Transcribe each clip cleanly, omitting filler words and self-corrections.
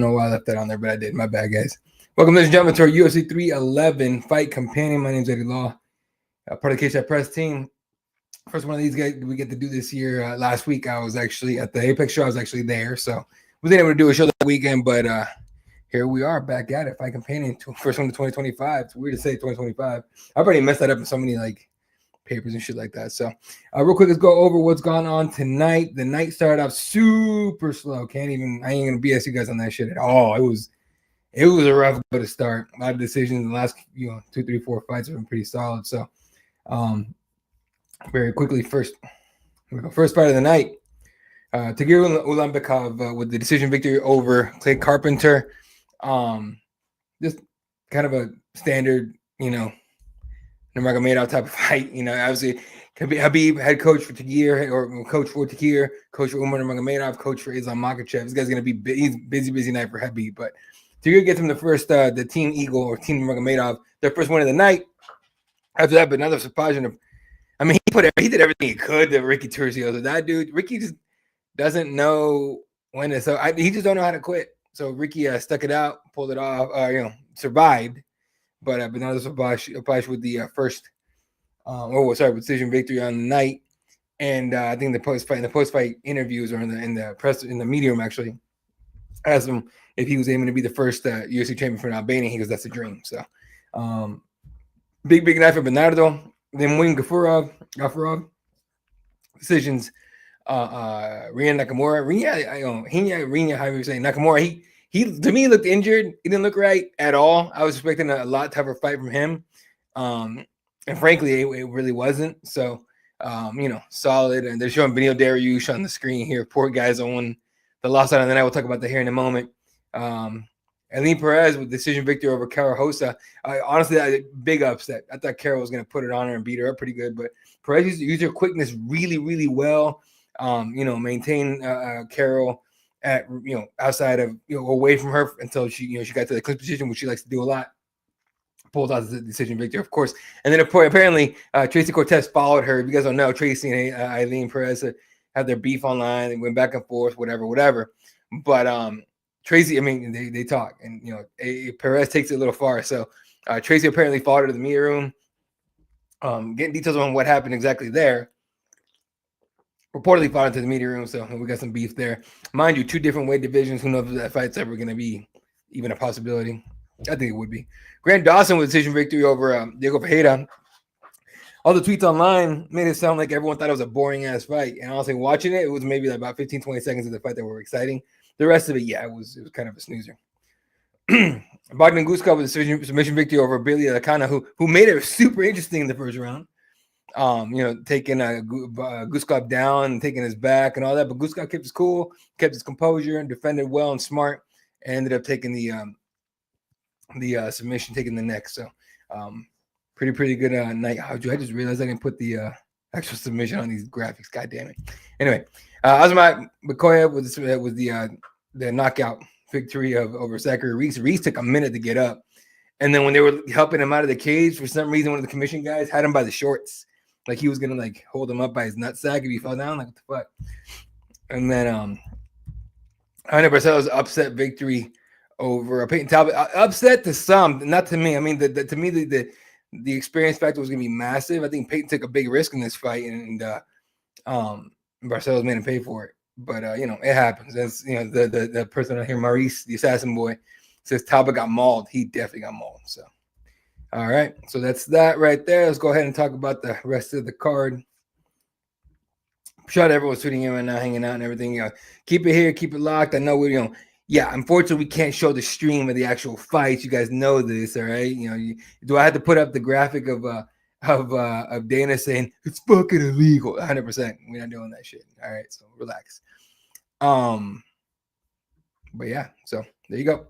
know why I left that on there, but I did. My bad, guys. Welcome, ladies and gentlemen, to our UFC 311 fight companion. My name is Eddie Law, part of the K-Shot Press team. First one of these guys we get to do this year. Last week, I was actually at the Apex show. I was actually there, so wasn't able to do a show that weekend, but here we are back at it. Fight companion, first one to 2025. It's weird to say 2025. I've already messed that up in so many papers and shit like that. So real quick, let's go over what's gone on tonight. The night started off super slow. I ain't gonna BS you guys on that shit at all. It was a rough go to start. A lot of decisions in the last 2, 3, 4 fights have been pretty solid. So very quickly, first fight of the night. Tagir Ulanbekov with the decision victory over Clay Carpenter. Just kind of a standard, Nurmagomedov type of fight. Obviously, Habib, head coach for Tagir, or coach for Tagir, coach for Umar Nurmagomedov, coach for Islam Makhachev. This guy's going to be he's busy night for Habib. But Tagir gets him the first, the Team Eagle or Team Nurmagomedov, their first win of the night. After that, but another Spivac. I mean, he did everything he could to Ricky Turcios. That dude, Ricky just doesn't know when to. So he just don't know how to quit. So Ricky stuck it out, pulled it off, survived. But another Spivac with the first, decision victory on the night. And I think the post fight interviews or in the media room actually asked him if he was aiming to be the first UFC champion for Albania. He goes, "That's a dream." So big night for Bernardo. Then Wayne Gafurov decisions. Rinya Nakamura, however you say Nakamura. He to me looked injured. He didn't look right at all. I was expecting a lot tougher fight from him, and frankly, it really wasn't. So, solid. And they're showing Benil Dariush on the screen here. Poor guys on the loss out of the night. We'll talk about that here in a moment. Aline Perez with decision victory over Cara Hosa. Honestly, big upset. I thought Cara was going to put it on her and beat her up pretty good, but Perez used her quickness really, really well. Maintain Carol at outside of away from her until she got to the clinch position, which she likes to do a lot. Pulled out the decision victory, of course. And then apparently Tracy Cortez followed her. If you guys don't know, Tracy and Aline Perez had their beef online and went back and forth, whatever. But Tracy, I mean, they talk, and Perez takes it a little far. So Tracy apparently followed her to the media room, getting details on what happened exactly there. Reportedly fought into the media room, so we got some beef there. Mind you, 2 different weight divisions. Who knows if that fight's ever going to be even a possibility? I think it would be. Grant Dawson with decision victory over Diego Pereira. All the tweets online made it sound like everyone thought it was a boring-ass fight. And honestly, watching it, it was maybe about 15, 20 seconds of the fight that were exciting. The rest of it, it was kind of a snoozer. Bogdan Guskov with a submission victory over Billy Alakana, who made it super interesting in the first round. Taking Guskov down and taking his back and all that, but Guskov kept his cool, kept his composure, and defended well and smart, and ended up taking the submission, taking the neck. So pretty good night. I just realized I didn't put the actual submission on these graphics. God damn it. Anyway, Azamat Bakoyev was the knockout victory over Zachary Reese. Reese took a minute to get up, and then when they were helping him out of the cage, for some reason, one of the commission guys had him by the shorts. Like he was gonna hold him up by his nutsack if he fell down. Like, what the fuck? And then Ana Barcelo's upset victory over Peyton Talbot. Upset to some, not to me. I mean, to me the experience factor was gonna be massive. I think Peyton took a big risk in this fight, and Barcelo's made him pay for it. But it happens. That's the person out here, Maurice, the assassin boy, says Talbot got mauled. He definitely got mauled. So. All right, so that's that right there. Let's go ahead and talk about the rest of the card. Shout out everyone's tweeting in right now, hanging out and everything. Keep it here, keep it locked. I know unfortunately we can't show the stream of the actual fights. You guys know this, all right? Do I have to put up the graphic of Dana saying it's fucking illegal? 100%. We're not doing that shit. All right, so relax. But yeah, so there you go.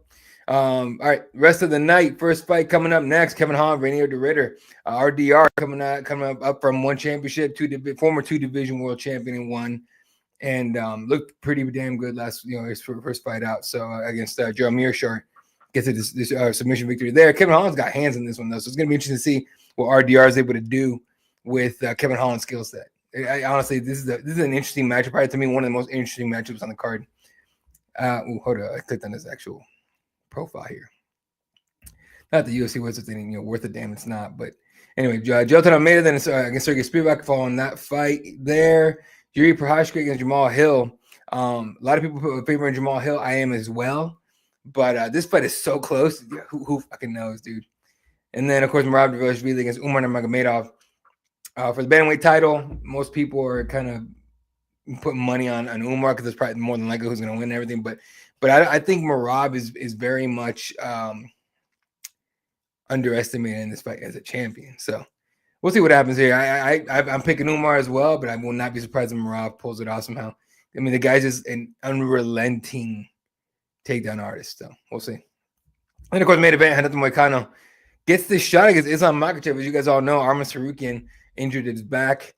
All right, rest of the night. First fight coming up next. Kevin Holland, Rainier de Ritter, RDR coming up from one championship, former 2-division world champion in one, and looked pretty damn good last his first fight out. So against Gerald Mearshart, gets this submission victory there. Kevin Holland's got hands in this one though, so it's gonna be interesting to see what RDR is able to do with Kevin Holland's skill set. Honestly, this is an interesting matchup. Probably to me one of the most interesting matchups on the card. Hold on. I clicked on this actual profile here. Not the UFC was anything worth a damn. It's not. But anyway, Jonathan Almeida then against Sergey Spivac following that fight there. Yuri Prochazka against Jamal Hill. A lot of people put a favor in Jamal Hill. I am as well. But this fight is so close. Who fucking knows, dude? And then, of course, Dvalishvili against Nurmagomedov. For the bantamweight title, most people are kind of putting money on Umar because it's probably more than likely who's going to win and everything. But I think Merab is very much underestimated in this fight as a champion. So we'll see what happens here. I'm picking Umar as well, but I will not be surprised if Merab pulls it off somehow. I mean, the guy's just an unrelenting takedown artist. So we'll see. And of course, main event, Holland Moicano gets this shot against Islam Makhachev. As you guys all know, Arman Sarukian injured his back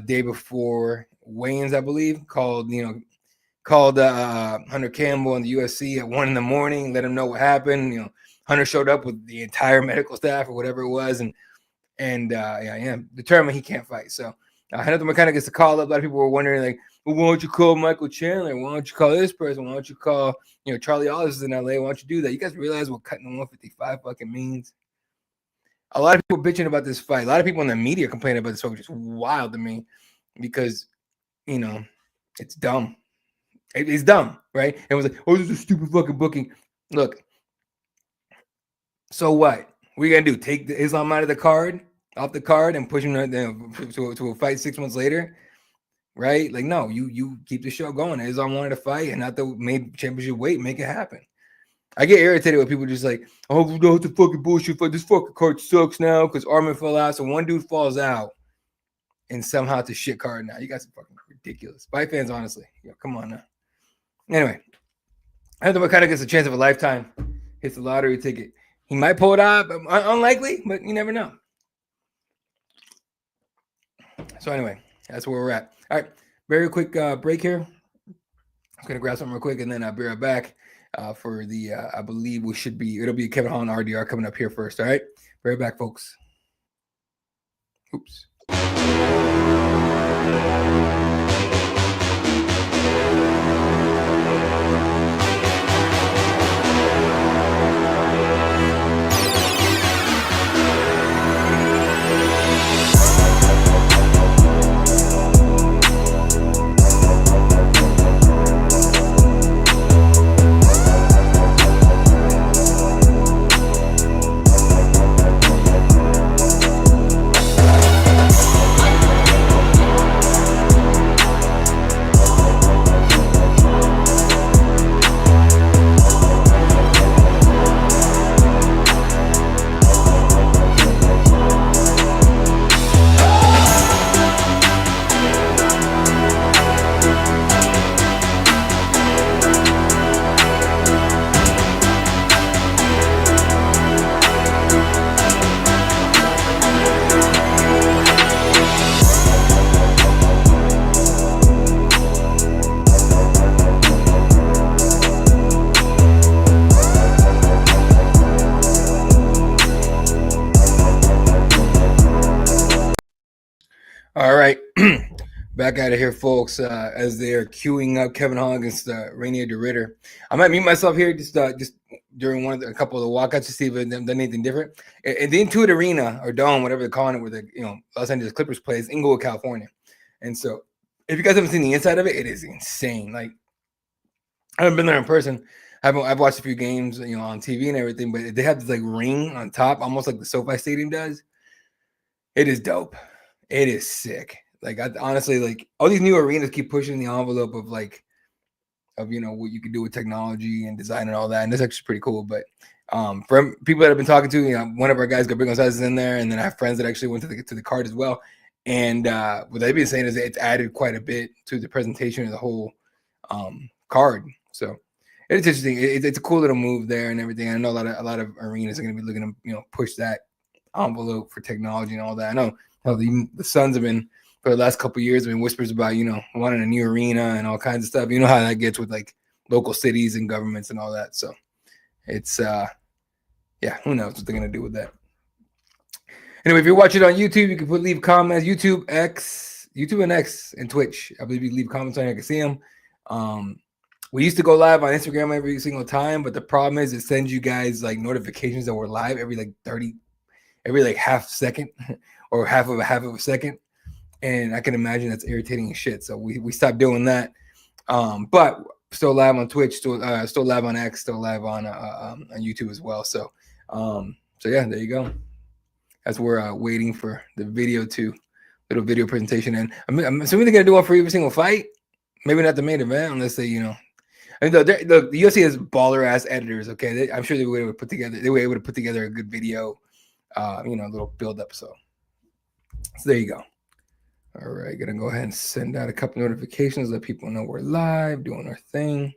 day before weigh-ins, I believe. Called Hunter Campbell in the UFC at 1 a.m. Let him know what happened. Hunter showed up with the entire medical staff or whatever it was, and determined he can't fight. So Holland Moicano gets the call up. A lot of people were wondering, like, well, why don't you call Michael Chandler? Why don't you call this person? Why don't you call Charlie Hollis in LA? Why don't you do that? You guys realize what cutting 155 fucking means? A lot of people bitching about this fight. A lot of people in the media complaining about this fight, which is wild to me because, it's dumb. It's dumb, right? And it was like, oh, this is a stupid fucking booking. Look, so what? What are you going to do? Take the Islam off the card, and push him to a fight 6 months later? Right? Like, no, you keep the show going. Islam wanted to fight, and not the made championship weight, make it happen. I get irritated with people just like, oh, no, it's a fucking bullshit fight. This fucking card sucks now because Arman fell out. So one dude falls out, and somehow it's a shit card now. You guys are fucking ridiculous. Fight fans, honestly. Come on now. Anyway, I don't know what kind of gets a chance of a lifetime. Hits the lottery ticket. He might pull it out, but unlikely, but you never know. So anyway, that's where we're at. All right, very quick break here. I'm going to grab something real quick, and then I'll be right back for the, I believe it'll be Kevin Holland RDR coming up here first. All right, be right back, folks. Oops. All right, back out of here, folks. As they're queuing up Kevin Holland against Rainier de Ritter, I might mute myself here just during a couple of the walkouts to see if they've done anything different. And the Intuit Arena or Dome, whatever they're calling it, where the Los Angeles Clippers plays, Inglewood, California. And so, if you guys haven't seen the inside of it, it is insane. Like, I haven't been there in person. I've watched a few games, on TV and everything, but they have this like ring on top, almost like the SoFi Stadium does. It is dope. It is sick. Like, I honestly, like, all these new arenas keep pushing the envelope of what you can do with technology and design and all that. And that's actually pretty cool. But from people that I've been talking to, one of our guys got big on sizes in there, and then I have friends that actually went to the card as well. And what they've been saying is it's added quite a bit to the presentation of the whole card. So it's interesting. It's a cool little move there and everything. I know a lot of arenas are going to be looking to push that envelope for technology and all that. I know the Suns have been, for the last couple of years, have been whispers about wanting a new arena and all kinds of stuff. You know how that gets with like local cities and governments and all that. So it's who knows what they're gonna do with that. Anyway, if you're watching on YouTube, you can leave comments. YouTube and X and Twitch. I believe you can leave comments on here. I can see them. We used to go live on Instagram every single time, but the problem is it sends you guys like notifications that we're live every like half second or half of a second. And I can imagine that's irritating as shit. So we stopped doing that. But still live on Twitch, still live on X, still live on YouTube as well. So yeah, there you go. As we're waiting for the little video presentation. And I'm assuming they're gonna do one for every single fight. Maybe not the main event, unless they, I mean, the UFC has baller ass editors. Okay, I'm sure they were able to put together a good video, a little build up. So there you go. All right, gonna go ahead and send out a couple notifications, let people know we're live, doing our thing.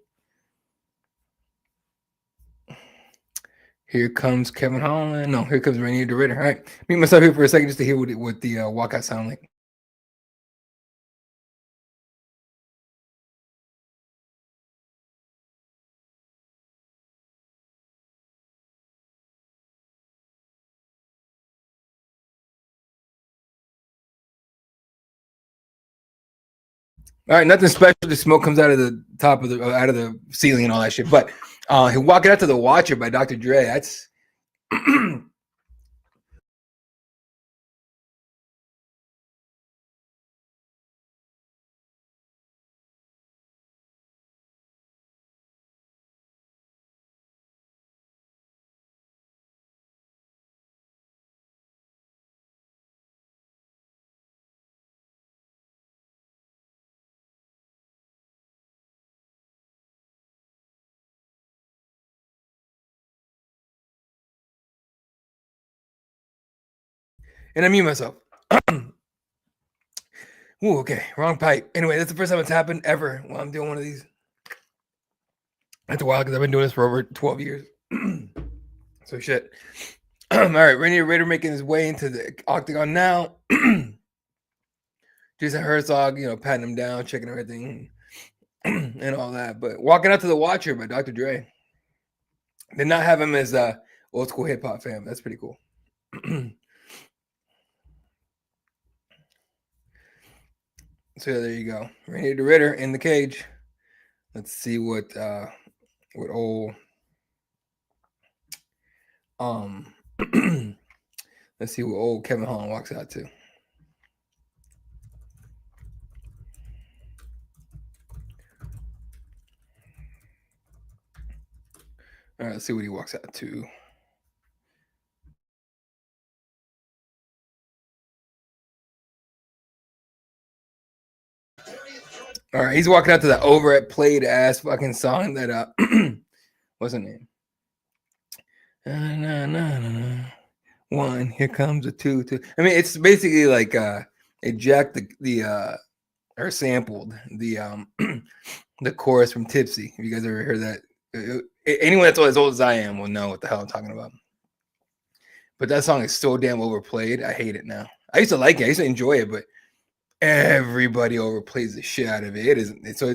Here comes Kevin Holland. No, here comes Rainier DeRitter. All right, mute myself here for a second just to hear what the walkout sound like. All right, nothing special. The smoke comes out of the top of out of the ceiling and all that shit. But he walking out to the Watcher by Dr. Dre. That's and I mute myself. Ooh, okay, wrong pipe. Anyway, that's the first time it's happened ever while I'm doing one of these. That's a while because I've been doing this for over 12 years. So shit. All right, Rainier Raider making his way into the octagon now. Jason Herzog, patting him down, checking everything, and all that. But walking out to the Watcher by Dr. Dre. Did not have him as a old school hip hop fan. That's pretty cool. So there you go. Rainier DeRitter in the cage. Let's see what old let's see what old Kevin Holland walks out to. All right, let's see what he walks out to. All right, he's walking out to the overplayed ass fucking song that what's the name? One, here comes a two. I mean, it's basically like it jacked or sampled the the chorus from Tipsy. If you guys ever heard that, anyone that's as old as I am will know what the hell I'm talking about. But that song is so damn overplayed. I hate it now. I used to like it. I used to enjoy it, but everybody overplays the shit out of it. It isn't. So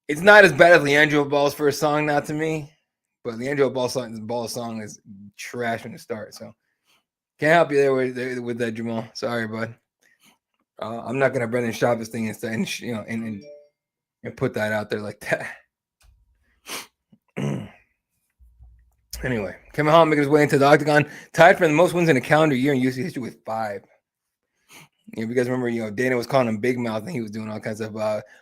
it's not as bad as Leandro Ball's first song, not to me. But Leandro Ball's song is trash from the start. So can't help you there with that, Jamal. Sorry, bud. I'm not gonna Brendan Schaub this thing and put that out there like that. Anyway, Kevin Holland making his way into the octagon, tied for the most wins in a calendar year in UFC history with 5. If you guys remember, Dana was calling him Big Mouth, and he was doing all kinds of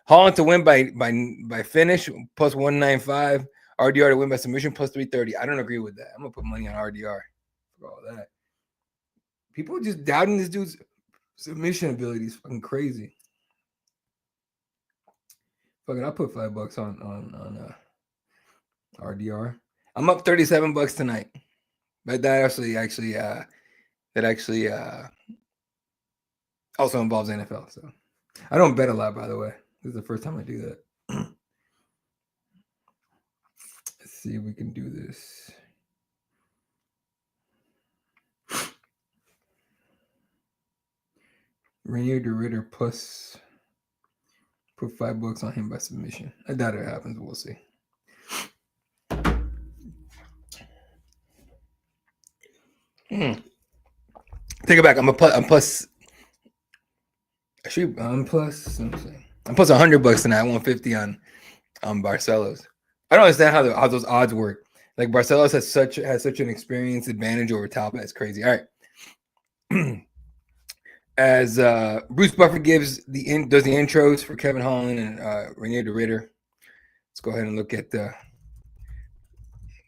Holland to win by finish plus 195, RDR to win by submission plus 330. I don't agree with that. I'm gonna put money on RDR for all that. People just doubting this dude's submission ability is fucking crazy. Fucking, I'll put $5 on RDR. I'm up $37 tonight, but that actually also involves NFL. So I don't bet a lot, by the way. This is the first time I do that. Let's see if we can do this. Rainier DeRitter plus put $5 on him by submission. I doubt it happens. We'll see. Take it back. I'm plus. Actually, I'm plus $100 tonight. 150 Barcelos. I don't understand how those odds work. Like Barcelos has such an experience advantage over Talbot. It's crazy. All right. As Bruce Buffer does the intros for Kevin Holland and Renier de Ridder. Let's go ahead and look at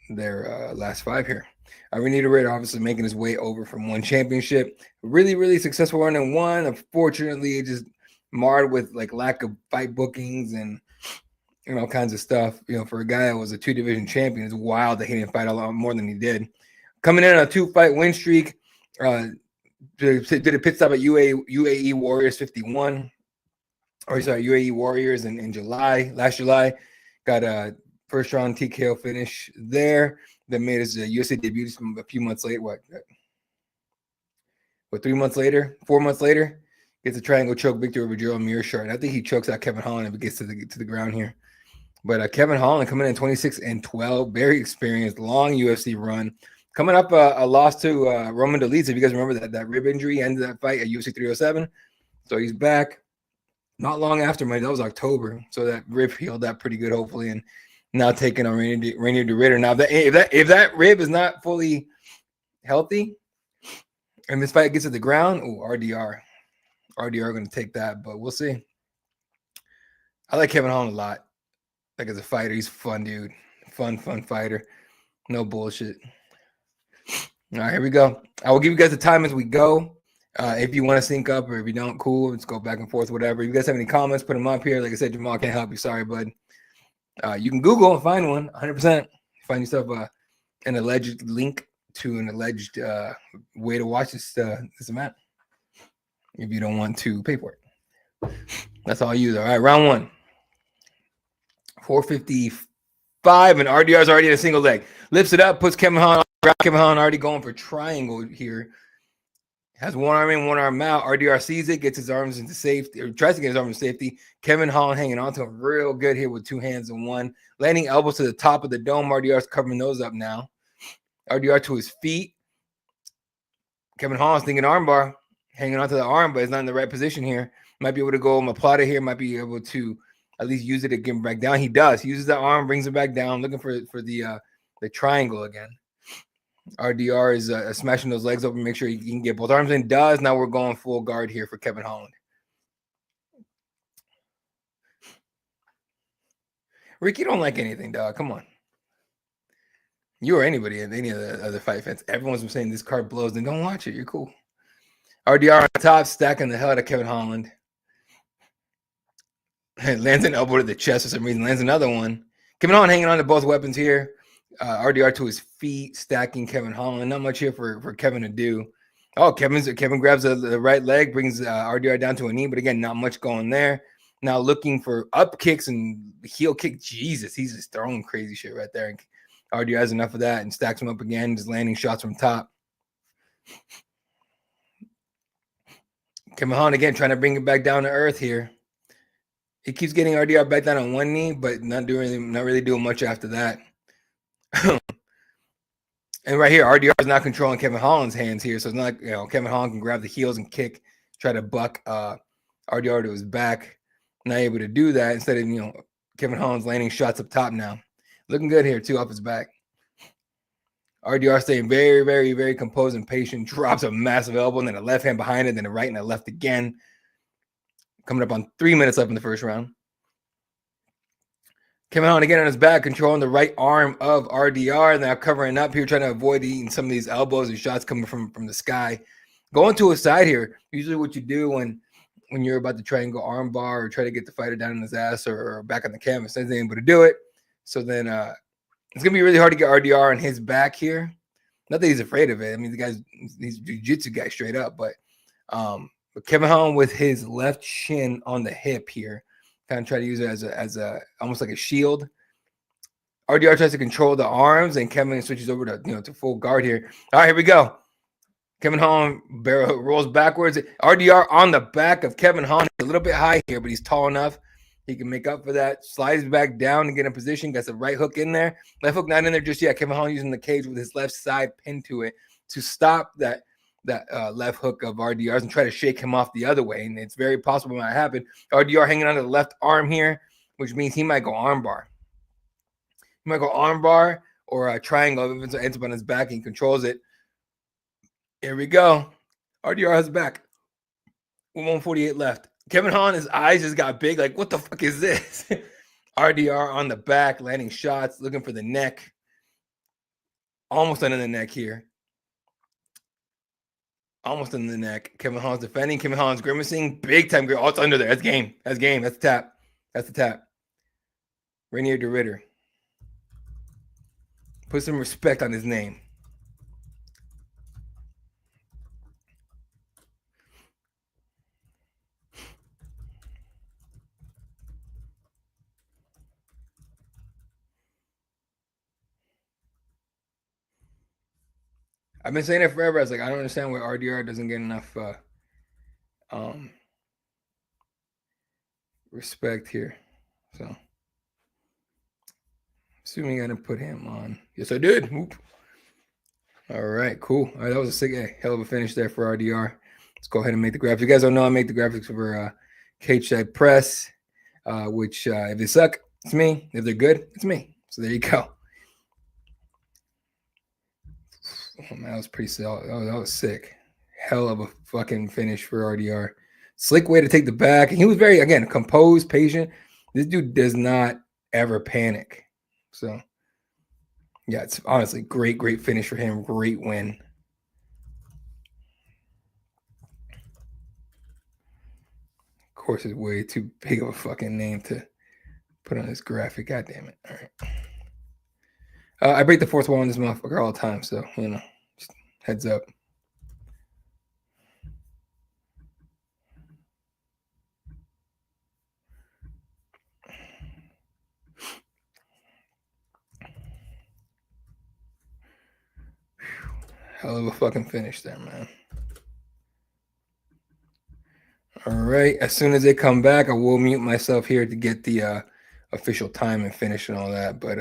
their last 5 here. Renier de Ridder obviously making his way over from one championship. Really, really successful run in one. Unfortunately, it just marred with like lack of fight bookings and all kinds of stuff. For a guy that was a 2-division champion, it's wild that he didn't fight a lot more than he did. Coming in on a 2-fight win streak. Did a pit stop at UAE Warriors 51. UAE Warriors in last July. Got a first round TKO finish there. That made his UFC debut a few months later. What 3 months later? 4 months later, gets a triangle choke victory over Gerald Mearshart. I think he chokes out Kevin Holland if it gets to the ground here. But Kevin Holland coming in 26-12, very experienced, long UFC run. Coming up, a loss to Roman Dolidze. If you guys remember that rib injury ended that fight at UFC 307. So he's back. Not long after, that was October. So that rib healed that pretty good, hopefully, and now taking on Renier de Ridder. Now, if that rib is not fully healthy, and this fight gets to the ground, RDR going to take that, but we'll see. I like Kevin Holland a lot. Like as a fighter, he's a fun dude, fun fighter, no bullshit. All right, here we go. I will give you guys the time as we go. If you want to sync up, or if you don't, cool. Let's go back and forth, whatever. If you guys have any comments, put them up here. Like I said, Jamal can't help you. Sorry, bud. You can Google and find one, 100%. Find yourself an alleged link to an alleged way to watch this event. If you don't want to pay for it, that's all you. All right, round 1. 455, and RDR's already in a single leg. Lifts it up, puts Kevin Holland. Kevin Holland already going for triangle here. Has one arm in, one arm out. RDR sees it, gets his arms into safety, or tries to get his arms into safety. Kevin Holland hanging on to him real good here with 2 hands and one. Landing elbows to the top of the dome. RDR's covering those up now. RDR to his feet. Kevin Holland's thinking armbar, hanging onto the arm, but it's not in the right position here. Might be able to go Maplata here. Might be able to at least use it to get him back down. He does. He uses the arm, brings him back down, looking for the triangle again. RDR is smashing those legs open, make sure he can get both arms in. Does. Now we're going full guard here for Kevin Holland. Rick, you don't like anything, dog. Come on. You or anybody in any of the other fight fans. Everyone's been saying this card blows, then don't watch it. You're cool. RDR on top, stacking the hell out of Kevin Holland. Lands an elbow to the chest for some reason. Lands another one. Kevin Holland hanging on to both weapons here. RDR to his feet, stacking Kevin Holland. Not much here for Kevin to do. Oh, Kevin grabs the right leg, brings RDR down to a knee, but again, not much going there. Now looking for up kicks and heel kick. Jesus, he's just throwing crazy shit right there. RDR has enough of that and stacks him up again, just landing shots from top. Kevin Holland again trying to bring it back down to earth here. He keeps getting RDR back down on one knee, but not really doing much after that. And right here, RDR is not controlling Kevin Holland's hands here, so it's not like Kevin Holland can grab the heels and kick, try to buck RDR to his back. Not able to do that. Instead of Kevin Holland's landing shots up top now, looking good here too off his back. RDR staying very, very, very composed and patient. Drops a massive elbow, and then a left hand behind it, then a right and a left again. Coming up on 3 minutes left in the first round. Kevin Holland again on his back, controlling the right arm of RDR. Now covering up here, trying to avoid eating some of these elbows and shots coming from the sky. Going to his side here. Usually what you do when you're about to try and go arm bar or try to get the fighter down on his ass or back on the canvas. He's able to do it. So then it's going to be really hard to get RDR on his back here. Not that he's afraid of it. I mean, he's a jiu-jitsu guy straight up. But Kevin Holland with his left shin on the hip here. Kind of try to use it as a almost like a shield. RDR tries to control the arms, and Kevin switches over to full guard here. All right, here we go. Kevin Holland rolls backwards. RDR on the back of Kevin Holland. He's a little bit high here, but he's tall enough. He can make up for that. Slides back down and get in position. Got the right hook in there. Left hook not in there just yet. Kevin Holland using the cage with his left side pinned to it to stop that left hook of RDR's and try to shake him off the other way. And it's very possible it might happen. RDR hanging onto the left arm here. which means he might go armbar. He might go armbar or a triangle if it ends up on his back and he controls it. Here we go. RDR has back. 148 left. Kevin Holland, his eyes just got big. Like, what the fuck is this? RDR on the back, landing shots, looking for the neck. Almost under the neck here. Almost under the neck. Kevin Holland's defending. Kevin Holland's grimacing. Big time. Oh, it's under there. That's game. That's game. That's the tap. That's the tap. Rainier DeRitter. Put some respect on his name. I've been saying it forever. I was like, I don't understand why RDR doesn't get enough respect here. So, assuming I didn't put him on. Yes, I did. Oop. All right, cool. All right, that was a sick, hell of a finish there for RDR. Let's go ahead and make the graphics. You guys don't know I make the graphics for Cage Side Press, which if they suck, it's me. If they're good, it's me. So there you go. Oh, man, that was pretty solid. That was sick. Hell of a fucking finish for RDR. Slick way to take the back. He was very, again, composed, patient. This dude does not ever panic. So, yeah, it's honestly great finish for him. Great win. Of course, it's way too big of a fucking name to put on this graphic. God damn it. All right. I break the fourth wall on this motherfucker all the time, so, you know, just heads up. Hell of a fucking finish there, man. All right. As soon as they come back, I will mute myself here to get the official time and finish and all that. But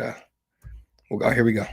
we'll go. Here we go.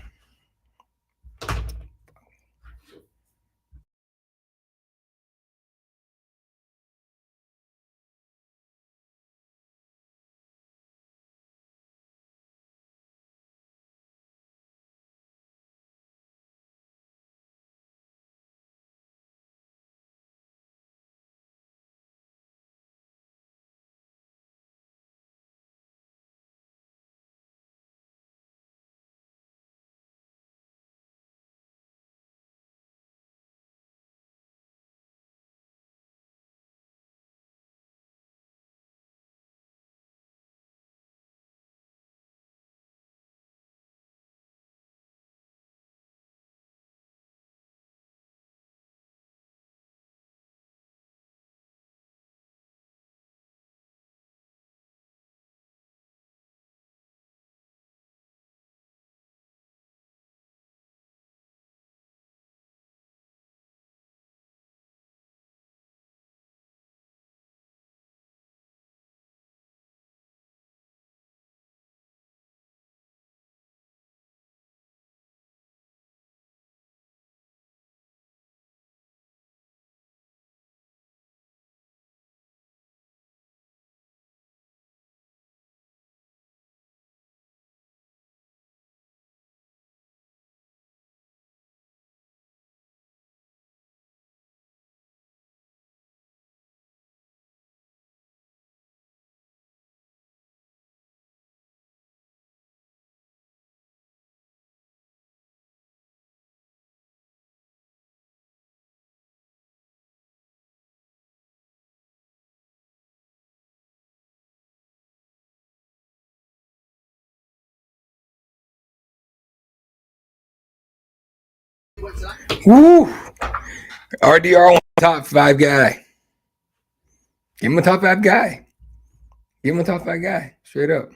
Woo! RDR one top 5 guy. Give him a top 5 guy. Give him a top 5 guy. Straight up.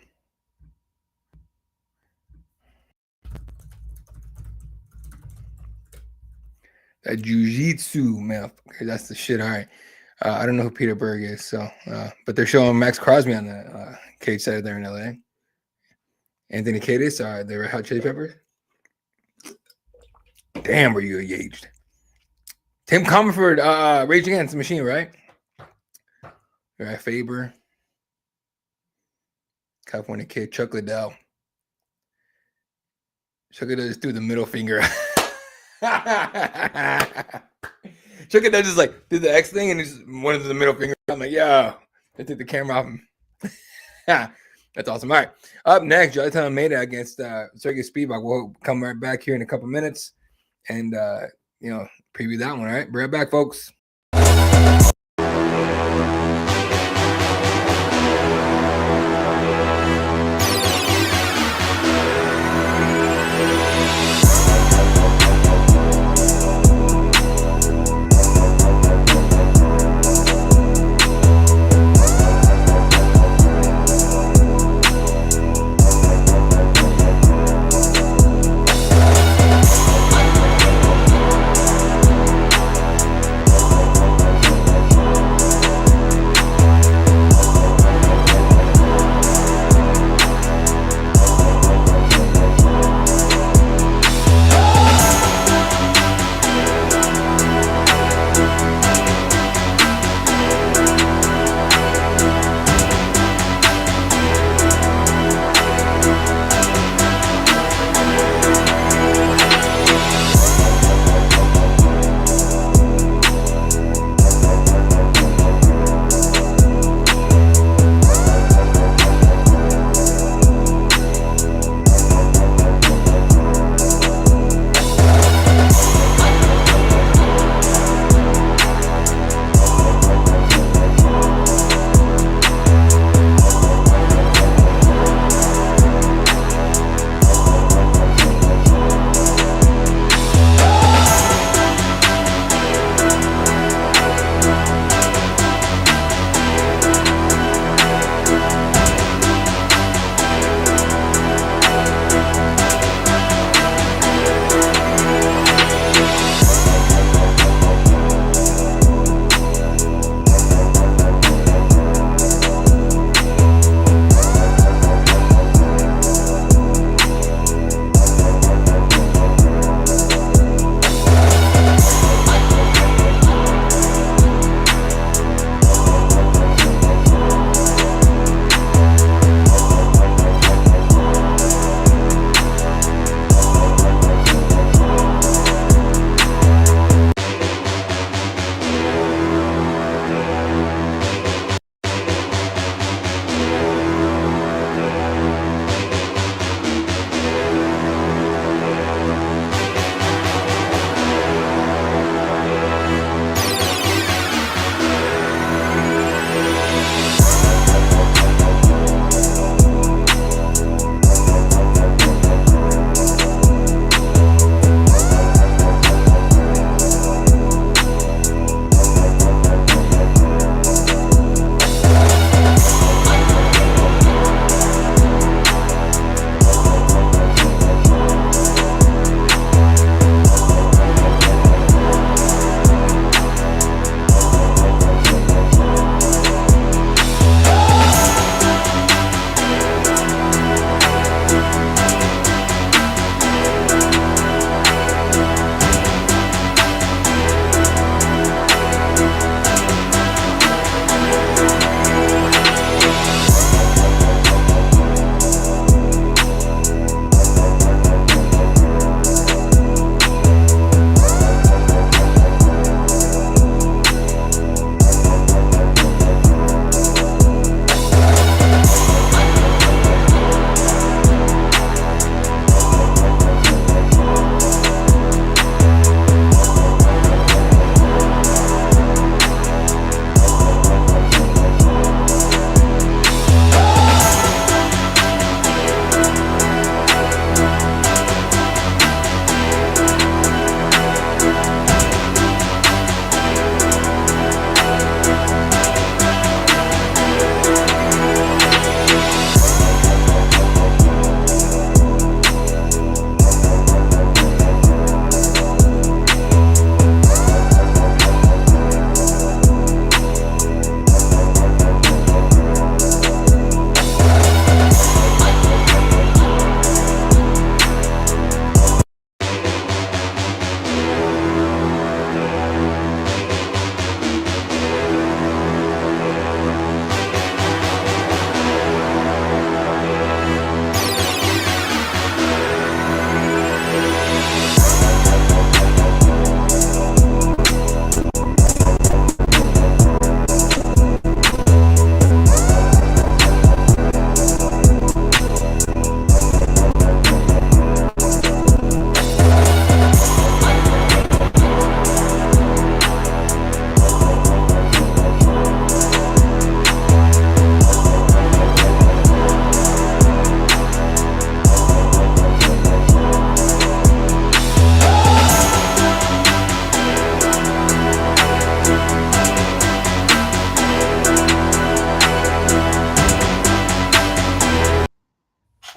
That jiu-jitsu, man. That's the shit. All right. I don't know who Peter Berg is, so but they're showing Max Crosby on the Cage Side there in LA. Anthony Kiedis, they were Hot Chili Peppers. Damn, were you engaged? Tim Comerford, Rage Against the Machine, right? All right, Faber. California kid, Chuck Liddell. Chuck Liddell just threw the middle finger. Chuck Liddell just like did the X thing and just wanted the middle finger. I'm like, yo, they took the camera off him. That's awesome. All right. Up next, Jonathan Almeida against Sergey Spivac. We'll come right back here in a couple minutes and preview that one. All right. Be right back, folks.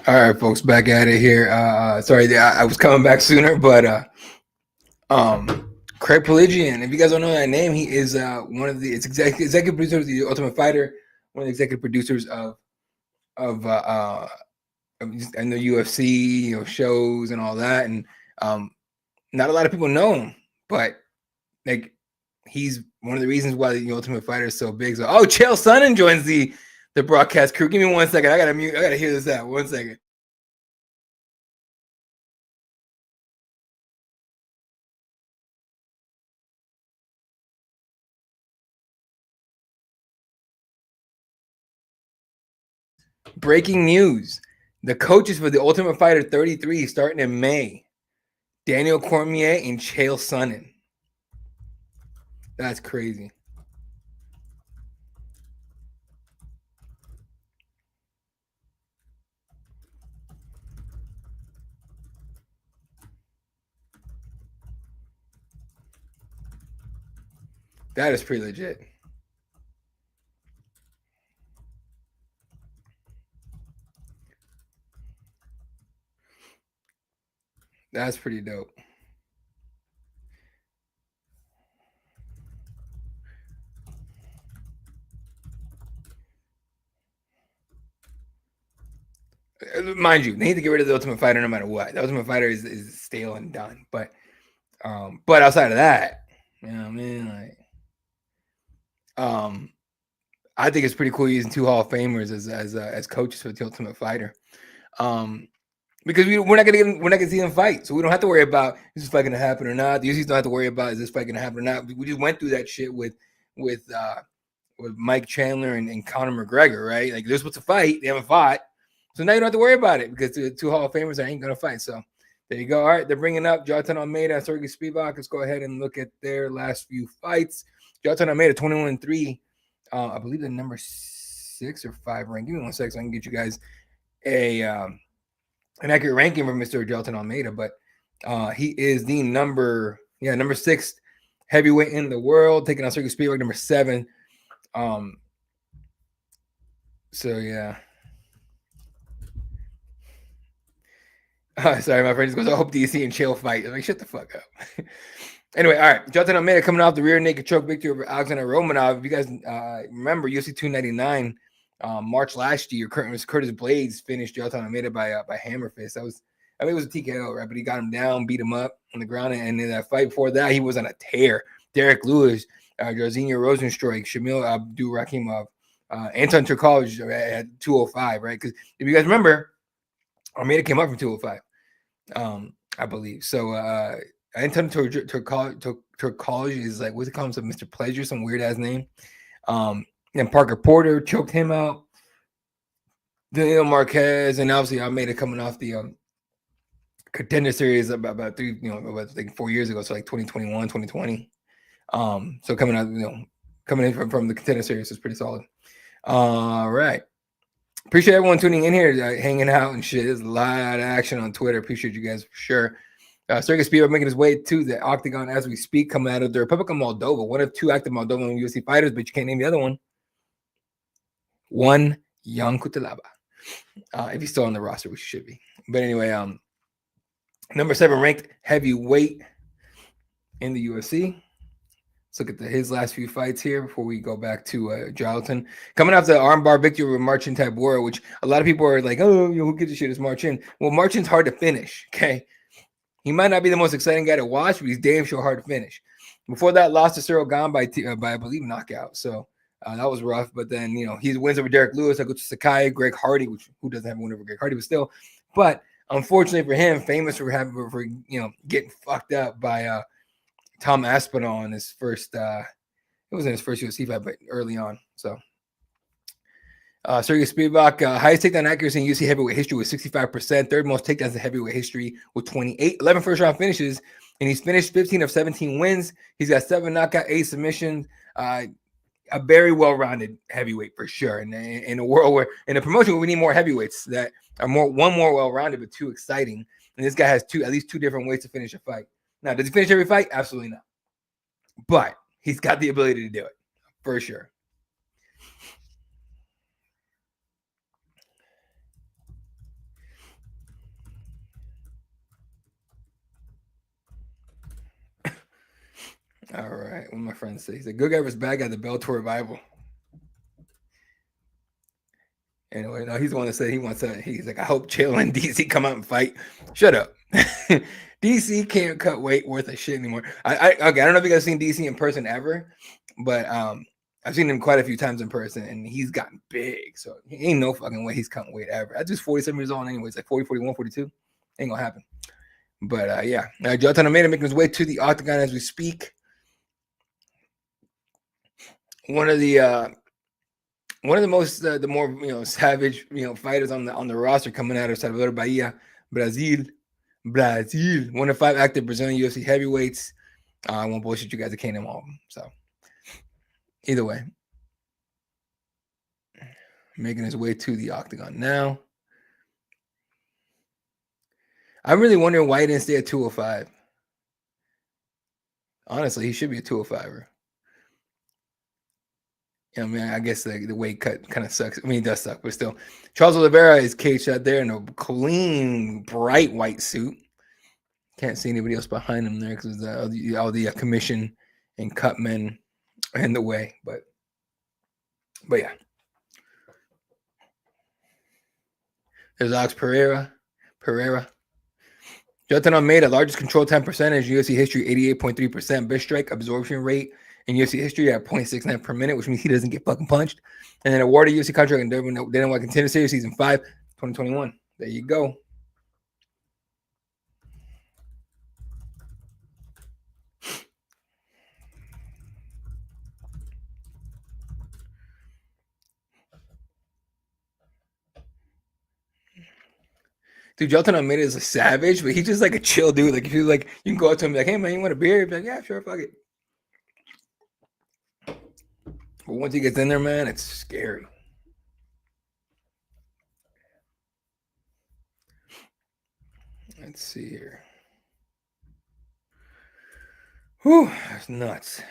All right, folks, back at it here. Sorry, I was coming back sooner, but Craig Pelagian. If you guys don't know that name, he is one of the executive producers of the Ultimate Fighter, one of the executive producers of and the UFC, shows and all that. And not a lot of people know him, but like he's one of the reasons why the Ultimate Fighter is so big. So, Chael Sonnen joins the broadcast crew. Give me 1 second. I gotta mute. I gotta hear this out. 1 second. Breaking news: the coaches for the Ultimate Fighter 33 starting in May. Daniel Cormier and Chael Sonnen. That's crazy. That is pretty legit. That's pretty dope. Mind you, they need to get rid of the Ultimate Fighter no matter what. The Ultimate Fighter is stale and done. But outside of that, you know what I mean? Like, I think it's pretty cool using two Hall of Famers as coaches for the Ultimate Fighter. Because we're not gonna see them fight, so we don't have to worry about is this fight gonna happen or not. The UFCs don't have to worry about is this fight gonna happen or not. We just went through that shit with Mike Chandler and Conor McGregor, right? Like they're supposed to fight, they haven't fought, so now you don't have to worry about it because the two Hall of Famers ain't gonna fight. So there you go. All right, they're bringing up Jonathan Almeida and Sergey Spivac. Let's go ahead and look at their last few fights. Jonathan Almeida 21-3. I believe the number 6 or 5 rank. Give me 1 second so I can get you guys an accurate ranking for Mr. Jonathan Almeida, but he is the number 6 heavyweight in the world, taking on Sergey Spivac, number 7. So yeah. Sorry, my friend just goes, I hope DC and Chael fight. I'm like, shut the fuck up. Anyway, all right. Jonathan Almeida coming off the rear naked choke victory over Alexander Romanov. If you guys remember, UFC 299, March last year, Curtis Blades finished Jonathan Almeida by hammer fist. It was a TKO, right? But he got him down, beat him up on the ground, and in that fight before that, he was on a tear. Derek Lewis, Jairzinho Rosenstruik, Shamil Abdurakhimov, Anton Turkalj at 205, right? Because if you guys remember, Almeida came up from 205, I believe. So Anton Turkalj is like, what's it called? Mr. Pleasure, some weird ass name. And Parker Porter choked him out. Daniel Marquez, and obviously Almeida coming off the Contender Series about 4 years ago, so like 2021, 2020. So coming in from the Contender Series is pretty solid. All right. Appreciate everyone tuning in here, hanging out and shit. There's a lot of action on Twitter. Appreciate you guys for sure. Sergey Spivac making his way to the octagon as we speak, coming out of the Republic of Moldova, one of 2 active Moldovan UFC fighters, but you can't name the other one. One Jan Cutelaba, if he's still on the roster, which he should be. But anyway, number 7 ranked heavyweight in the UFC. Let's look at his last few fights here before we go back to Jonathan. Coming off the armbar victory with Marcin Tybura, which a lot of people are like, oh, who gives a shit is Marcin? Well, Marcin's hard to finish, okay? He might not be the most exciting guy to watch, but he's damn sure hard to finish. Before that, lost to Cyril Gane by I believe, knockout. So that was rough. But then, he wins over Derek Lewis, Aguto Sakai, Greg Hardy, who doesn't have a win over Greg Hardy, but still. But unfortunately for him, famous for getting fucked up by Tom Aspinall in his first it wasn't his first UFC fight, but early on. So Sergey Spivac, highest takedown accuracy in UFC heavyweight history with 65%, third most takedowns in heavyweight history with 28, 11 first round finishes, and he's finished 15 of 17 wins. He's got 7 knockout, 8 submissions. A very well-rounded heavyweight for sure. And in a world where in a promotion we need more heavyweights that are one more well-rounded but 2 exciting. And this guy has at least 2 different ways to finish a fight. Now, does he finish every fight? Absolutely not. But he's got the ability to do it for sure. All right. What my friend says. He said, good guy versus bad guy, the Bellator revival. Anyway, no, he's the one that said he wants to. He's like, I hope Chael and DC come out and fight. Shut up. DC can't cut weight worth a shit anymore. Okay, I don't know if you guys seen DC in person ever, but I've seen him quite a few times in person, and he's gotten big. So he ain't no fucking way he's cutting weight ever. I just 47 years old anyways, like 40, 41, 42. Ain't gonna happen. But yeah, Jonathan Almeida making his way to the octagon as we speak. One of the most the more savage fighters on the roster coming out of Salvador Bahia, Brazil. One of 5 active Brazilian UFC heavyweights. I won't bullshit you guys. I can't name all of them. So either way, making his way to the octagon now. I'm really wondering why he didn't stay at 205. Honestly, he should be a 205er. I mean, I guess the weight cut kind of sucks. I mean, it does suck, but still. Charles Oliveira is caged out there in a clean, bright white suit. Can't see anybody else behind him there because all the commission and cut men in the way. But yeah. There's Alex Pereira. Jonathan Almeida, largest control time percentage in UFC history, 88.3%. Best strike absorption rate in UFC history at 0.69 per minute, which means he doesn't get fucking punched. And then awarded UFC contract in Dynamite Contender Series Season 5, 2021. There you go. Dude, Jonathan Almeida is a savage, but he's just like a chill dude. Like, if you like, you can go up to him and be like, hey, man, you want a beer? He'd be like, yeah, sure, fuck it. But once he gets in there, man, it's scary. Let's see here. Whew, that's nuts.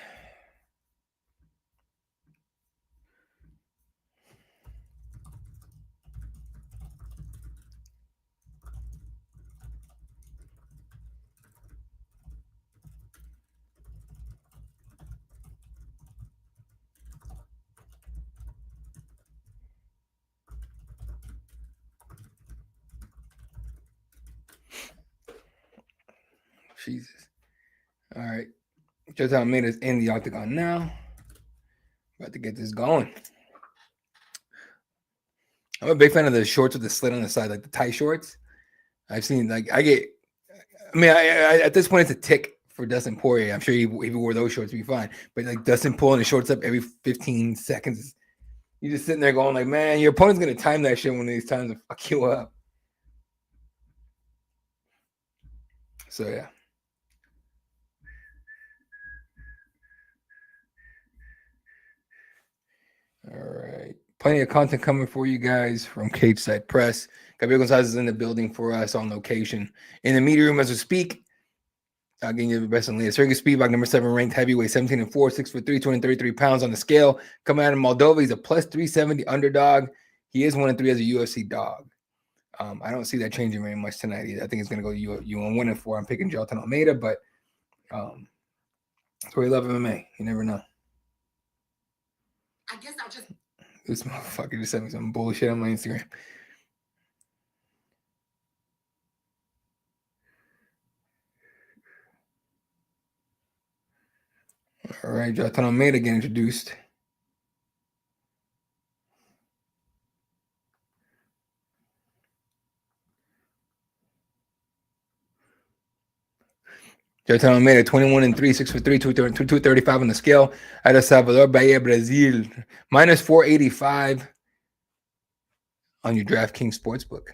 Jesus. All right. Jonathan Almeida's in the octagon now. About to get this going. I'm a big fan of the shorts with the slit on the side, like the tight shorts. I've seen, like, I at this point, it's a tick for Dustin Poirier. I'm sure if he wore those shorts, he'd be fine. But like Dustin pulling his shorts up every 15 seconds, you're just sitting there going like, man, your opponent's going to time that shit one of these times and fuck you up. So, yeah. All right. Plenty of content coming for you guys from Cage Side Press. Gabriel Gonzalez is in the building for us on location. In the media room as we speak, I'll give you the best and latest. Sergey Spivac, number 7 ranked heavyweight, 17-4, 6'3", 233 pounds on the scale. Coming out of Moldova, he's a plus 370 underdog. He is 1-3 as a UFC dog. I don't see that changing very much tonight either. I think it's going to go you 1-4. I'm picking Jonathan Almeida, but that's why we love MMA. You never know. I guess I'll just... This motherfucker just sent me some bullshit on my Instagram. All right, Jonathan Almeida getting introduced. Jonathan Almeida, 21-3, 6'3", 235 on the scale. Out of Salvador Bahia, Brazil. Minus 485 on your DraftKings Sportsbook.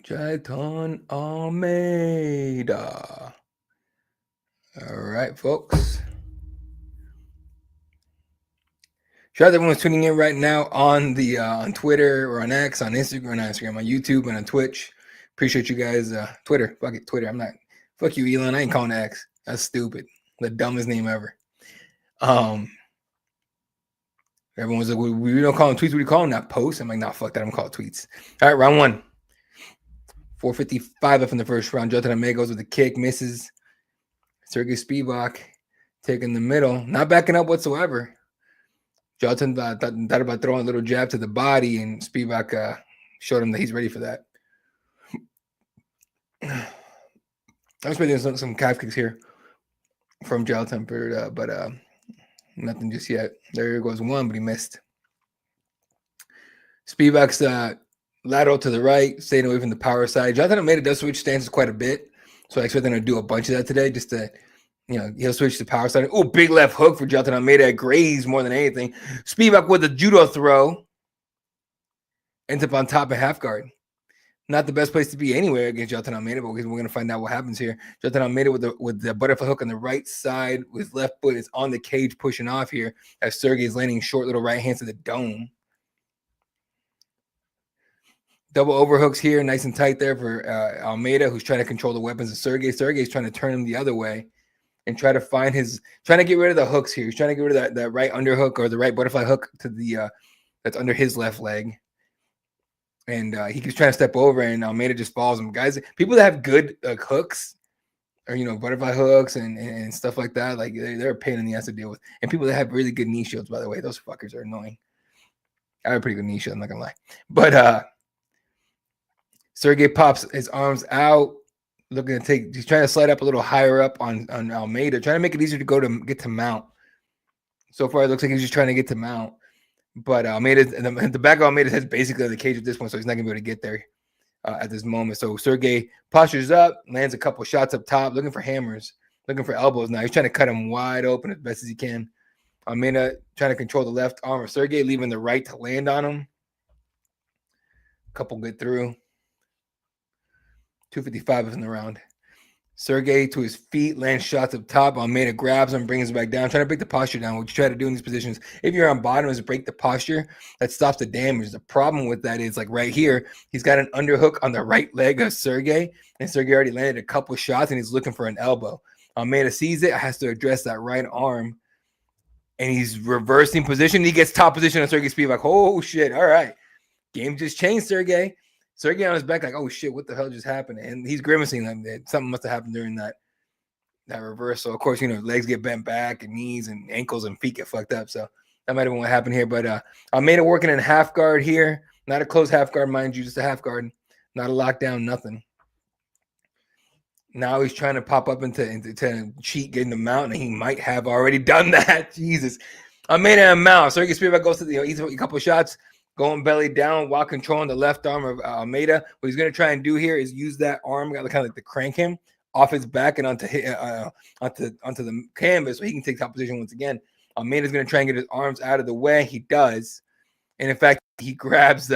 Jonathan Almeida. All right, folks. Shout out to everyone who's tuning in right now on the on Twitter or on X, on Instagram, on YouTube, and on Twitch. Appreciate you guys. Twitter, fuck it, Twitter. Fuck you, Elon. I ain't calling it X. That's stupid. The dumbest name ever. Everyone's like, we don't call them tweets. We call them not posts. I'm like, nah, fuck that. I'm calling tweets. All right, round 1. 4:55 left in the first round. Jonathan Almeida goes with the kick, misses. Sergey Spivac taking the middle, not backing up whatsoever. Jonathan thought about throwing a little jab to the body, and Spivac showed him that he's ready for that. I was expecting some calf kicks here from Jonathan, but nothing just yet. There goes one, but he missed. Spivac's lateral to the right, staying away from the power side. Jonathan Almeida does switch stances quite a bit, so I expect him to do a bunch of that today, just to, he'll switch to power side. Oh, big left hook for Jonathan Almeida. Grazed more than anything. Spivac with a judo throw. Ends up on top of half guard. Not the best place to be anywhere against Jonathan Almeida, but we're going to find out what happens here. Jonathan Almeida with the butterfly hook on the right side, with his left foot is on the cage, pushing off here as Sergey is landing short little right hands to the dome. Double overhooks here, nice and tight there for Almeida, who's trying to control the weapons of Sergey. Sergey's trying to turn him the other way and trying to get rid of the hooks here. He's trying to get rid of that right underhook or the right butterfly hook to the that's under his left leg. And he keeps trying to step over, and Almeida just follows him. Guys, people that have good hooks, or butterfly hooks and stuff like that, like they're a pain in the ass to deal with. And people that have really good knee shields, by the way, those fuckers are annoying. I have a pretty good knee shield, I'm not gonna lie. But Sergey pops his arms out, he's trying to slide up a little higher up on Almeida, trying to make it easier to get to mount. So far, it looks like he's just trying to get to mount. But Almeida, the back of Almeida's head is basically the cage at this point, so he's not going to be able to get there at this moment. So Sergey postures up, lands a couple shots up top, looking for hammers, looking for elbows now. He's trying to cut him wide open as best as he can. Almeida trying to control the left arm of Sergey, leaving the right to land on him. Couple get through. 2:55 in the round. Sergey to his feet, lands shots up top. Almeida grabs him, brings him back down, trying to break the posture down. What you try to do in these positions, if you're on bottom, is break the posture. That stops the damage. The problem with that is, like right here, he's got an underhook on the right leg of Sergey, and Sergey already landed a couple shots, and he's looking for an elbow. Almeida sees it, has to address that right arm, and he's reversing position. He gets top position on Sergey Spivac. Oh, shit. All right. Game just changed, Sergey. Sergey on his back, like, oh shit, what the hell just happened? And he's grimacing like something must have happened during that reversal. Of course, legs get bent back and knees and ankles and feet get fucked up. So that might have been what happened here. But Almeida working in half guard here. Not a closed half guard, mind you, just a half guard. Not a lockdown, nothing. Now he's trying to pop up into cheat, getting the mount, and he might have already done that. Jesus. Almeida and mount. Sergey Spivac goes to he's a couple of shots. Going belly down while controlling the left arm of Almeida. What he's going to try and do here is use that arm, kind of like to crank him off his back and onto the canvas so he can take top position once again. Almeida's going to try and get his arms out of the way. He does. And in fact, he grabs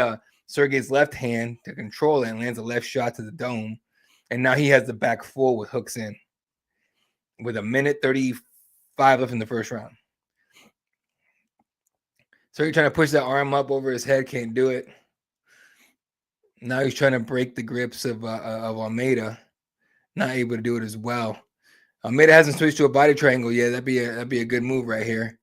Sergey's left hand to control it and lands a left shot to the dome. And now he has the back full with hooks in. With 1:35 left in the first round. So he's trying to push that arm up over his head, can't do it. Now he's trying to break the grips of Almeida, not able to do it as well. Almeida hasn't switched to a body triangle yet. That'd be a good move right here.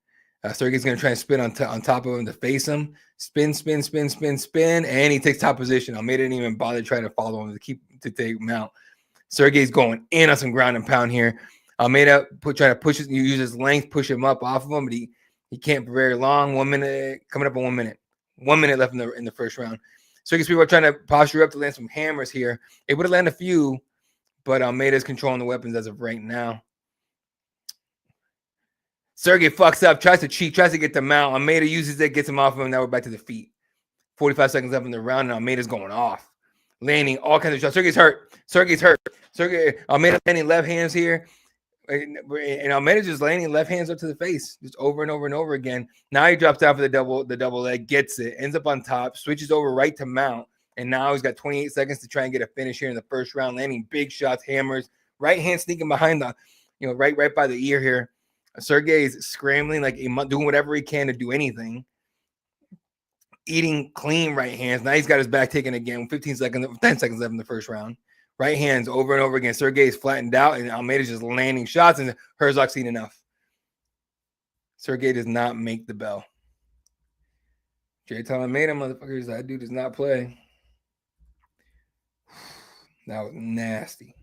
Sergey's going to try and spin on top of him to face him. Spin, and he takes top position. Almeida didn't even bother trying to follow him to take him out. Sergey's going in on some ground and pound here. Almeida trying to push it, use his length, push him up off of him, but he can't for very long. 1 minute, coming up on 1 minute. 1 minute left in the first round. Sergey Spivac trying to posture up to land some hammers here. Able to land a few, but Almeida's controlling the weapons as of right now. Sergey fucks up, tries to cheat, tries to get the mount. Almeida uses it, gets him off of him. Now we're back to the feet. 45 seconds left in the round, and Almeida's going off. Landing all kinds of shots. Sergey's hurt. Almeida landing left hands here. And Almeida just landing left hands up to the face, just over and over and over again. Now he drops down for the double leg, gets it, ends up on top, switches over right to mount, and now he's got 28 seconds to try and get a finish here in the first round, landing big shots, hammers, right hand sneaking behind the, right by the ear here. Sergey is scrambling, like doing whatever he can to do anything, eating clean right hands. Now he's got his back taken again. 10 seconds left in the first round. Right hands over and over again. Sergey is flattened out, and Almeida's just landing shots, and Herzog's seen enough. Sergey does not make the bell. Almeida, motherfuckers, that dude does not play. That was nasty.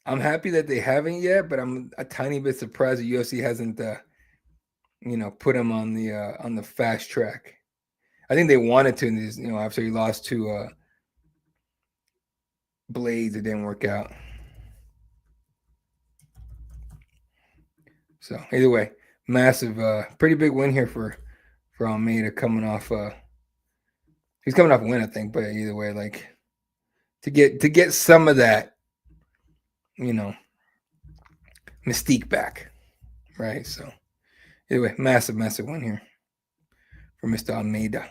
I'm happy that they haven't yet, but I'm a tiny bit surprised the UFC hasn't, put him on the fast track. I think they wanted to, after he lost to Blades, it didn't work out. So either way, massive, pretty big win here for Almeida coming off. He's coming off a win, I think, but either way, like to get some of that, mystique back, right? So either way, massive win here for Mr. Almeida.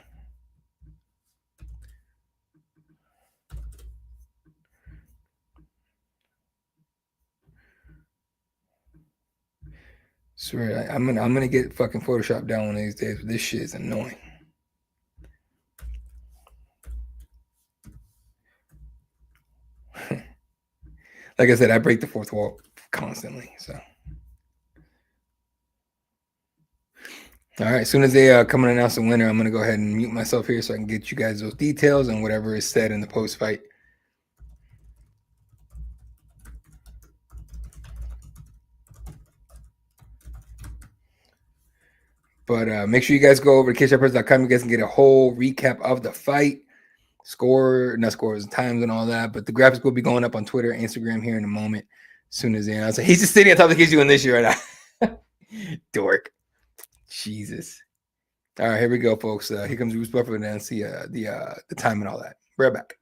Swear, I'm gonna get fucking Photoshop down one of these days. But this shit is annoying. Like I said, I break the fourth wall constantly. So, all right. As soon as they come and announce the winner, I'm gonna go ahead and mute myself here so I can get you guys those details and whatever is said in the post fight. But make sure you guys go over to cageshoppress.com. You guys can get a whole recap of the fight, not scores, times, and all that. But the graphics will be going up on Twitter, Instagram here in a moment. As soon as they announce it. He's just sitting on top of the cage doing this shit right now. Dork. Jesus. All right, here we go, folks. Here comes Bruce Buffer and see the time and all that. Right back.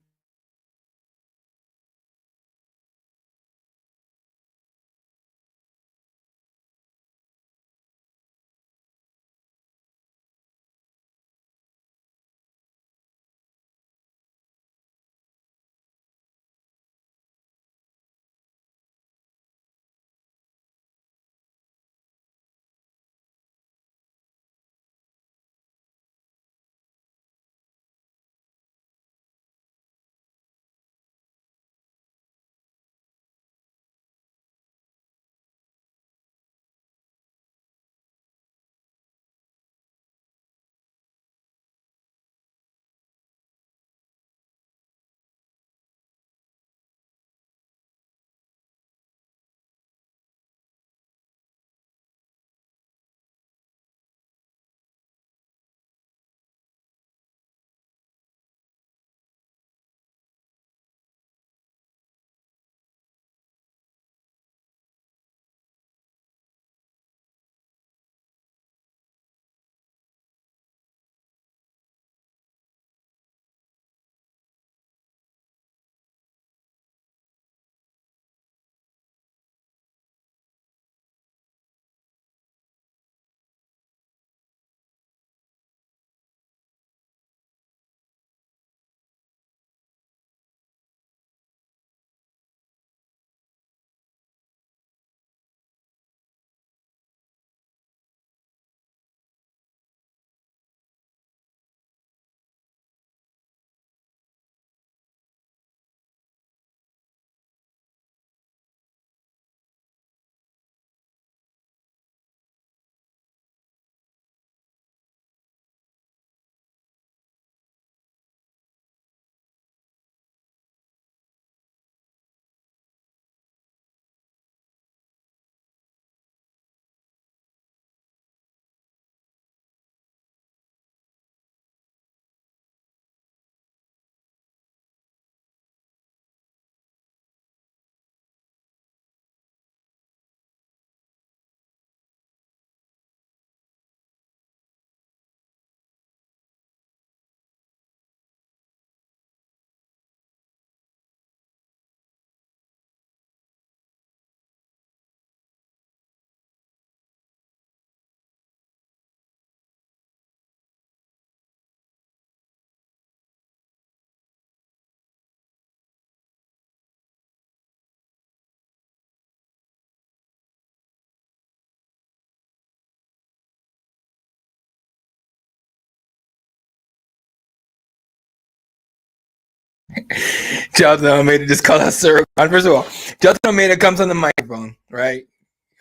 Jonathan Almeida just called out Sir. First of all, Jonathan Almeida comes on the microphone, right?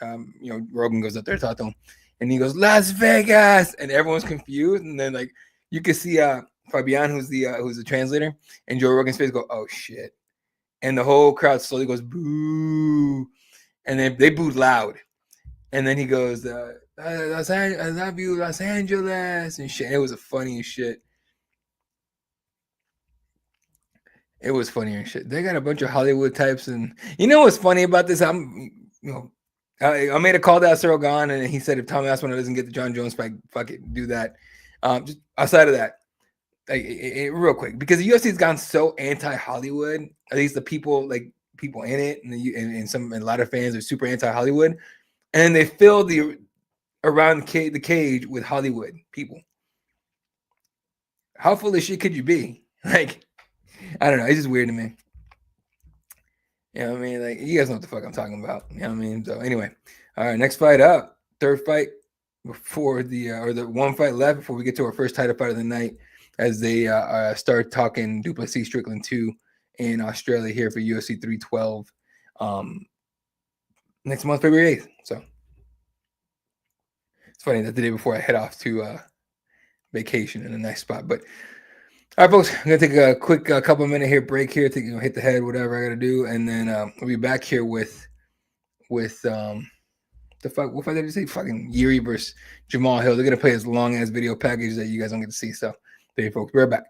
Rogan goes up there to talk to him, and he goes, Las Vegas, and everyone's confused. And then, like, you can see Fabian, who's the translator, and Joe Rogan's face go, "Oh shit," and the whole crowd slowly goes boo, and then they booed loud, and then he goes, "I love you, Los Angeles," and shit. It was the funniest shit. It was funny and shit. They got a bunch of Hollywood types, and you know what's funny about this? I made a call to Cyril Gahn, and he said if Tom Aspinall doesn't get the John Jones fight, fuck it, do that. Just outside of that, real quick, because the UFC's gone so anti-Hollywood. At least the people in it, and a lot of fans are super anti-Hollywood, and they fill around the cage with Hollywood people. How full of shit could you be? Like, I don't know. It's just weird to me. You know what I mean? Like, you guys know what the fuck I'm talking about. You know what I mean? So anyway, all right, next fight up. Third fight before the one fight left before we get to our first title fight of the night, as they start talking Duplessis Strickland 2 in Australia here for UFC 312 next month, February 8th. So it's funny that the day before I head off to vacation in the next spot. But all right, folks, I'm going to take a quick couple minute here break here to hit the head, whatever I got to do. And then we'll be back here with the fight. What fight did I say? Fucking Yuri versus Jamal Hill. They're going to play this long-ass video package that you guys don't get to see. So there you folks. Be right back.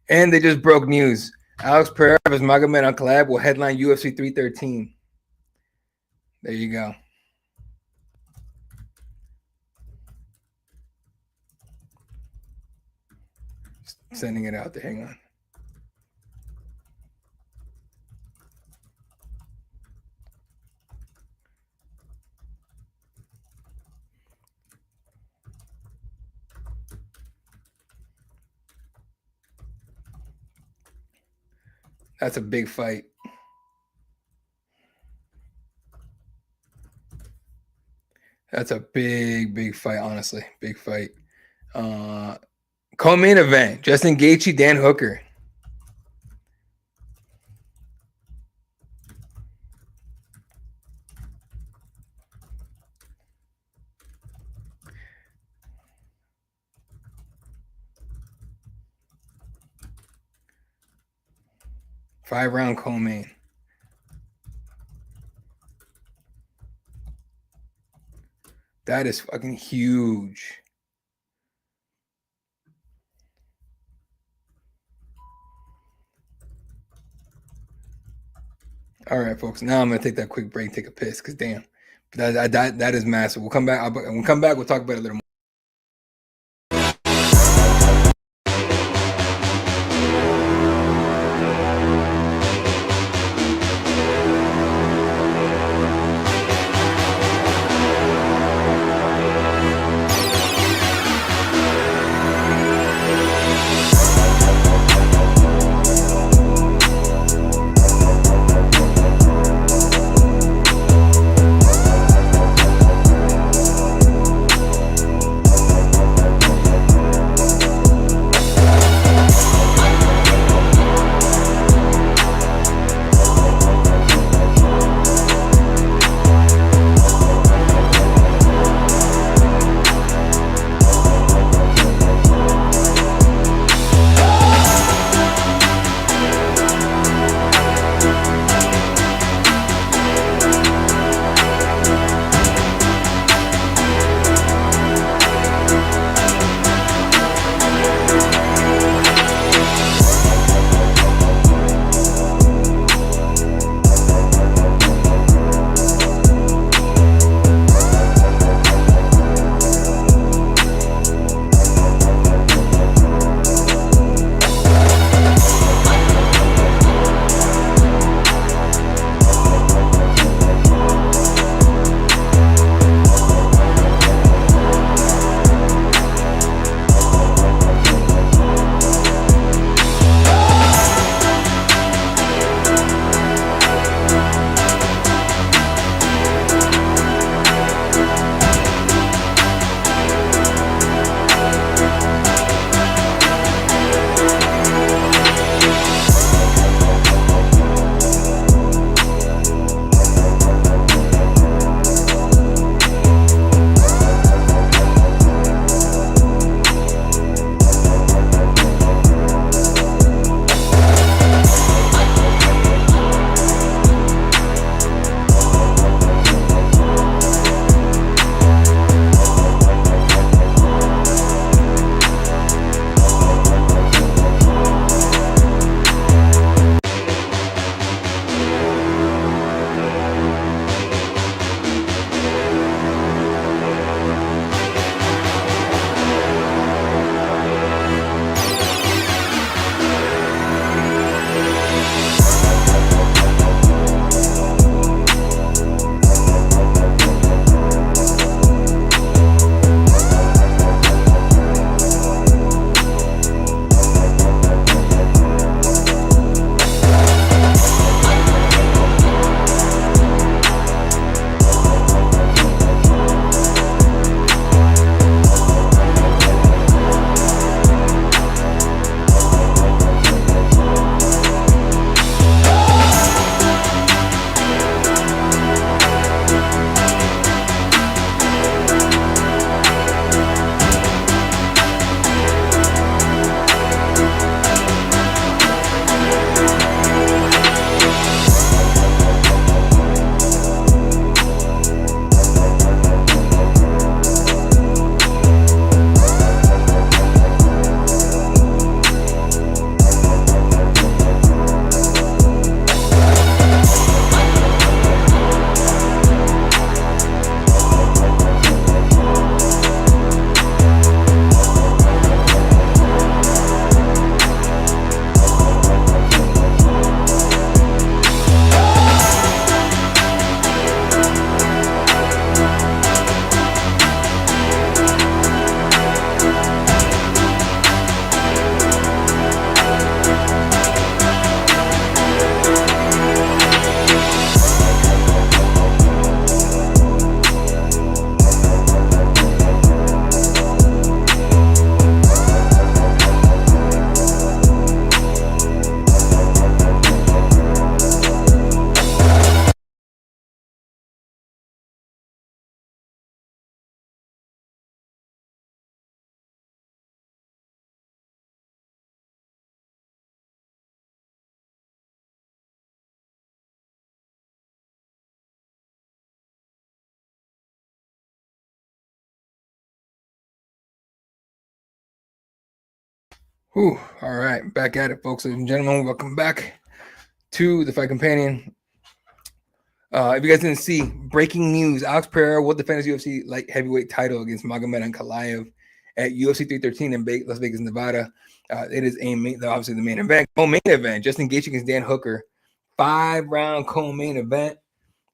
And they just broke news. Alex Pereira versus Nurmagomedov collab will headline UFC 313. There you go. Just sending it out there. Hang on. That's a big fight. That's a big fight, honestly. Big fight. Co-main event, Justin Gaethje, Dan Hooker. Five-round co-main. That is fucking huge. All right, folks. Now I'm gonna take that quick break, take a piss, because damn, that is massive. We'll come back. We'll come back. We'll talk about it a little more. Whew. All right, back at it, folks, ladies and gentlemen. Welcome back to the Fight Companion. If you guys didn't see, breaking news: Alex Pereira will defend his UFC light heavyweight title against Magomedov and Ankalaev at UFC 313 in Las Vegas, Nevada. It is obviously the main event. Co-main event: Justin Gaethje against Dan Hooker. 5-round co-main event.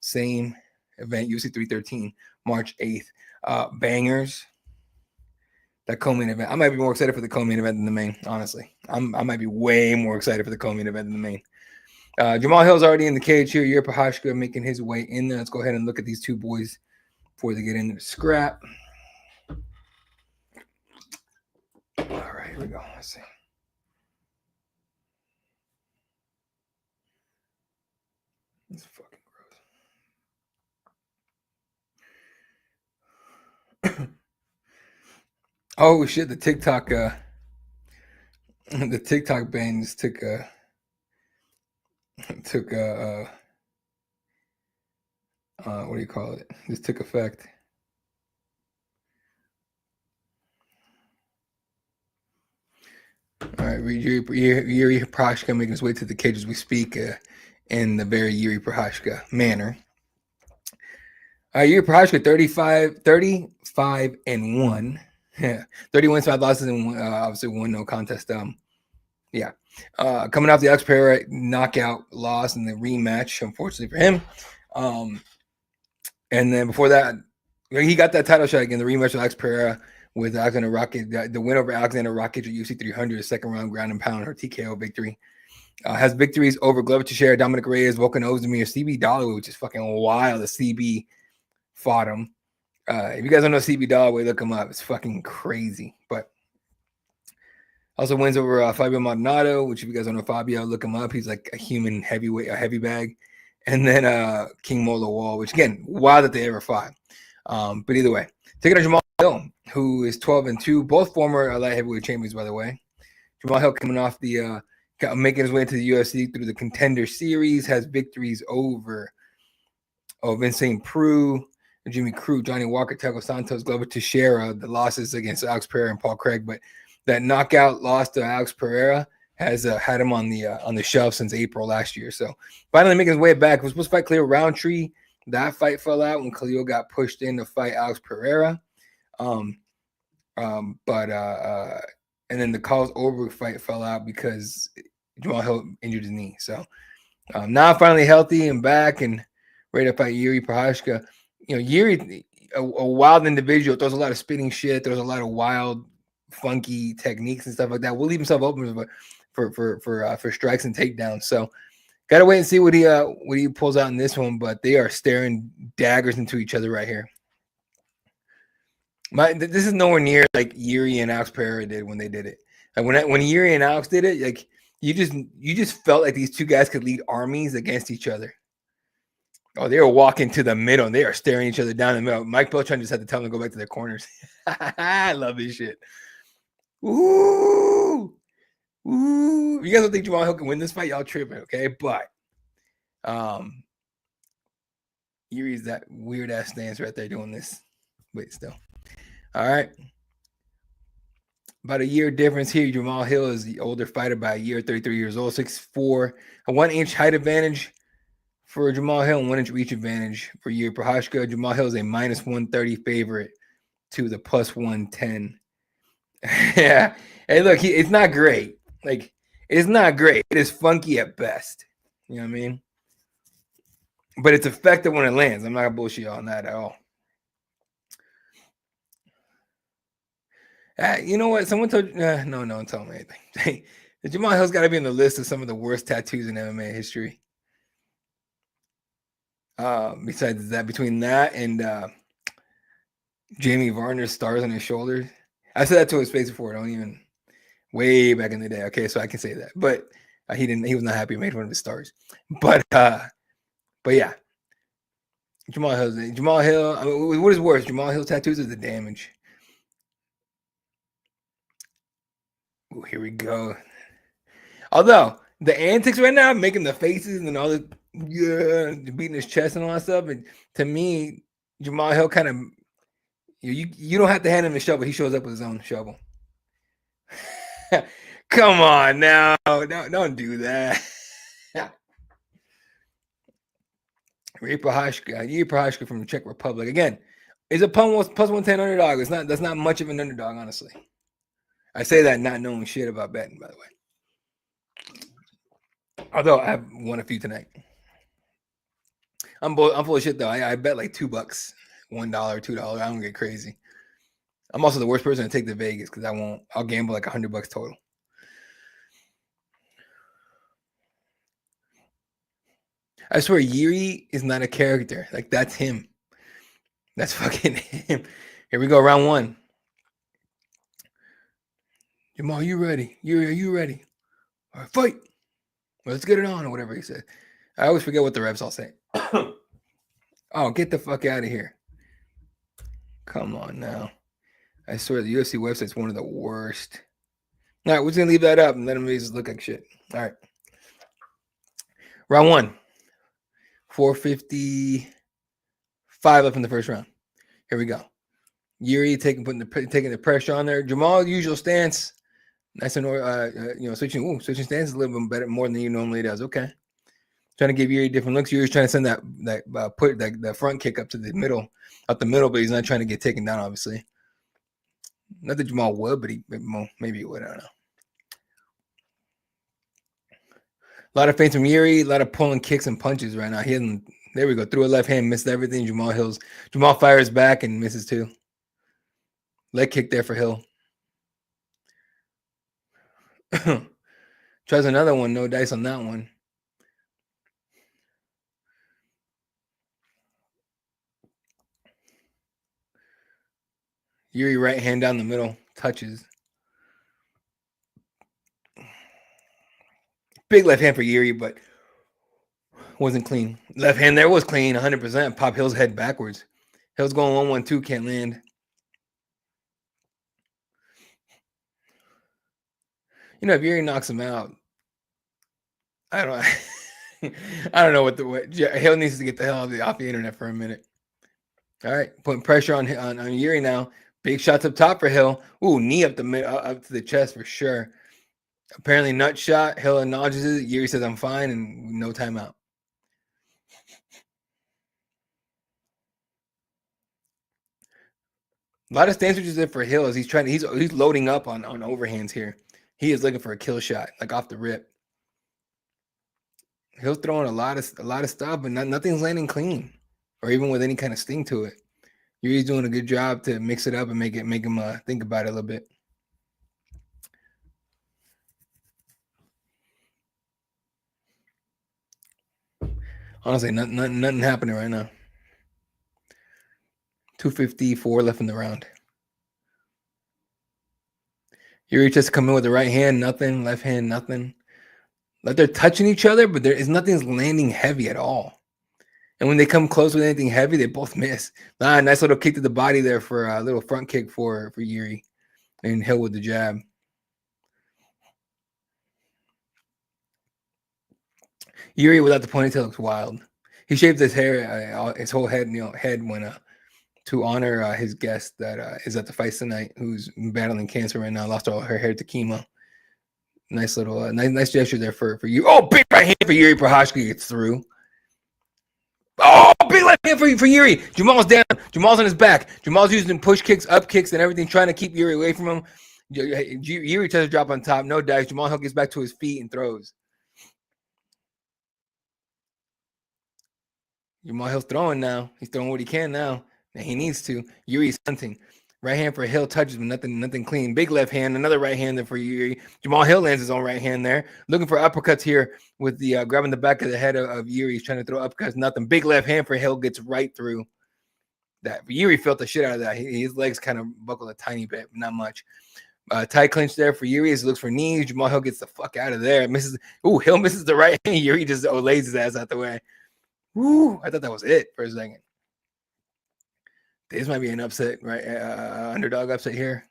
Same event, UFC 313, March 8th. Bangers. That co-main event. I might be more excited for the co-main event than the main, honestly. I might be way more excited for the co-main event than the main. Jamal Hill's already in the cage here. Yuri Prochazka making his way in there. Let's go ahead and look at these two boys before they get into the scrap. All right, here we go. Let's see. It's fucking gross. Oh shit! The TikTok ban just took what do you call it? Just took effect. All right, Yuri Prochazka making his way to the cage as we speak in the very Yuri Prochazka manner. Yuri Prochazka 35-1. Yeah, 30 wins, 5 losses, and obviously 1 no contest. Coming off the Alex Pereira knockout loss in the rematch, unfortunately for him. And then before that, he got that title shot again, the rematch of Alex Pereira with Alexander Rocket, the win over Alexander Rocket at UFC 300, a second round ground and pound or TKO victory. Has victories over Glover Teixeira, Dominic Reyes, Volkan Ozdemir, CB Dalloway, which is fucking wild. The CB fought him. If you guys don't know CB Dalloway, look him up. It's fucking crazy. But also wins over Fabio Maldonado, which if you guys don't know Fabio, look him up. He's like a human heavyweight, a heavy bag. And then King Mola Wall, which again, wild that they ever fought. But either way, taking on Jamal Hill, who is 12-2, both former light heavyweight champions, by the way. Jamal Hill coming off the making his way into the UFC through the Contender Series, has victories over Vincent Prue, Jimmy Crute, Johnny Walker, Thiago Santos, Glover Teixeira, the losses against Alex Pereira and Paul Craig. But that knockout loss to Alex Pereira has had him on the shelf since April last year. So finally making his way back. Was supposed to fight Khalil Roundtree. That fight fell out when Khalil got pushed in to fight Alex Pereira. And then the Carlos Ulberg fight fell out because Jamal Hill injured his knee. So now finally healthy and back and ready to fight Yuri Prochazka. You know, Yuri, a wild individual, throws a lot of spinning shit, throws a lot of wild, funky techniques and stuff like that. Will leave himself open for strikes and takedowns. So gotta wait and see what he pulls out in this one. But they are staring daggers into each other right here. This is nowhere near like Yuri and Alex Pereira did when they did it. Like when Yuri and Alex did it, like you just felt like these two guys could lead armies against each other. Oh, they were walking to the middle and they are staring each other down the middle. Mike Beltran just had to tell them to go back to their corners. I love this shit. Ooh. You guys don't think Jamal Hill can win this fight? Y'all tripping, okay? But Yuri's that weird ass stance right there doing this. Wait, still. All right. About a year difference here. Jamal Hill is the older fighter by a year, 33 years old, 6'4", a 1-inch height advantage for Jamal Hill and 1-inch reach advantage for Yuri Prochazka. Jamal Hill is a -130 favorite to the +110. Yeah. Hey, look, it's not great. Like, it's not great. It is funky at best. You know what I mean? But it's effective when it lands. I'm not gonna bullshit on that at all. You know what? Someone told no one told me anything. Jamal Hill's got to be in the list of some of the worst tattoos in MMA history. Besides that, between that and Jamie Varner's stars on his shoulders, I said that to his face before. Don't even way back in the day. Okay, so I can say that, but he was not happy. He made one of his stars, but yeah, Jamal Hill. I mean, what is worse, Jamal Hill's tattoos or the damage? Ooh, here we go. Although the antics right now, making the faces and all the beating his chest and all that stuff, and to me, Jamal Hill kind of you don't have to hand him the shovel. He shows up with his own shovel. Come on now. No, don't do that. Yuri Prochazka from the Czech Republic. Again, is a plus 110 underdog. That's not much of an underdog, honestly. I say that not knowing shit about betting, by the way. Although I have won a few tonight. I'm full of shit though. I bet like $2, $1, $2. I don't get crazy. I'm also the worst person to take to Vegas because I'll gamble like $100 total. I swear Yuri is not a character. Like that's him. That's fucking him. Here we go, round one. Jamal, you ready? Yuri, are you ready? All right, fight. Well, let's get it on, or whatever he said. I always forget what the reps all say. Oh, get the fuck out of here. Come on now. I swear the UFC website's one of the worst. All right, we're just going to leave that up and let him just look like shit. All right. Round one. 4:55 left in the first round. Here we go. Yuri taking the pressure on there. Jamal, usual stance. Nice and switching stance a little bit better, more than he normally does. Okay. Trying to give Yuri different looks. Yuri's trying to send that front kick up the middle, but he's not trying to get taken down, obviously. Not that Jamal would, but maybe he would. I don't know. A lot of feints from Yuri, a lot of pulling kicks and punches right now. There we go. Threw a left hand, missed everything. Jamal fires back and misses too. Leg kick there for Hill. Tries another one. No dice on that one. Yuri right hand down the middle. Touches. Big left hand for Yuri, but wasn't clean. Left hand there was clean, 100%. Pop Hill's head backwards. Hill's going 1-1-2, can't land. If Yuri knocks him out, I don't know what Hill needs to get the hell off the internet for a minute. All right, putting pressure on Yuri now. Big shots up top for Hill. Ooh, knee up to the chest for sure. Apparently nut shot. Hill acknowledges it. Yuri says, I'm fine, and no timeout. A lot of stance switches there for Hill as he's loading up on overhands here. He is looking for a kill shot, like off the rip. Hill's throwing a lot of stuff, but nothing's landing clean, or even with any kind of sting to it. Yuri's doing a good job to mix it up and make him think about it a little bit. Honestly, nothing happening right now. 2:54 left in the round. Yuri just come in with the right hand, nothing. Left hand, nothing. Like they're touching each other, but nothing's landing heavy at all. And when they come close with anything heavy, they both miss. Nice little kick to the body there for a little front kick for Yuri. And Hill with the jab. Yuri without the ponytail looks wild. He shaved his hair, his whole head, when to honor his guest that is at the fight tonight, who's battling cancer right now, lost all her hair to chemo. Nice little, nice gesture there for you. Oh, big right hand for Yuri. Prochazka gets through. Oh, big left hand for Yuri. Jamal's down. Jamal's on his back. Jamal's using push kicks, up kicks, and everything, trying to keep Yuri away from him. Yuri tries to drop on top. No dice. Jamal Hill gets back to his feet and throws. Jamal Hill's throwing now. He's throwing what he can now. And he needs to. Yuri's hunting. Right hand for Hill, touches, but nothing clean. Big left hand, another right hand there for Yuri. Jamal Hill lands his own right hand there. Looking for uppercuts here with the grabbing the back of the head of Yuri. He's trying to throw uppercuts, nothing. Big left hand for Hill, gets right through that. Yuri felt the shit out of that. His legs kind of buckled a tiny bit, not much. Tight clinch there for Yuri as he looks for knees. Jamal Hill gets the fuck out of there. Hill misses the right hand. Yuri just lays his ass out the way. Woo, I thought that was it for a second. This might be an upset, right? Underdog upset here.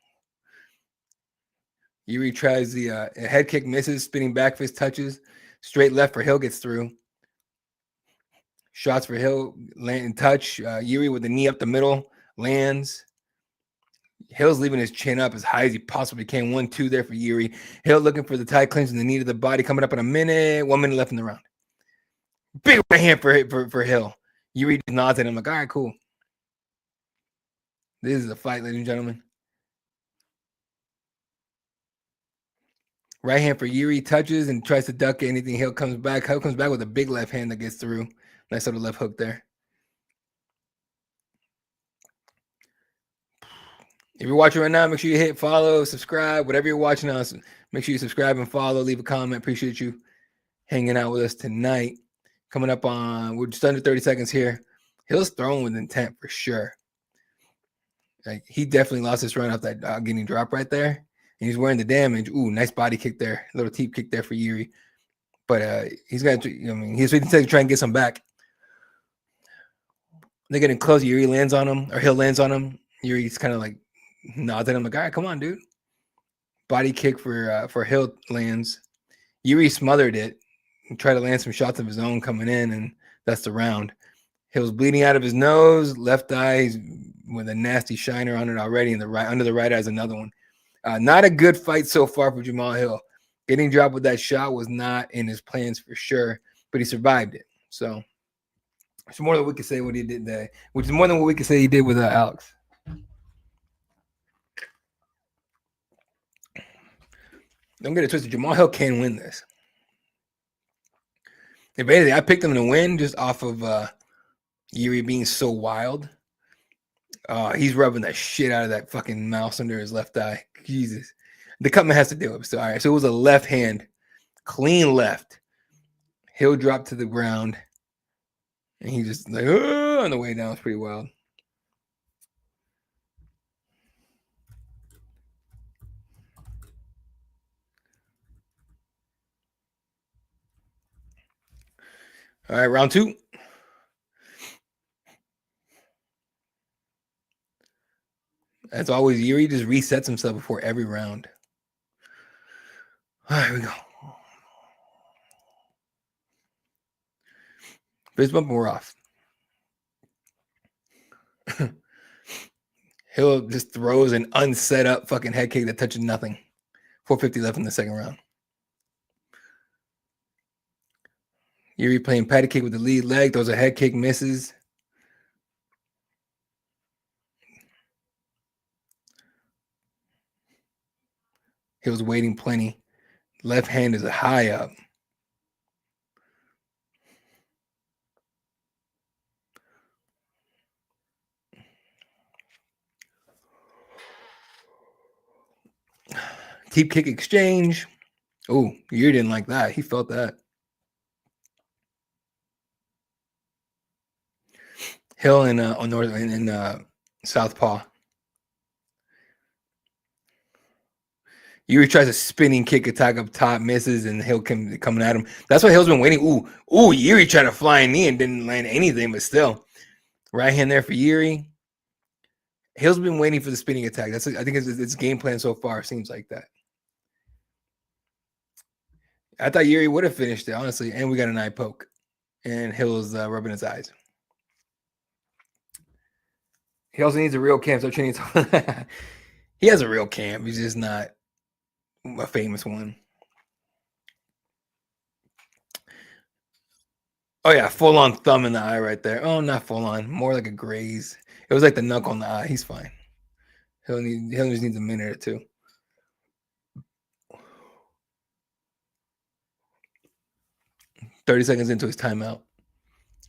Yuri tries the head kick, misses. Spinning back fist touches. Straight left for Hill, gets through. Shots for Hill, land and touch. Yuri with the knee up the middle, lands. Hill's leaving his chin up as high as he possibly can. 1-2 there for Yuri. Hill looking for the tie clinch and the knee to the body. Coming up in a minute. 1 minute left in the round. Big right hand for Hill. Yuri just nods at him like, all right, cool. This is a fight, ladies and gentlemen. Right hand for Yuri, touches and tries to duck anything. Hill comes back. Hill comes back with a big left hand that gets through. Nice little left hook there. If you're watching right now, make sure you hit follow, subscribe, whatever you're watching us. Make sure you subscribe and follow. Leave a comment. Appreciate you hanging out with us tonight. Coming up on, we're just under 30 seconds here. Hill's throwing with intent for sure. Like, he definitely lost his run off that getting drop right there. And he's wearing the damage. Ooh, nice body kick there. A little teep kick there for Yuri. But he's got to, he's waiting to try and get some back. They're getting close. Yuri lands on him, or Hill lands on him. Yuri's kind of like nods at him like, all right, come on, dude. Body kick for Hill lands. Yuri smothered it and tried to land some shots of his own coming in, and that's the round. Hill's bleeding out of his nose, left eye with a nasty shiner on it already, and the right under the right eye is another one. Not a good fight so far for Jamal Hill. Getting dropped with that shot was not in his plans for sure, but he survived it. So it's more than we could say what he did there, which is more than what we could say he did with Alex. Don't get it twisted. Jamal Hill can win this. If anything, I picked him to win just off of Yuri being so wild. He's rubbing the shit out of that fucking mouse under his left eye. Jesus. The cutman has to do it. So, all right. So it was a left hand. Clean left. Hill dropped to the ground. And he just like, on the way down. It's pretty wild. All right, round 2. As always, Yuri just resets himself before every round. All right, here we go. Fist bump and we're off. Hill just throws an unset up fucking head kick that touches nothing. 4:50 left in the second round. Yuri playing patty kick with the lead leg. Throws a head kick, misses. He was waiting plenty. Left hand is a high up. Teep kick exchange. Oh, Yuri didn't like that. He felt that. Hill in on north in southpaw. Yuri tries a spinning kick attack up top, misses, and Hill coming at him. That's why Hill's been waiting. Ooh, Yuri tried a flying knee and didn't land anything, but still. Right hand there for Yuri. Hill's been waiting for the spinning attack. I think it's game plan so far. Seems like that. I thought Yuri would have finished it, honestly, and we got an eye poke. And Hill's rubbing his eyes. He also needs a real cam. So training. He has a real cam. He's just not a famous one. Oh yeah, full on thumb in the eye right there. Oh, not full on, more like a graze. It was like the knuckle in the eye. He's fine. He'll just needs a minute or two. $30 seconds into his timeout.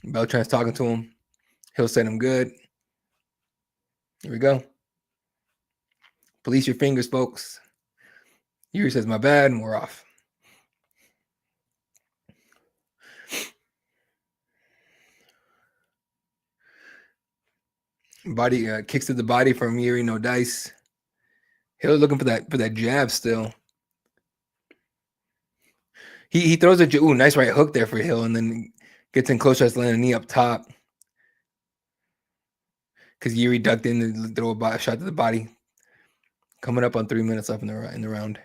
Beltran's talking to him. He'll set him good. Here we go. Police your fingers, folks. Yuri says, my bad, and we're off. Body kicks to the body from Yuri, no dice. Hill looking for that jab still. He throws a nice right hook there for Hill, and then gets in close, tries to land a knee up top. Because Yuri ducked in and throw a shot to the body. Coming up on 3 minutes left in the round.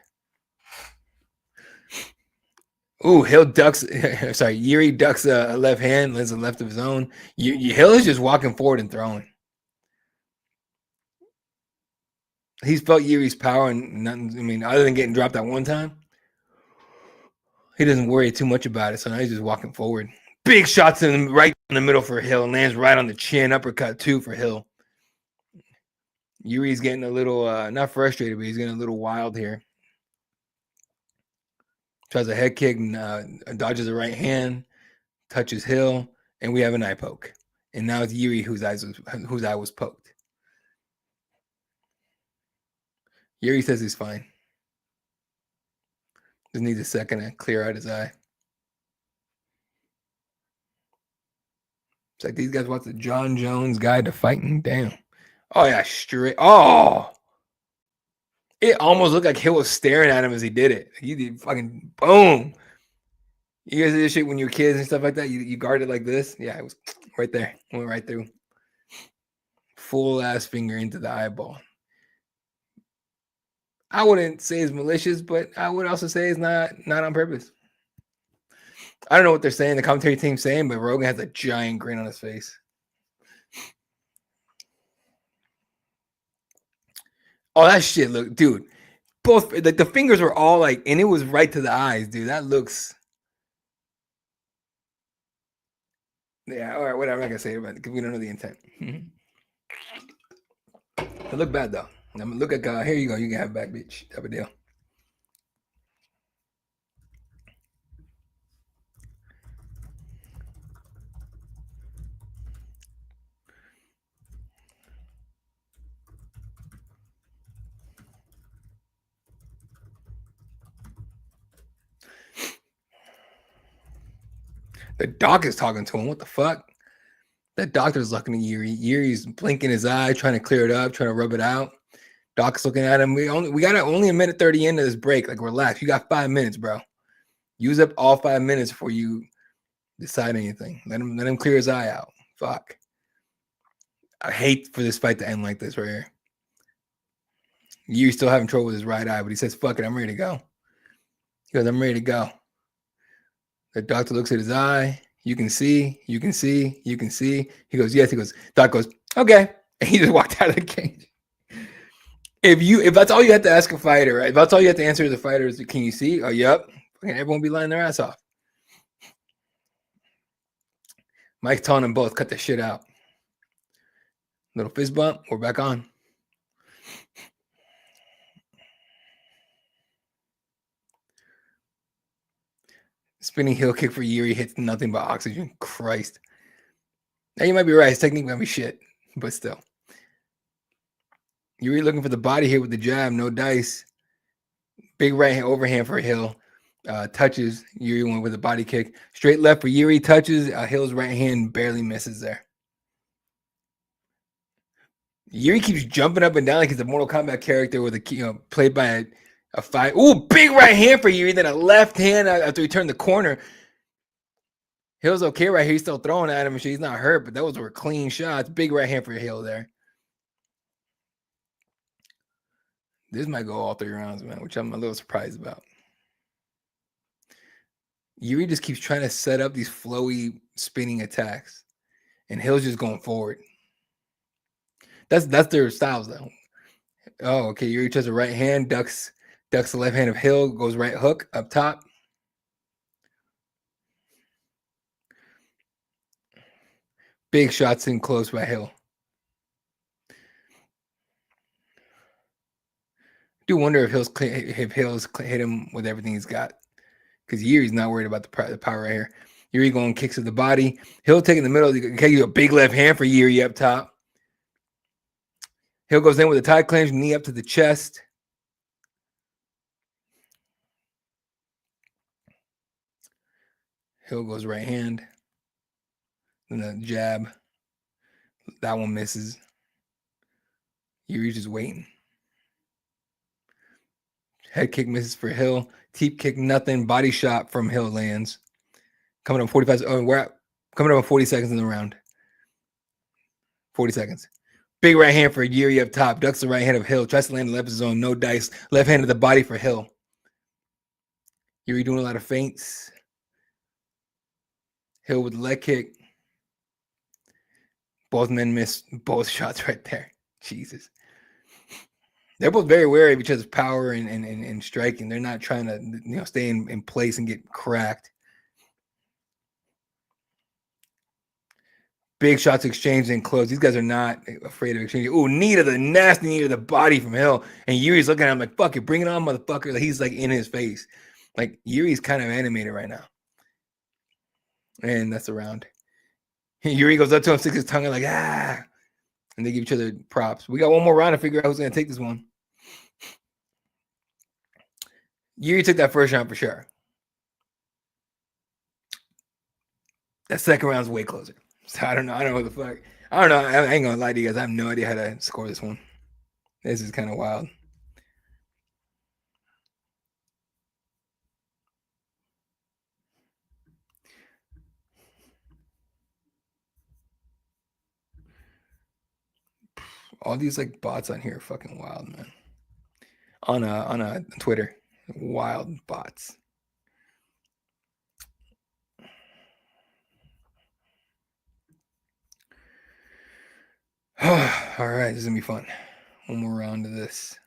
Ooh, Hill ducks. Sorry, Yuri ducks a left hand, lands a left of his own. Hill is just walking forward and throwing. He's felt Yuri's power and nothing. I mean, other than getting dropped that one time, he doesn't worry too much about it. So now he's just walking forward. Big shots right in the middle for Hill. Lands right on the chin. Uppercut too for Hill. Yuri's getting a little, not frustrated, but he's getting a little wild here. Tries a head kick and dodges a right hand. Touches Hill. And we have an eye poke. And now it's Yuri whose eye was poked. Yuri says he's fine. Just needs a second to clear out his eye. It's like these guys watch the John Jones Guide to Fighting. Damn. Oh, yeah, straight. Oh! It almost looked like Hill was staring at him as he did it. He did fucking boom. You guys did this shit when you were kids and stuff like that? You guarded like this? Yeah, it was right there. Went right through. Full ass finger into the eyeball. I wouldn't say it's malicious, but I would also say it's not on purpose. I don't know what they're saying, the commentary team's saying, but Rogan has a giant grin on his face. Oh, that shit look, dude. Both like the fingers were all like, and it was right to the eyes, dude. That looks. Yeah, all right, whatever. I'm not gonna say it about it because we don't know the intent. It looked bad though. I'm gonna look at here you go. You can have back, bitch. Type of deal. The doc is talking to him. What the fuck? That doctor's looking at Yuri. Yuri's blinking his eye, trying to clear it up, trying to rub it out. Doc's looking at him. We got only a minute 30 into this break. Like, relax. You got 5 minutes, bro. Use up all 5 minutes before you decide anything. Let him clear his eye out. Fuck. I hate for this fight to end like this right here. Yuri's still having trouble with his right eye, but he says, fuck it, I'm ready to go. He goes, I'm ready to go. The doctor looks at his eye. You can see. He goes, yes. He goes, doc goes, okay. And he just walked out of the cage. If that's all you have to ask a fighter, right? If that's all you have to answer as a fighter is, can you see? Oh, yep. Everyone be lying their ass off. Mike's telling them both, cut the shit out. Little fist bump. We're back on. Spinning heel kick for Yuri hits nothing but oxygen. Christ. Now you might be right. His technique might be shit, but still. Yuri looking for the body here with the jab. No dice. Big right hand overhand for Hill. Touches. Yuri went with a body kick. Straight left for Yuri. Touches. Hill's right hand barely misses there. Yuri keeps jumping up and down like he's a Mortal Kombat character with a played by a fight. Ooh, big right hand for Yuri. Then a left hand after he turned the corner. Hill's okay right here. He's still throwing at him and shit. He's not hurt, but those were clean shots. Big right hand for Hill there. This might go all 3 rounds, man, which I'm a little surprised about. Yuri just keeps trying to set up these flowy spinning attacks, and Hill's just going forward. That's their styles, though. Oh, okay. Yuri tries a right hand, ducks the left hand of Hill, goes right hook up top. Big shots in close by Hill. I do wonder if Hill's hit him with everything he's got, because Yuri's not worried about the power right here. Yuri going kicks to the body. Hill taking the middle. Okay, a big left hand for Yuri up top. Hill goes in with a tie clinch, knee up to the chest. Hill goes right hand. Then the jab. That one misses. Yuri's just waiting. Head kick misses for Hill. Teep kick, nothing. Body shot from Hill lands. Coming up 45. Oh, we're coming up on 40 seconds in the round. 40 seconds. Big right hand for Yuri up top. Ducks the right hand of Hill. Tries to land the left zone. No dice. Left hand of the body for Hill. Yuri doing a lot of feints. Hill with the leg kick. Both men missed both shots right there. Jesus. They're both very wary of each other's power and striking. They're not trying to stay in place and get cracked. Big shots exchanged and close. These guys are not afraid of exchanging. Oh, the nasty knee to the body from Hill. And Yuri's looking at him like, fuck it, bring it on, motherfucker. Like, he's like in his face. Like, Yuri's kind of animated right now. And that's a round. Yuri goes up to him, sticks his tongue in like, ah. And they give each other props. We got one more round to figure out who's going to take this one. Yuri took that first round for sure. That second round's way closer. So I don't know. I don't know what the fuck. I don't know. I ain't gonna lie to you guys. I have no idea how to score this one. This is kind of wild. All these like bots on here are fucking wild, man. On a Twitter, wild bots. All right, this is gonna be fun. One more round of this.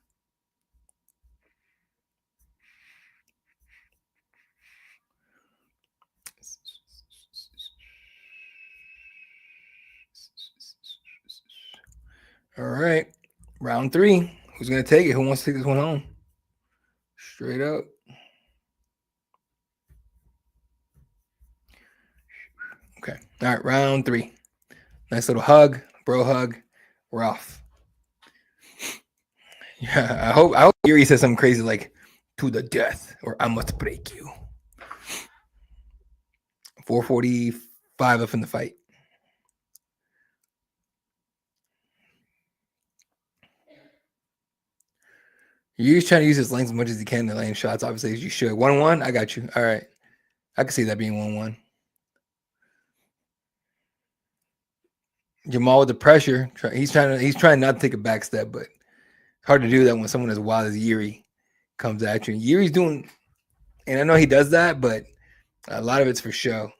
All right, round 3. Who's gonna take it? Who wants to take this one home? Straight up. Okay. All right, round 3. Nice little hug, bro hug. We're off. Yeah, I hope Yuri says something crazy like "to the death" or "I must break you." 4:45 left in the fight. Yuri's trying to use his length as much as he can to land shots. Obviously, as you should. 1-1. I got you. All right. I can see that being 1-1. Jamal with the pressure. He's trying not to take a back step, but it's hard to do that when someone as wild as Yuri comes at you. And Yuri's doing, and I know he does that, but a lot of it's for show.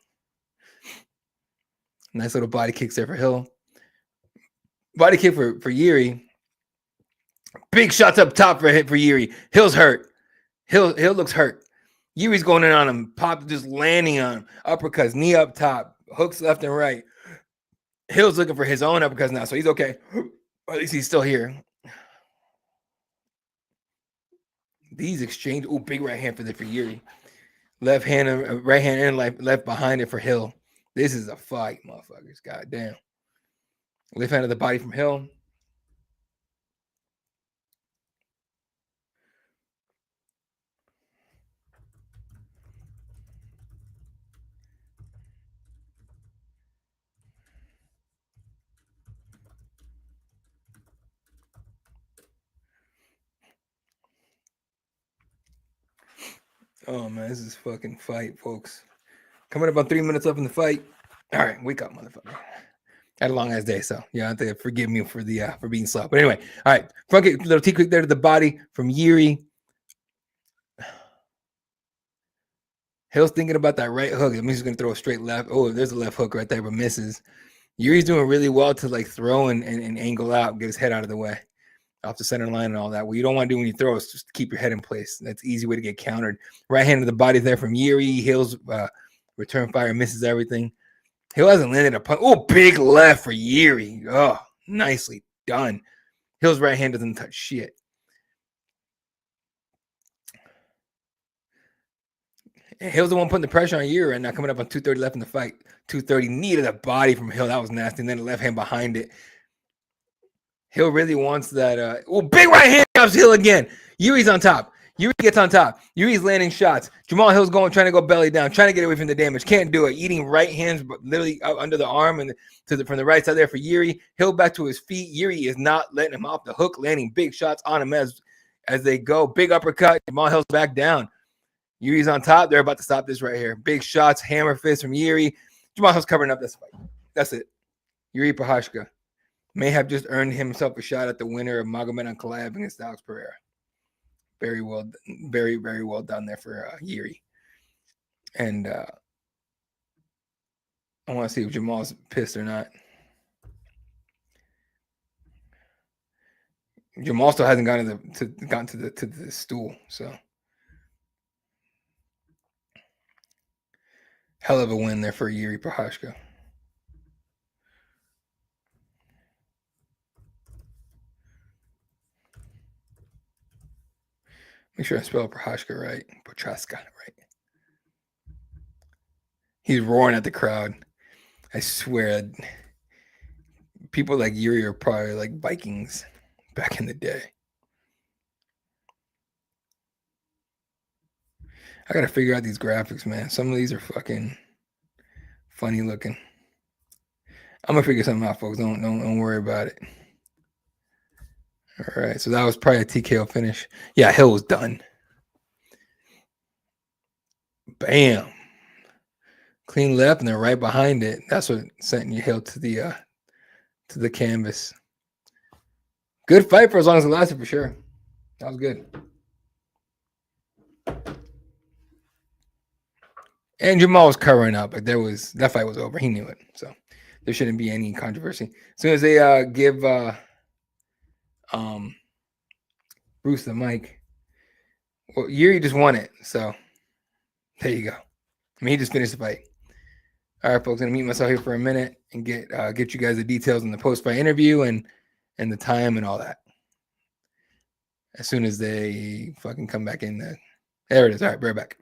Nice little body kicks there for Hill. Body kick for Yuri. Big shots up top for Yuri. Hill's hurt. Hill looks hurt. Yuri's going in on him. Pop just landing on him. Uppercuts, knee up top, hooks left and right. Hill's looking for his own uppercuts now, so he's okay. Or at least he's still here. These exchange. Oh, big right hand for Yuri. Left hand, right hand, and left behind it for Hill. This is a fight, motherfuckers. Goddamn. Left hand of the body from Hill. Oh, man, this is fucking fight, folks. Coming up on 3 minutes left in the fight. All right, wake up, motherfucker. Had a long ass day, so yeah, I have to forgive me for being slow. But anyway, all right, front kick, little T quick there to the body from Yuri. Hill's thinking about that right hook. It means he's gonna throw a straight left. Oh, there's a left hook right there, but misses. Yuri's doing really well to like throw and angle out, get his head out of the way, off the center line and all that. What you don't want to do when you throw is just keep your head in place. That's an easy way to get countered. Right hand to the body there from Yuri. Hill's return fire misses everything. Hill hasn't landed a punch. Oh, big left for Yuri. Oh, nicely done. Hill's right hand doesn't touch shit. Hill's the one putting the pressure on Yuri and now coming up on 2:30 left in the fight. 2:30 knee to the body from Hill. That was nasty. And then the left hand behind it. Hill really wants that. Oh, big right hand comes Hill again. Yuri's on top. Yuri gets on top. Yuri's landing shots. Jamal Hill's trying to go belly down, trying to get away from the damage. Can't do it. Eating right hands, but literally out under the arm and from the right side there for Yuri. Hill back to his feet. Yuri is not letting him off the hook, landing big shots on him as they go. Big uppercut. Jamal Hill's back down. Yuri's on top. They're about to stop this right here. Big shots, hammer fist from Yuri. Jamal Hill's covering up this fight. That's it. Yuri Prochazka may have just earned himself a shot at the winner of Magomedov collab against Alex Pereira. Very well, very, very well done there for Yuri. And I want to see if Jamal's pissed or not. Jamal still hasn't gotten to the stool, so hell of a win there for Yuri Prochazka. Make sure I spell Prochazka right. Prochazka, right. He's roaring at the crowd. I swear, people like Yuri are probably like Vikings back in the day. I gotta figure out these graphics, man. Some of these are fucking funny looking. I'm gonna figure something out, folks. Don't worry about it. All right, so that was probably a TKO finish. Yeah, Hill was done. Bam. Clean left, and then right behind it. That's what sent you Hill to the canvas. Good fight for as long as it lasted, for sure. That was good. And Jamal was covering up, but that fight was over. He knew it, so there shouldn't be any controversy. As soon as they give Bruce the mic, well, Yuri just won it, so there you go. I mean, he just finished the fight. All right, folks, I'm gonna mute myself here for a minute and get you guys the details on the post-fight interview and the time and all that. As soon as they fucking come back in, there it is. All right, be right back.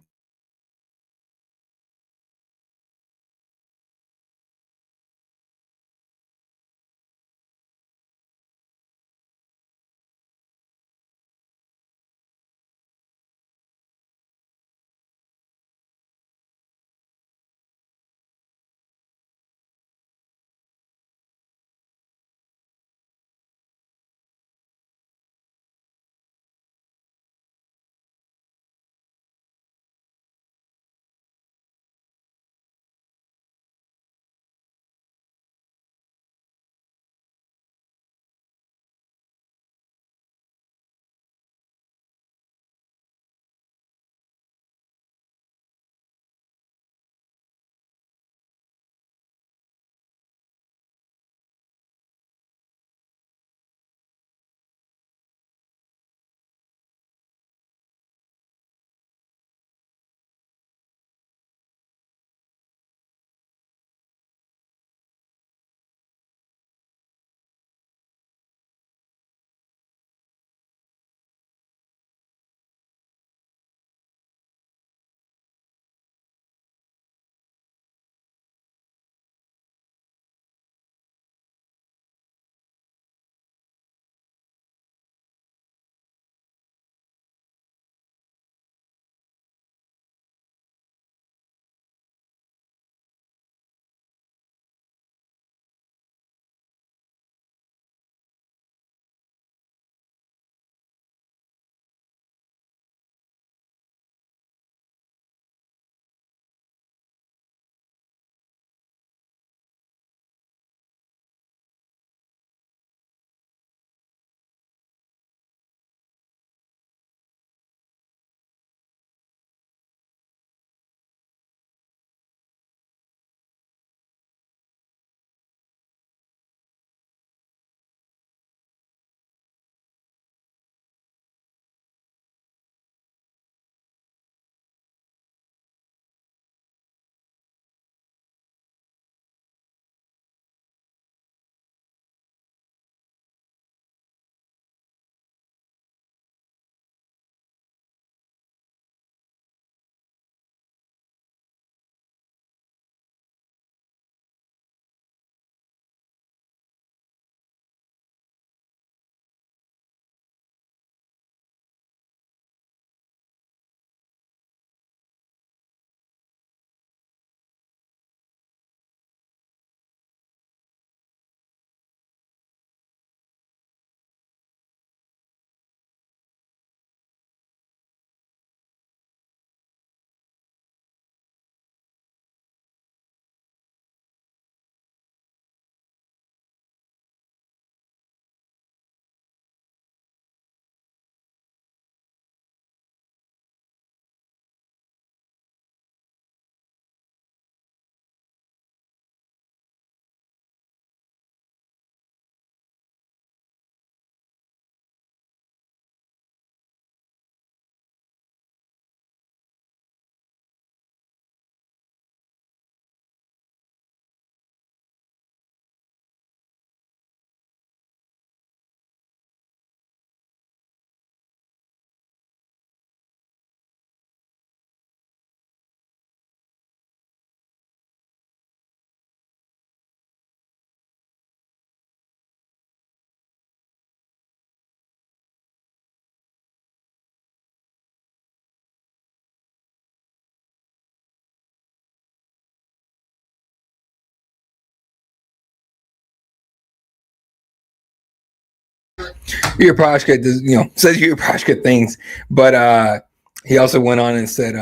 Yuri Prochazka does, says Yuri Prochazka things, but he also went on and said,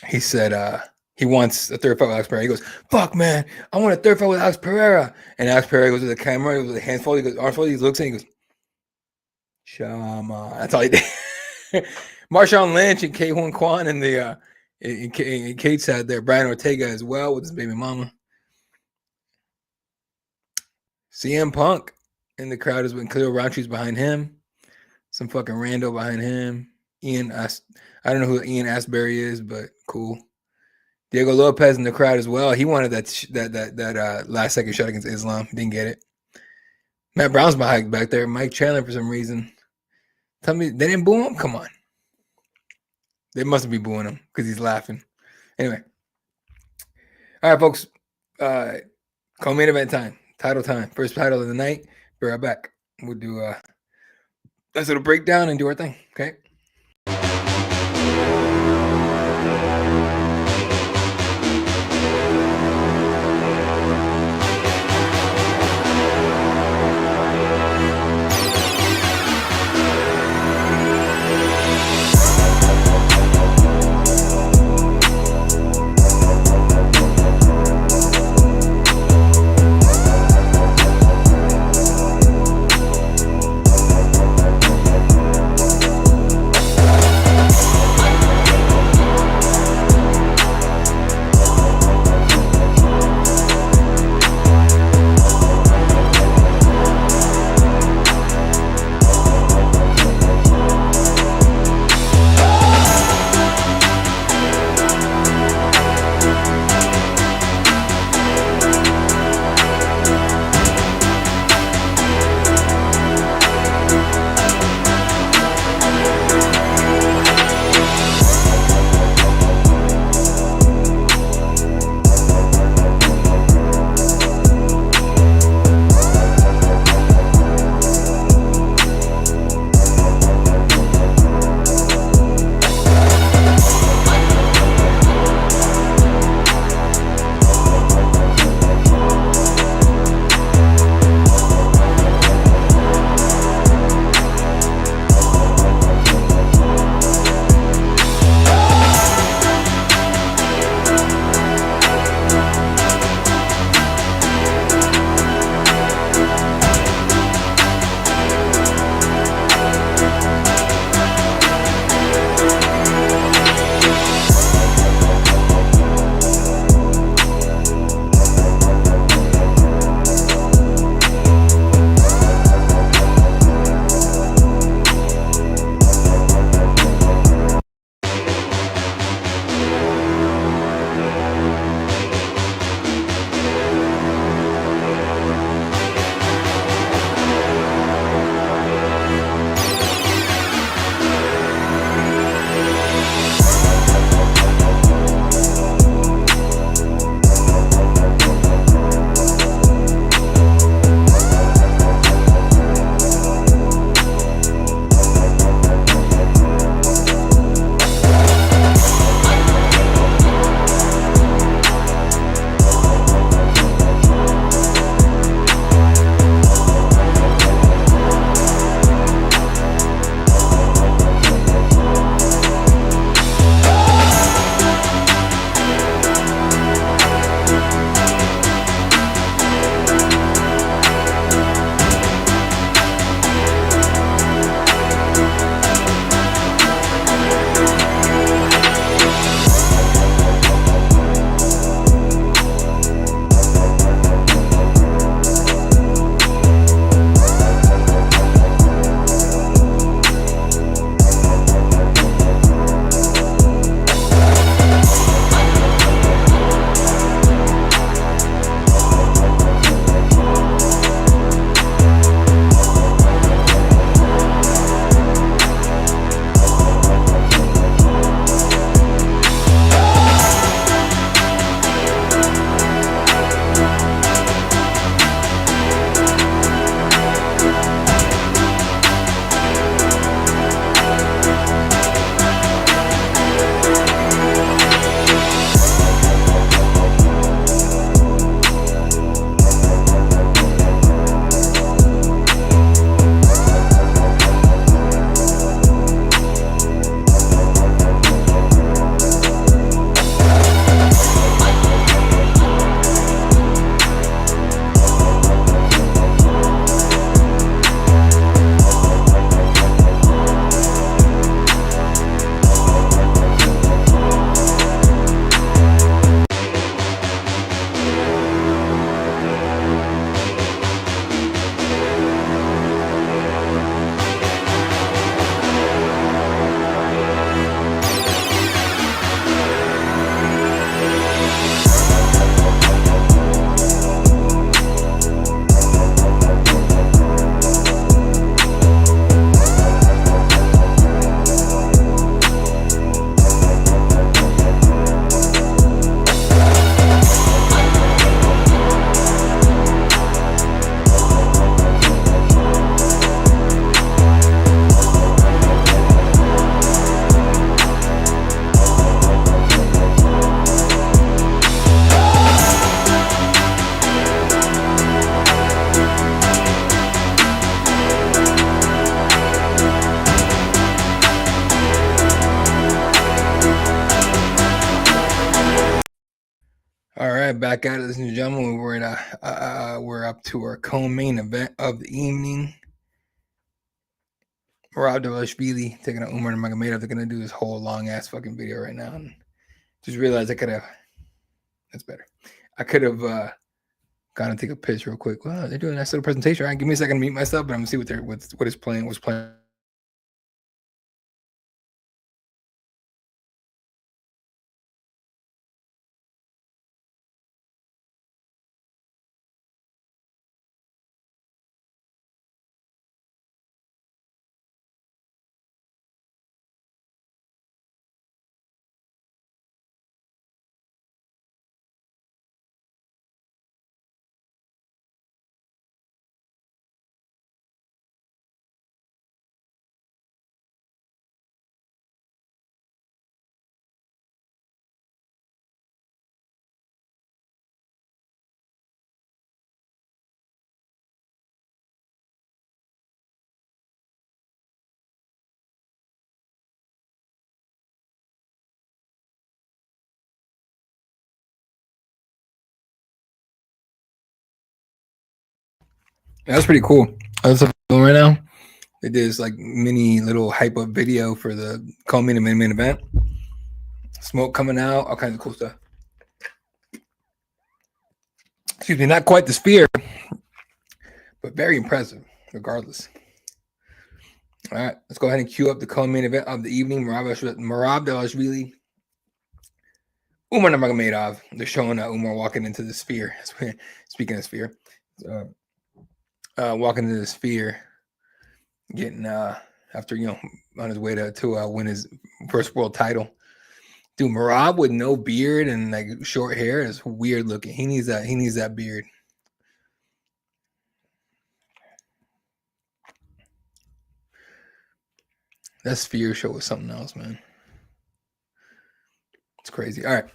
he said he wants a third fight with Alex Pereira. He goes, "Fuck, man, I want a third fight with Alex Pereira." And Alex Pereira goes to the camera with the hands folded. He goes, arms folded. He looks and he goes, "Shama." That's all he did. Marshawn Lynch and K1 Kwan and the in Kate side there. Brian Ortega as well with his baby mama. CM Punk in the crowd is when Khalil Rountree behind him. Some fucking rando behind him. I don't know who Ian Asbury is, but cool. Diego Lopez in the crowd as well. He wanted that last second shot against Islam. Didn't get it. Matt Brown's behind back there. Mike Chandler for some reason. Tell me they didn't boo him? Come on. They must be booing him because he's laughing. Anyway. All right, folks. Co-main event time. Title time. First title of the night. Be right back. We'll do a nice little breakdown and do our thing. Okay. right, back at it, ladies and gentlemen. We're up to our co-main event of the evening. Dvalishvili taking on Nurmagomedov. They're gonna do this whole long ass fucking video right now. And just realized I could have. That's better. I could have gone and take a pitch real quick. Well, they're doing a nice little presentation. All right, give me a second to mute myself, but I'm gonna see what is playing. What's playing. That's pretty cool. That's what's going right now. They did this like mini little hype up video for the co-main event. Smoke coming out, all kinds of cool stuff. Excuse me, not quite the spear, but very impressive, regardless. All right, let's go ahead and cue up the co-main event of the evening. Merab Dvalishvili, Umar Nurmagomedov. They're showing Umar walking into the sphere. Speaking of sphere, walking into the sphere, getting after on his way to win his first world title. Dude, Merab with no beard and like short hair is weird looking. He needs that beard. That sphere show was something else, man. It's crazy. All right.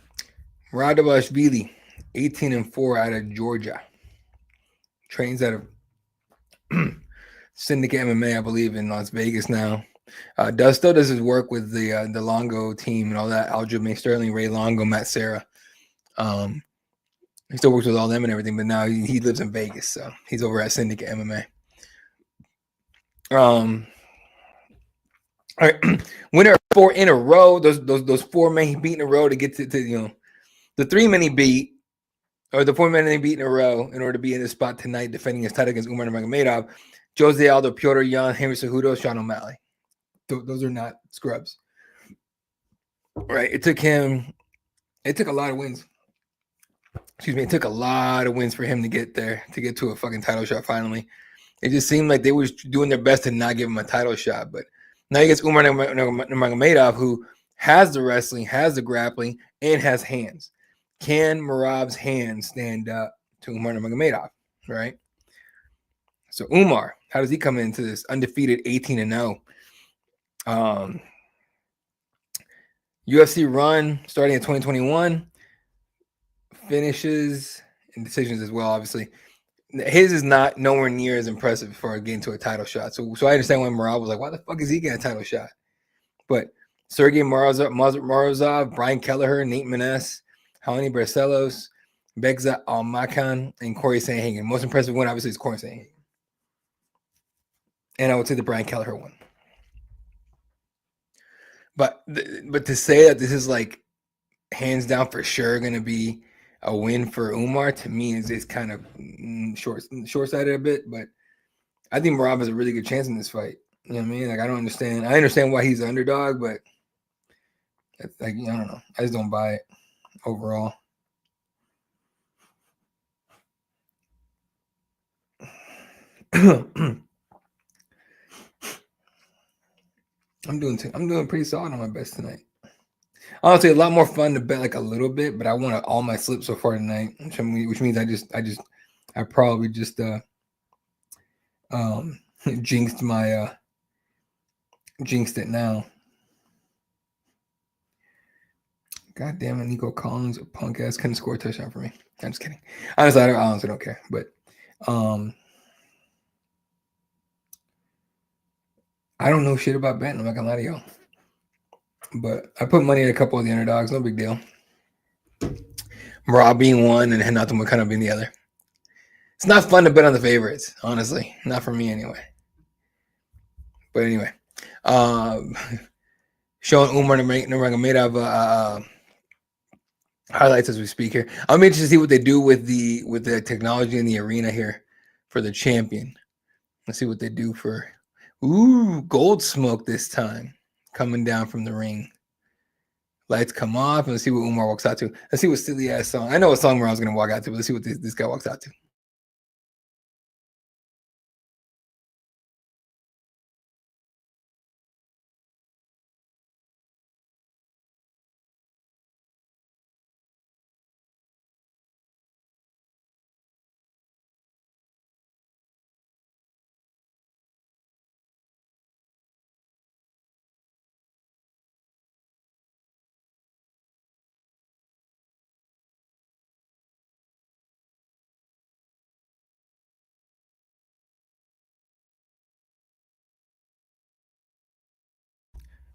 Merab Dvalishvili, 18-4 out of Georgia. Trains out of Syndicate MMA, I believe, in Las Vegas now. Still does his work with the Longo team and all that. Aljamain Sterling, Ray Longo, Matt Serra. He still works with all them and everything, but now he lives in Vegas, so he's over at Syndicate MMA. All right, winner of 4 in a row. Those 4 men he beat in a row to get to the 3 men he beat, or the 4 men he beat in a row in order to be in this spot tonight, defending his title against Umar Nurmagomedov. Jose Aldo, Piotr Jan, Henry Cejudo, Sean O'Malley. Those are not scrubs, right? It took a lot of wins. Excuse me, it took a lot of wins for him to get there, to get to a fucking title shot finally. It just seemed like they were doing their best to not give him a title shot, but now he gets Umar Nurmagomedov, who has the wrestling, has the grappling, and has hands. Can Merab's hands stand up to Umar Nurmagomedov, right? So Umar, how does he come into this undefeated 18-0? UFC run starting in 2021, finishes and decisions as well. Obviously, his is not nowhere near as impressive for getting to a title shot. So I understand why Merab was like, "Why the fuck is he getting a title shot?" But Sergey Morozov, Brian Kelleher, Nate Maness, Heleni Barcelos, Begza Almakan, and Corey Sanhagen. Most impressive one, obviously, is Corey Sanhagen. And I would say the Brian Kelleher one. But to say that this is like hands down for sure going to be a win for Umar, to me is kind of short-sighted a bit. But I think Merab has a really good chance in this fight. You know what I mean? Like, I don't understand. I understand why he's the underdog, but like, I don't know. I just don't buy it overall. I'm doing pretty solid on my bets tonight. Honestly, a lot more fun to bet like a little bit, but I won all my slips so far tonight, which means I probably just jinxed it now. God damn it, Nico Collins, a punk ass, couldn't score a touchdown for me. I'm just kidding. Honestly, I honestly don't care, but I don't know shit about betting. I'm not gonna lie to y'all. But I put money in a couple of the underdogs. No big deal. Marab being one and Renato Moicano being the other. It's not fun to bet on the favorites, honestly. Not for me anyway. But anyway, showing Umar Nurmagomedov highlights as we speak here. I'm interested to see what they do with the technology in the arena here for the champion. Let's see what they do for gold smoke this time coming down from the ring. Lights come off, and let's see what Umar walks out to. Let's see what silly ass song. I know what song Umar was gonna walk out to, but let's see what this guy walks out to.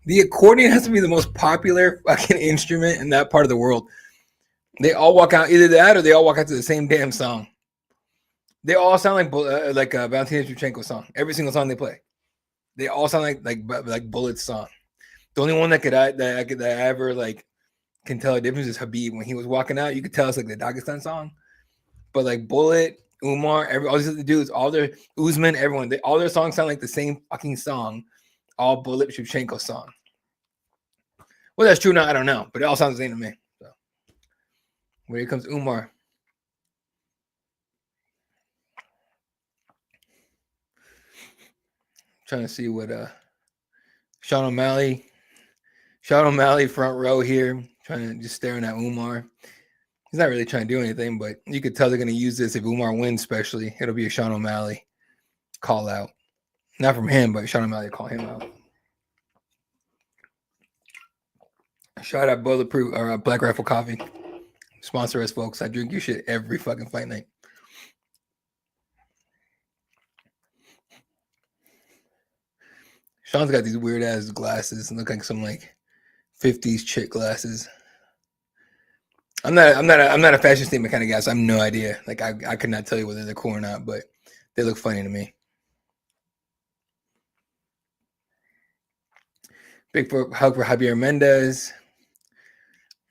The accordion has to be the most popular fucking instrument in that part of the world. They all walk out either that or they all walk out to the same damn song. They all sound like a Valentina Shevchenko song. Every single song they play, they all sound like Bullet's song. The only one that I ever like can tell a difference is Habib. When he was walking out, you could tell it's like the Dagestan song. But like Bullet, Umar, all these other dudes, all their Usman, everyone, all their songs sound like the same fucking song. All Bullet Shevchenko song. Well, that's true now. I don't know, but it all sounds the same to me. So, here comes Umar. Trying to see what Sean O'Malley front row here, trying to just staring at Umar. He's not really trying to do anything, but you could tell they're going to use this if Umar wins, especially. It'll be a Sean O'Malley call out. Not from him, but Sean O'Malley call him out. Shout out Bulletproof or Black Rifle Coffee. Sponsor us, folks. I drink your shit every fucking fight night. Sean's got these weird ass glasses and look like some like 50s chick glasses. I'm not a fashion statement kind of guy, so I have no idea. Like I could not tell you whether they're cool or not, but they look funny to me. Big hug for Javier Mendez.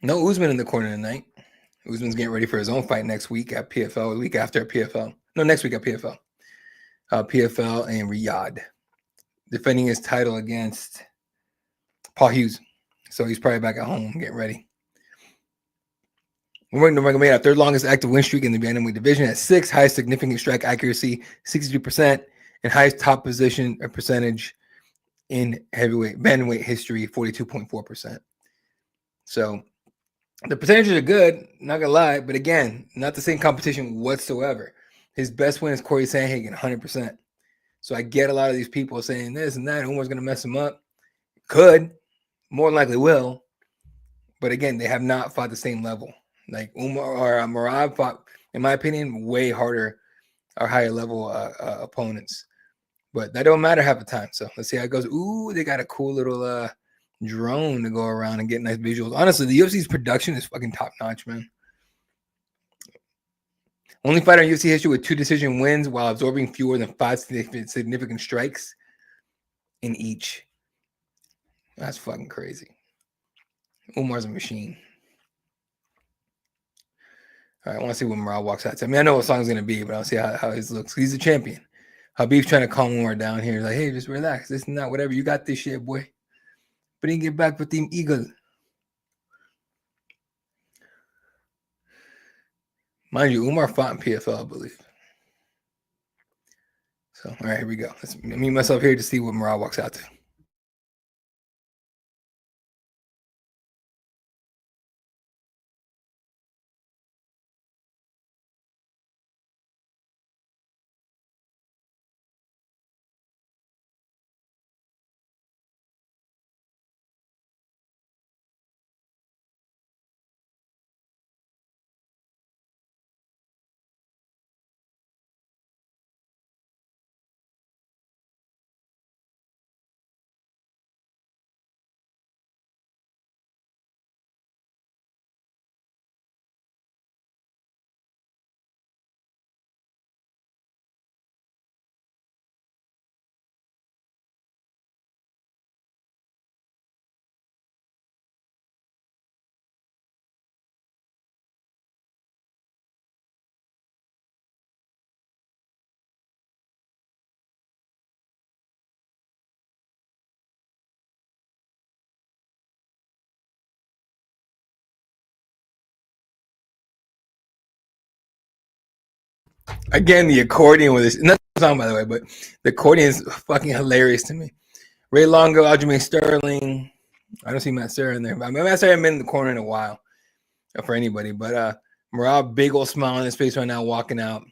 No Usman in the corner tonight. Usman's getting ready for his own fight next week at PFL, the week after at PFL. No, next week at PFL. PFL and Riyadh. Defending his title against Paul Hughes. So he's probably back at home getting ready. Nurmagomedov, third longest active win streak in the bantamweight division at 6, highest significant strike accuracy, 62%, and highest top position percentage in heavyweight bantamweight history, 42.4%. So the percentages are good, not gonna lie, but again, not the same competition whatsoever. His best win is Corey Sandhagen, 100%. So I get a lot of these people saying this and that, Umar's gonna mess him up. Could, more than likely will, but again, they have not fought the same level. Like Umar or Marab fought, in my opinion, way harder or higher level opponents. But that don't matter half the time. So let's see how it goes. Ooh, they got a cool little drone to go around and get nice visuals. Honestly, the UFC's production is fucking top notch, man. Only fighter in UFC history with 2 decision wins while absorbing fewer than 5 significant strikes in each. That's fucking crazy. Umar's a machine. All right, I want to see what Morale walks out to. I mean, I know what song's going to be, but I'll see how his looks. He's a champion. Habib's trying to calm Umar down here. He's like, hey, just relax. This and that, whatever. You got this shit, boy. Bring it back with Team Eagle. Mind you, Umar fought in PFL, I believe. So, all right, here we go. Let's meet myself here to see what Morale walks out to. Again, the accordion with this. Not the song, by the way, but the accordion is fucking hilarious to me. Ray Longo, Aljamain Sterling. I don't see Matt Serra in there. But Matt Serra hasn't been in the corner in a while for anybody. But Merab, big old smile on his face right now, walking out.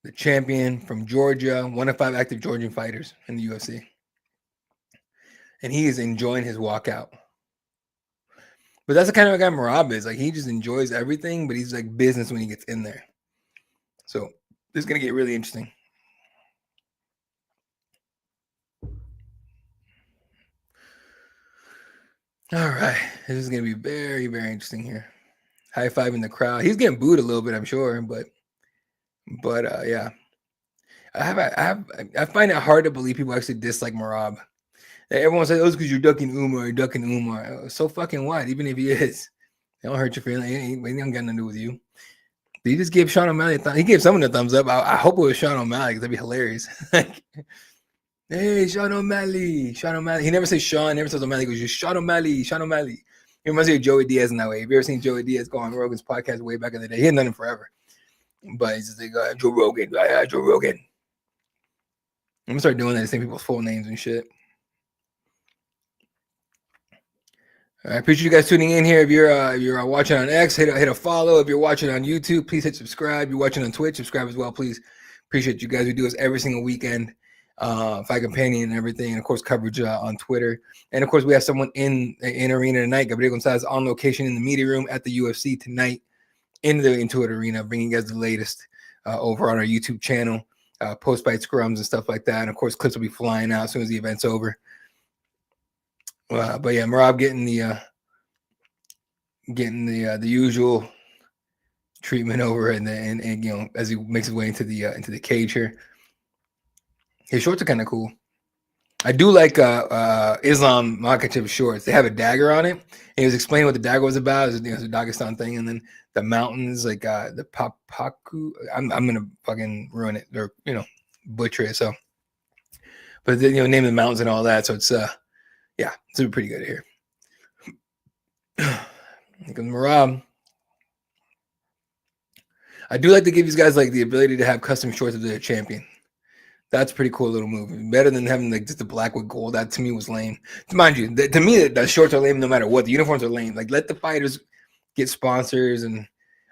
The champion from Georgia, 1 of 5 active Georgian fighters in the UFC. And he is enjoying his walkout. But that's the kind of guy Merab is. Like, he just enjoys everything, but he's like business when he gets in there. So this is going to get really interesting. All right. This is going to be very, very interesting here. High five in the crowd. He's getting booed a little bit, I'm sure, but yeah. I find it hard to believe people actually dislike Merab. Everyone says, "Oh, it's because you're ducking Umar, you're ducking Umar." So fucking what? Even if he is, it don't hurt your feelings. He don't got nothing to do with you. Did he just give Sean O'Malley he gave someone a thumbs up. I hope it was Sean O'Malley because that'd be hilarious. Like, hey, Sean O'Malley, Sean O'Malley. He never says Sean, never says O'Malley. He goes, just Sean O'Malley, Sean O'Malley. He reminds me of Joey Diaz in that way. Have you ever seen Joey Diaz go on Rogan's podcast way back in the day? He hadn't done it forever. But he's just like, Joe Rogan, Joe Rogan. I'm going to start doing that, saying people's full names and shit. I appreciate you guys tuning in here. If you're watching on X, hit a follow. If you're watching on YouTube, please hit subscribe. If you're watching on Twitch, subscribe as well, please. Appreciate you guys. We do this every single weekend. Fight Companion and everything, and of course coverage on Twitter. And of course, we have someone in arena tonight. Gabriel Gonzalez on location in the media room at the UFC tonight in the Intuit Arena, bringing you guys the latest over on our YouTube channel, post-fight scrums and stuff like that. And of course, clips will be flying out as soon as the event's over. But yeah, Merab getting the usual treatment over, and you know, as he makes his way into the cage here. His shorts are kind of cool. I do like Islam Makhachev shorts. They have a dagger on it. And he was explaining what the dagger was about. It's a Dagestan thing, and then the mountains, like the Papaku. I'm gonna fucking ruin it or butcher it. So, but name the mountains and all that. So it's yeah, it's pretty good here. Because Merab, I do like to give these guys like the ability to have custom shorts of their champion. That's a pretty cool little move. Better than having like just the black with gold. That to me was lame. Mind you, to me the shorts are lame no matter what. The uniforms are lame. Like, let the fighters get sponsors, and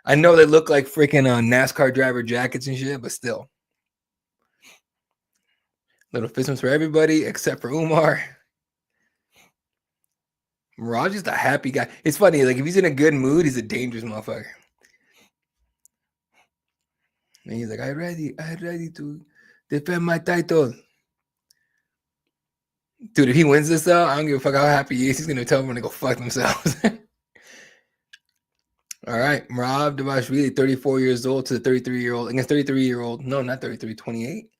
I know they look like freaking NASCAR driver jackets and shit, but still. Little fistums for everybody except for Umar. Mirage is a happy guy. It's funny, like if he's in a good mood, he's a dangerous motherfucker. And he's like, I'm ready to defend my title. Dude, if he wins this though, I don't give a fuck how happy he is. He's gonna tell everyone to go fuck themselves. All right, Merab Dvalishvili, 34 years old to the 33-year-old against 33-year-old. No, not 33, 28.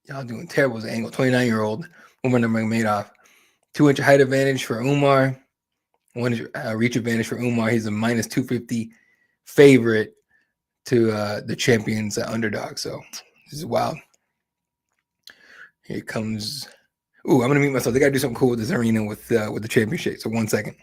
Y'all doing terrible as an angle. 29-year-old Nurmagomedov. 2-inch height advantage for Umar. 1 inch reach advantage for Umar. He's a minus 250 favorite to the champion's underdog. So this is wild. Here comes. Ooh, I'm gonna mute myself. They gotta do something cool with this arena with the championship. So 1 second.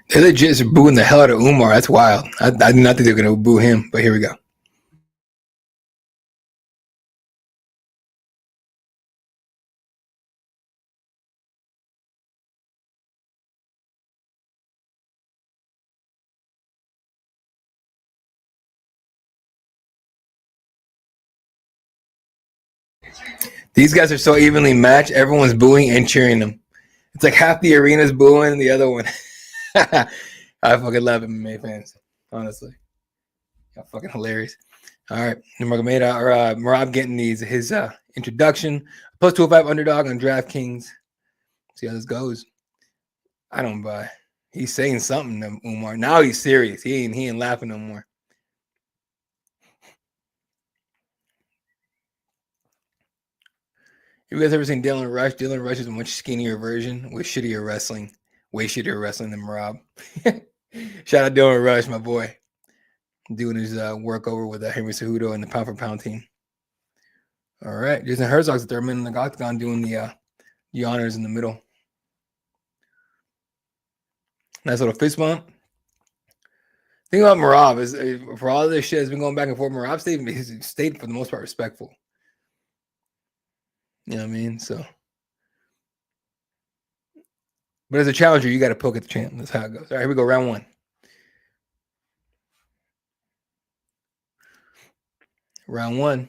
They're legit just booing the hell out of Umar. That's wild. I did not think they were going to boo him, but here we go. These guys are so evenly matched. Everyone's booing and cheering them. It's like half the arena's booing, the other one. I fucking love MMA fans, honestly. Yeah, fucking hilarious. All right, Nurmagomedov or Merab getting his introduction. Plus 205 underdog on DraftKings. See how this goes. I don't buy. He's saying something to Umar. Now he's serious. He ain't laughing no more. You guys ever seen Dylan Rush? Dylan Rush is a much skinnier version with shittier wrestling. Way shittier wrestling than Merab. Shout out Dylan Rush, my boy. Doing his work over with Henry Cejudo and the pound for pound team. All right. Jason Herzog's the third man in the octagon doing the honors in the middle. Nice little fist bump. Thing about Merab is for all of this shit has been going back and forth. Merab stayed for the most part respectful. You know what I mean? So, but as a challenger, you got to poke at the champ. That's how it goes. All right, here we go. Round one. Round one.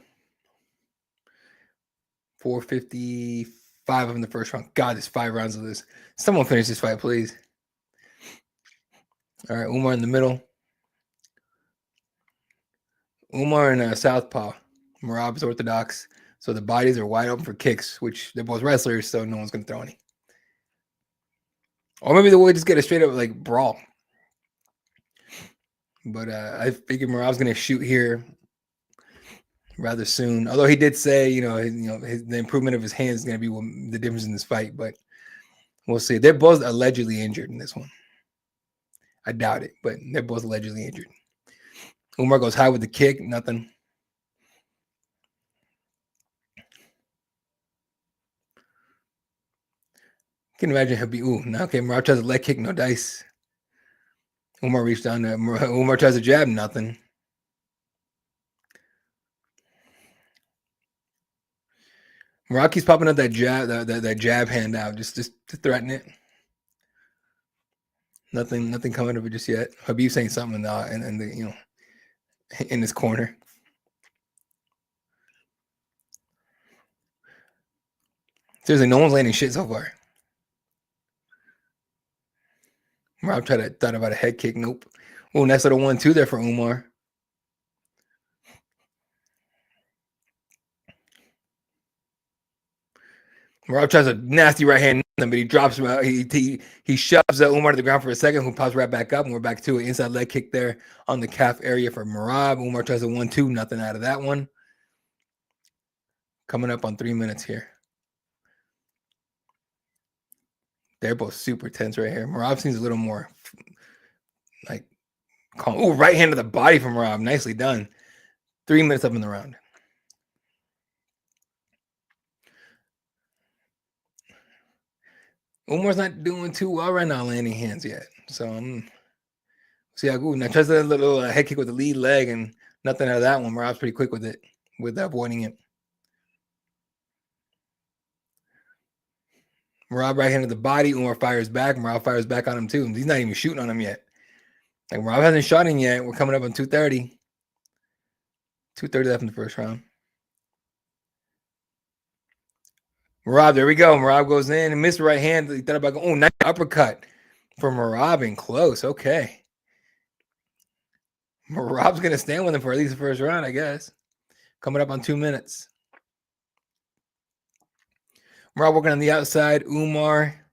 455 in the first round. God, there's 5 rounds of this. Someone finish this fight, please. All right, Umar in the middle. Umar in southpaw. Merab is orthodox. So the bodies are wide open for kicks, which they're both wrestlers, so no one's going to throw any. Or maybe the way just get a straight up like brawl. But I figured Merab's going to shoot here rather soon. Although he did say, the improvement of his hands is going to be the difference in this fight. But we'll see. They're both allegedly injured in this one. I doubt it, but they're both allegedly injured. Umar goes high with the kick, nothing. Can imagine he'll be okay. Merab tries a leg kick, no dice. Umar reached down there. Umar tries a jab, nothing. Merab keeps popping up that jab, that jab hand out, just to threaten it. Nothing coming of it just yet. Habib saying something in his corner. Seriously, no one's landing shit so far. Merab thought about a head kick. Nope. Oh, nice little 1-2 there for Umar. Merab tries a nasty right hand, but he drops him out. He shoves Umar to the ground for a second, who pops right back up, and we're back to an inside leg kick there on the calf area for Merab. Umar tries a 1-2, nothing out of that one. Coming up on 3 minutes here. They're both super tense right here. Merab seems a little more like calm. Oh, right hand to the body from Merab. Nicely done. 3 minutes up in the round. Umar's not doing too well right now landing hands yet. So see how good. Now tries a little head kick with the lead leg and nothing out of that one. Merab's pretty quick with it, with avoiding it. Merab right hand to the body. Umar fires back. Merab fires back on him too. He's not even shooting on him yet. Like Merab hasn't shot him yet. We're coming up on 2:30. 2:30 left in the first round. Merab, there we go. Merab goes in and missed the right hand. He thought about going, nice uppercut for Merab and close. Okay. Merab's going to stand with him for at least the first round, I guess. Coming up on 2 minutes. Merab working on the outside. Umar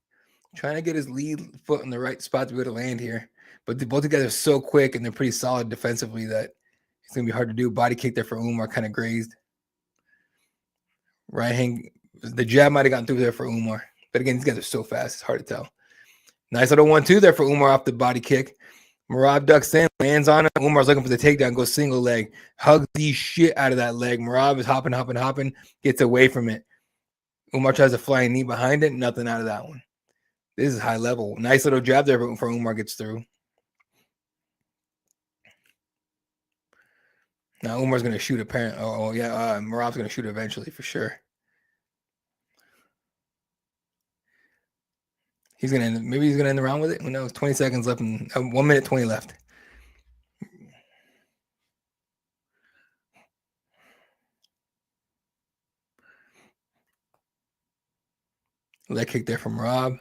trying to get his lead foot in the right spot to be able to land here. But both together are so quick and they're pretty solid defensively that it's going to be hard to do. Body kick there for Umar, kind of grazed. Right hand. The jab might have gotten through there for Umar. But again, these guys are so fast, it's hard to tell. Nice little 1-2 there for Umar off the body kick. Merab ducks in, lands on it. Umar's looking for the takedown, goes single leg. Hugs the shit out of that leg. Merab is hopping, gets away from it. Umar tries a flying knee behind it. Nothing out of that one. This is high level. Nice little jab there for Umar gets through. Now Umar's going to shoot apparently. Oh yeah, Merab's going to shoot eventually for sure. He's going to end, maybe he's going to end the round with it. Who knows? 20 seconds left and 1 minute 20 left. Leg kick there from Merab.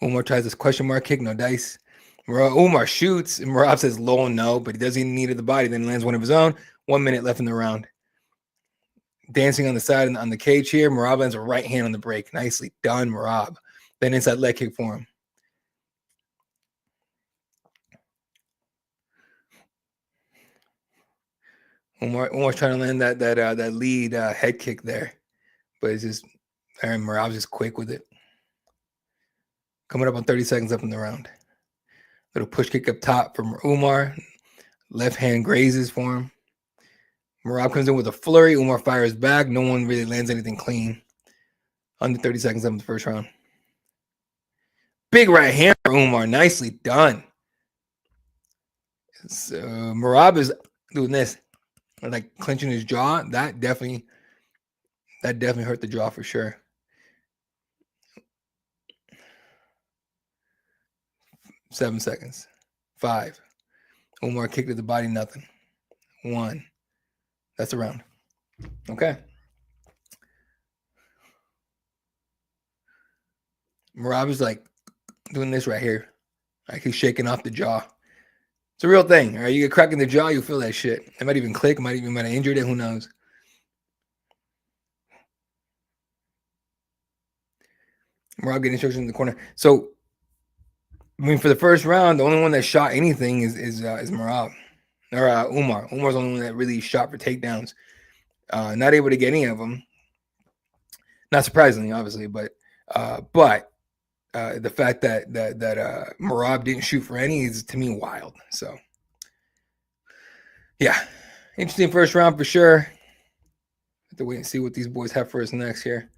Umar tries this question mark kick, no dice. Umar shoots, and Merab says low no, but he doesn't need the body. Then lands one of his own. 1 minute left in the round. Dancing on the side and on the cage here. Merab lands a right hand on the break. Nicely done, Merab. Then inside leg kick for him. Umar's trying to land that lead head kick there, but it's just Aaron Merab's just quick with it. Coming up on 30 seconds up in the round. Little push kick up top from Umar. Left hand grazes for him. Merab comes in with a flurry. Umar fires back. No one really lands anything clean. Under 30 seconds up in the first round. Big right hand for Umar. Nicely done. So Merab is doing this, like clenching his jaw. That definitely hurt the jaw for sure. 7 seconds. 5. Umar kicked at the body, nothing. 1. That's the round. Okay. Merab is like doing this right here. Like he's shaking off the jaw. It's a real thing. All right, you get cracked in the jaw, you feel that shit. It might even click. It might have injured it. Who knows? Merab getting instructions in the corner. So, I mean, for the first round, the only one that shot anything is Merab or Umar. Umar's the only one that really shot for takedowns. Not able to get any of them. Not surprisingly, obviously, but the fact that Merab didn't shoot for any is to me wild. So, yeah, interesting first round for sure. Have to wait and see what these boys have for us next here.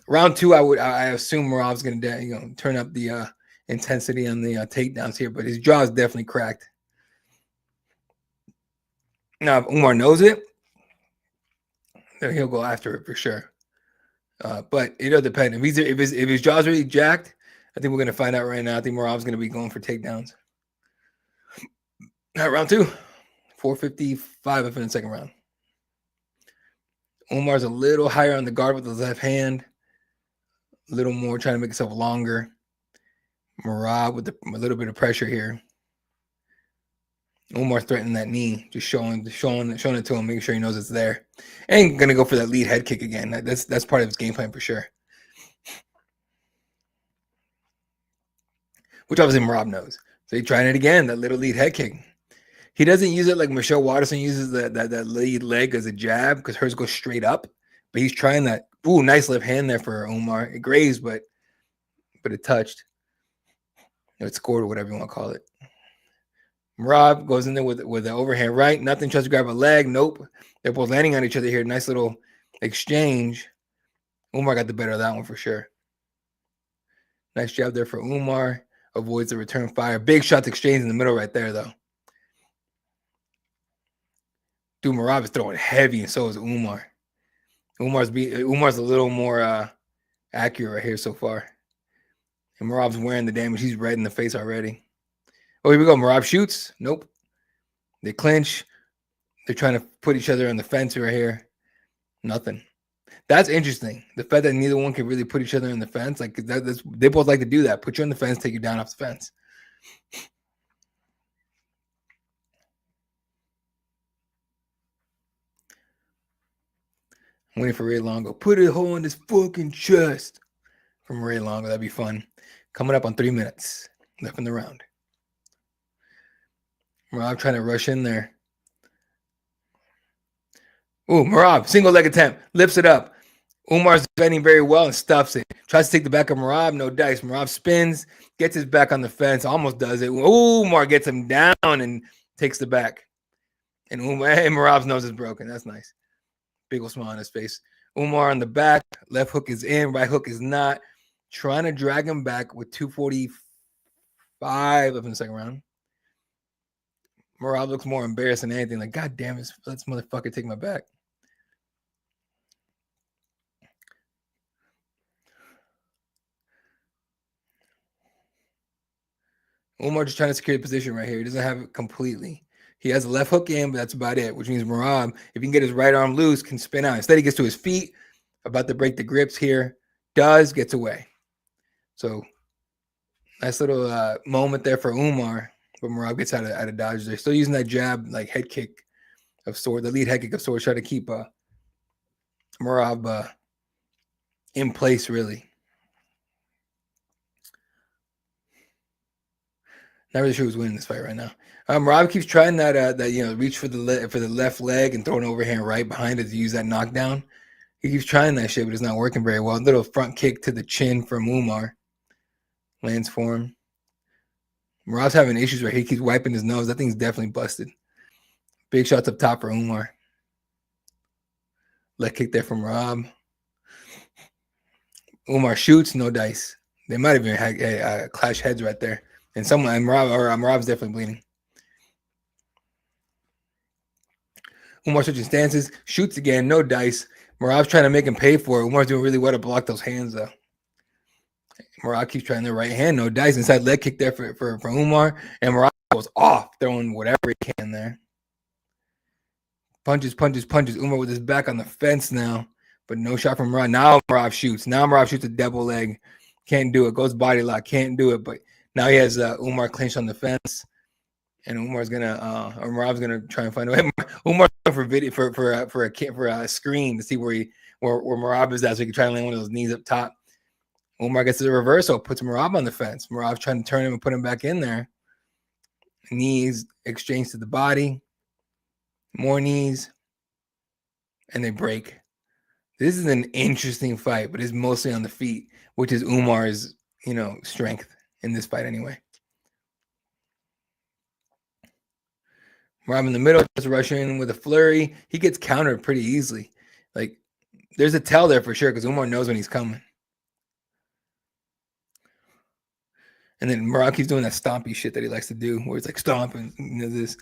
Round 2, I assume Merab's going to turn up the intensity on the takedowns here, but his jaw is definitely cracked. Now, if Umar knows it, then he'll go after it for sure. But it'll depend. If his jaw's really jacked, I think we're going to find out right now. I think Merab's going to be going for takedowns. All right, round 2, 4:55 in the second round. Umar's a little higher on the guard with his left hand. A little more trying to make himself longer. Merab with a little bit of pressure here. Umar threatening that knee, just showing it to him, making sure he knows it's there. And gonna go for that lead head kick again. That's part of his game plan for sure. Which obviously Merab knows. So he's trying it again, that little lead head kick. He doesn't use it like Michelle Watterson uses that lead leg as a jab because hers goes straight up. But he's trying that. Ooh, nice left hand there for Umar. It grazed, but it touched. It scored or whatever you want to call it. Merab goes in there with the overhand right. Nothing, tries to grab a leg. Nope. They're both landing on each other here. Nice little exchange. Umar got the better of that one for sure. Nice job there for Umar. Avoids the return fire. Big shots exchange in the middle right there, though. Dude, Merab is throwing heavy, and so is Umar. Umar's a little more accurate right here so far. And Merab's wearing the damage. He's red in the face already. Oh, here we go. Merab shoots. Nope. They clinch. They're trying to put each other on the fence right here. Nothing. That's interesting. The fact that neither one can really put each other in the fence. Like they both like to do that. Put you on the fence, take you down off the fence. I'm waiting for Ray Longo. Put a hole in his fucking chest from Ray Longo. That'd be fun. Coming up on 3 minutes left in the round. Merab trying to rush in there. Ooh, Merab, single leg attempt. Lifts it up. Umar's defending very well and stuffs it. Tries to take the back of Merab. No dice. Merab spins. Gets his back on the fence. Almost does it. Umar gets him down and takes the back. And Merab's nose is broken. That's nice. Big old smile on his face. Umar on the back. Left hook is in. Right hook is not. trying to drag him back with 245 up in the second round. Merab looks more embarrassed than anything. Like, God damn it, let's motherfucker take my back. Umar just trying to secure the position right here. He doesn't have it completely. He has a left hook in, but that's about it, which means Merab, if he can get his right arm loose, can spin out. Instead, he gets to his feet, about to break the grips here. Gets away. So, nice little moment there for Umar, but Merab gets out of dodge. They're still using that jab, like head kick of sword, the lead head kick of sword, try to keep Merab in place, really. Not really sure who's winning this fight right now. Merab keeps trying that reach for the left leg and throw an overhand right behind it to use that knockdown. He keeps trying that shit, but it's not working very well. Little front kick to the chin from Umar. Lands for him. Merab's having issues where he keeps wiping his nose. That thing's definitely busted. Big shots up top for Umar. Leg kick there from Merab. Umar shoots, no dice. They might have even had clash heads right there. And Merab's definitely bleeding. Umar switching stances, shoots again, no dice. Merab's trying to make him pay for it. Umar's doing really well to block those hands, though. Merab keeps trying the right hand, no dice. Inside leg kick there for Umar. And Merab goes off, throwing whatever he can there. Punches. Umar with his back on the fence now, but no shot from Merab. Now Merab shoots. A double leg. Can't do it. Goes body lock. Can't do it. But now he has Umar clinched on the fence. And Umar's Merab's gonna try and find a way. Umar's for video for a screen to see where Merab is at, so he can try to land one of those knees up top. Umar gets the reversal, puts Merab on the fence. Merab's trying to turn him and put him back in there. Knees exchange to the body, more knees, and they break. This is an interesting fight, but it's mostly on the feet, which is Umar's strength in this fight anyway. Merab in the middle, just rushing in with a flurry. He gets countered pretty easily. Like, there's a tell there for sure because Umar knows when he's coming. And then Merab keeps doing that stompy shit that he likes to do, where it's like stomp and this.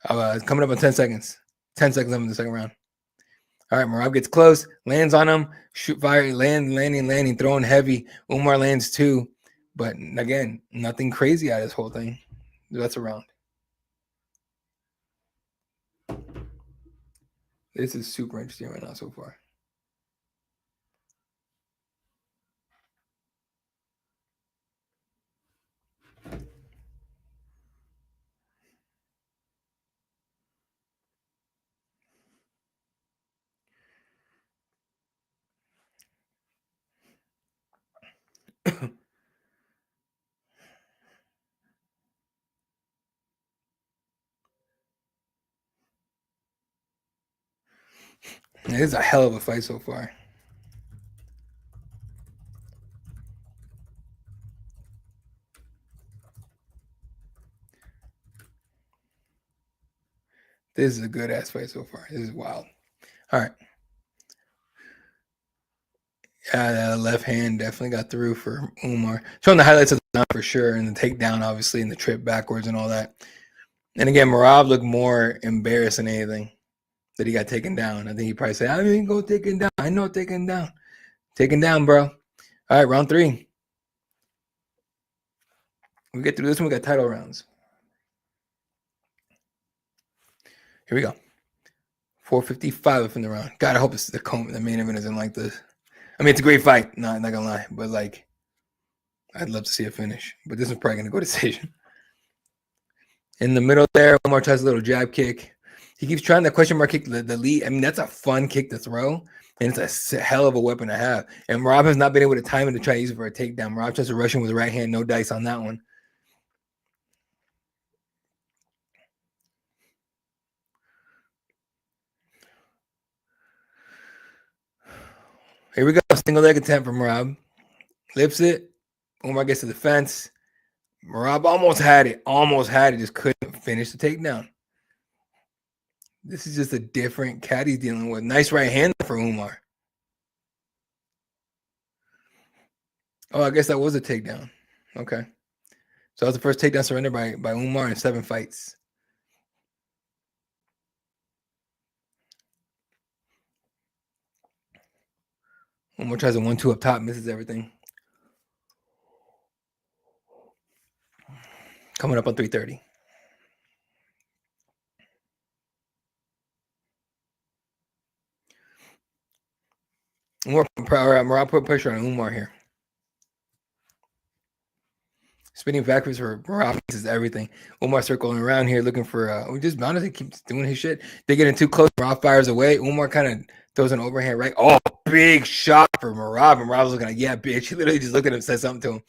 Coming up on 10 seconds. 10 seconds left in the second round. All right, Merab gets close, lands on him, shoot fire, landing, throwing heavy. Umar lands too, but again, nothing crazy out of this whole thing. That's a round. This is super interesting right now so far. This is a hell of a fight so far. This is a good ass fight so far. This is wild. All right. That left hand definitely got through for Umar. Showing the highlights of the knock for sure, and the takedown, obviously, and the trip backwards and all that. And again, Merab looked more embarrassed than anything that he got taken down. I think he probably said, I didn't go taken down. I know taken down. Taken down, bro. All right, round 3. We get through this one, we got title rounds. Here we go. 4:55 up in the round. God, I hope it's the main event isn't like this. I mean, it's a great fight. Not gonna lie, but like, I'd love to see a finish. But this is probably gonna go decision. In the middle there, Umar tries a little jab kick. He keeps trying that question mark kick, the lead. I mean, that's a fun kick to throw, and it's a hell of a weapon to have. And Merab has not been able to time it to try to use it for a takedown. Merab tries to rush in with the right hand, no dice on that one. Here we go. Single leg attempt from Merab. Lips it. Umar gets to the fence. Merab almost had it. Just couldn't finish the takedown. This is just a different cat he's dealing with. Nice right hand for Umar. Oh, I guess that was a takedown. Okay. So that was the first takedown surrender by Umar in 7 fights. Umar tries a 1-2 up top, misses everything. Coming up on 330. Merab put pressure on Umar here. Spinning backwards for Merab is everything. Umar circling around here looking for we just honestly keeps doing his shit. They getting too close. Merab fires away. Umar kind of throws an overhand right. Oh, big shot for Merab. And Merab's looking like, yeah, bitch. He literally just looked at him and said something to him.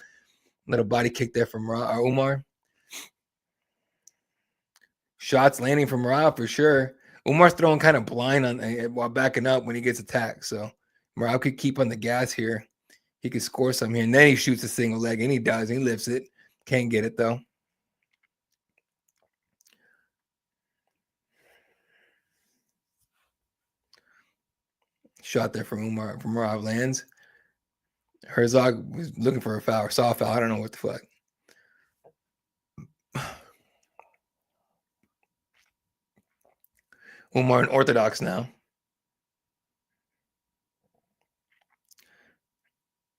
Little body kick there from Umar. Shots landing from Merab for sure. Umar's throwing kind of blind on while backing up when he gets attacked. So Merab could keep on the gas here. He could score some here. And then he shoots a single leg, and he does. He lifts it. Can't get it, though. Shot there from Umar. From Merab lands. Herzog was looking for a foul or saw a foul. I don't know what the fuck. Umar in orthodox now.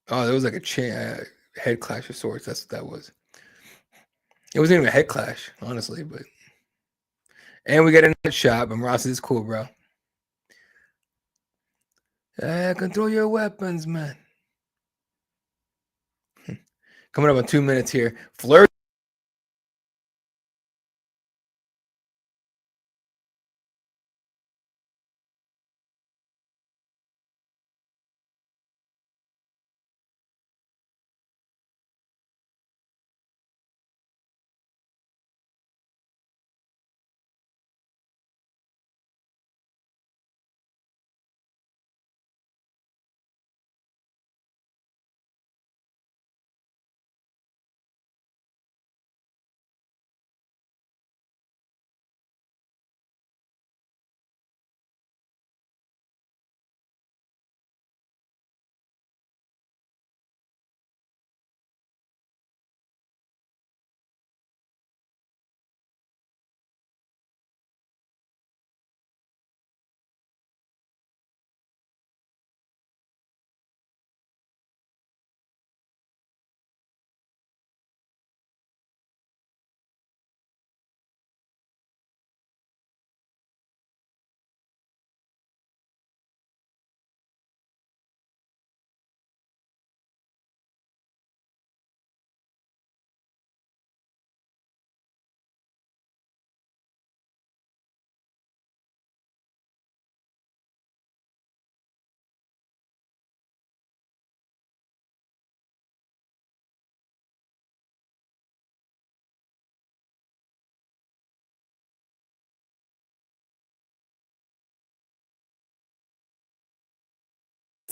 Oh, there was like a head clash of sorts. That's what that was. It wasn't even a head clash, honestly, but. And we get a net shot, but Ross is cool, bro. Control your weapons, man. Coming up on 2 minutes here. Flirt.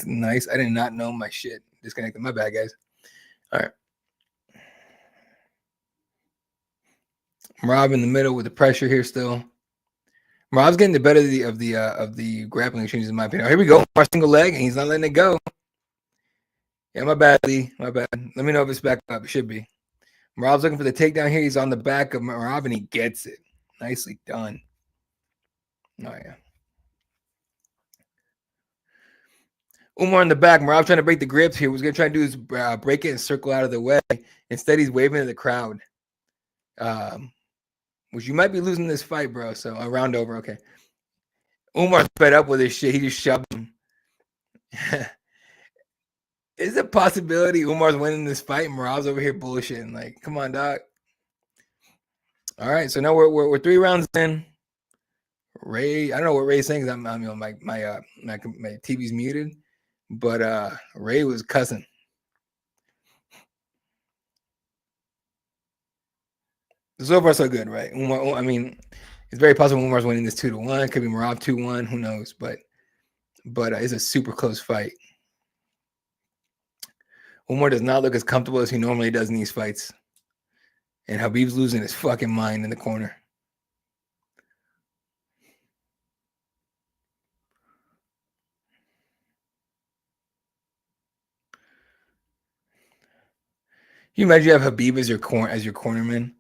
Nice. I did not know my shit disconnected. My bad, guys. All right. Rob in the middle with the pressure here still. Rob's getting the better of the grappling exchanges, in my opinion. Oh, here we go. Our single leg, and he's not letting it go. Yeah, my bad, Lee. My bad. Let me know if it's back up. It should be. Rob's looking for the takedown here. He's on the back of Rob, and he gets it. Nicely done. Oh, yeah. Umar in the back. Marab trying to break the grips here. What he's going to try to do is break it and circle out of the way. Instead, he's waving to the crowd. Which you might be losing this fight, bro. So a round over. Okay. Umar's fed up with his shit. He just shoved him. Is it a possibility Umar's winning this fight and Marab's over here bullshitting? Like, come on, dog. All right. So now we're 3 rounds in. Ray, I don't know what Ray's saying because I'm my TV's muted, but Ray was cussing. So far, so good, right? Umar, I mean, it's very possible Umar's winning this 2-1. Could be Marab 2-1. Who knows? But it's a super close fight. Umar does not look as comfortable as he normally does in these fights, and Habib's losing his fucking mind in the corner. You imagine you have Habib as your cornerman,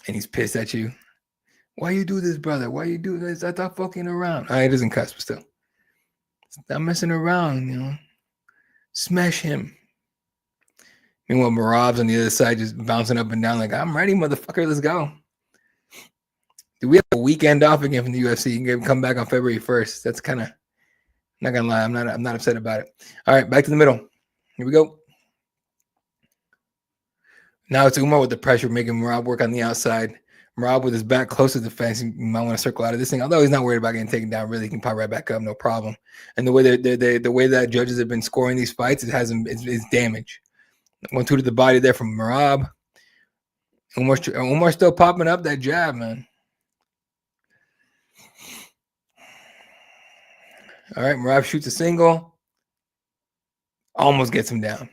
and he's pissed at you. Why you do this, brother? Why you do this? I thought fucking around. It doesn't cuss, but still. Stop messing around, you know. Smash him. Meanwhile, Marab's on the other side just bouncing up and down like, I'm ready, motherfucker. Let's go. Do we have a weekend off again from the UFC? You can come back on February 1st. That's kind of, not gonna lie, I'm not upset about it. All right, back to the middle. Here we go. Now it's Umar with the pressure, making Marab work on the outside. Marab with his back close to the fence. You might want to circle out of this thing. Although he's not worried about getting taken down, really, he can pop right back up, no problem. And the way that judges have been scoring these fights, it's damage. 1-2 to the body there from Marab. Umar's still popping up that jab, man. All right, Marab shoots a single. Almost gets him down.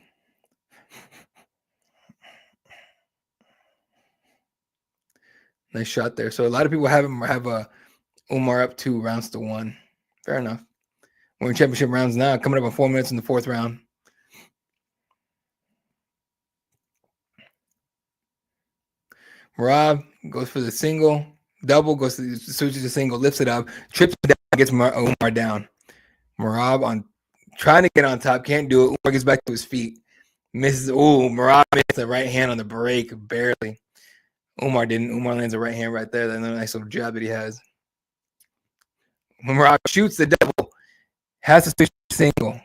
Nice shot there. So a lot of people have Umar up 2 rounds to 1. Fair enough. We're in championship rounds now. Coming up on 4 minutes in the 4th round. Marab goes for the single. Double goes to switches to single, lifts it up, trips it down, gets Umar down. Marab on trying to get on top, can't do it. Umar gets back to his feet. Misses. Oh, Marab missed the right hand on the break, barely. Umar didn't. Umar lands a right hand right there. That nice little jab that he has. When Marab shoots the double, has to switch to single.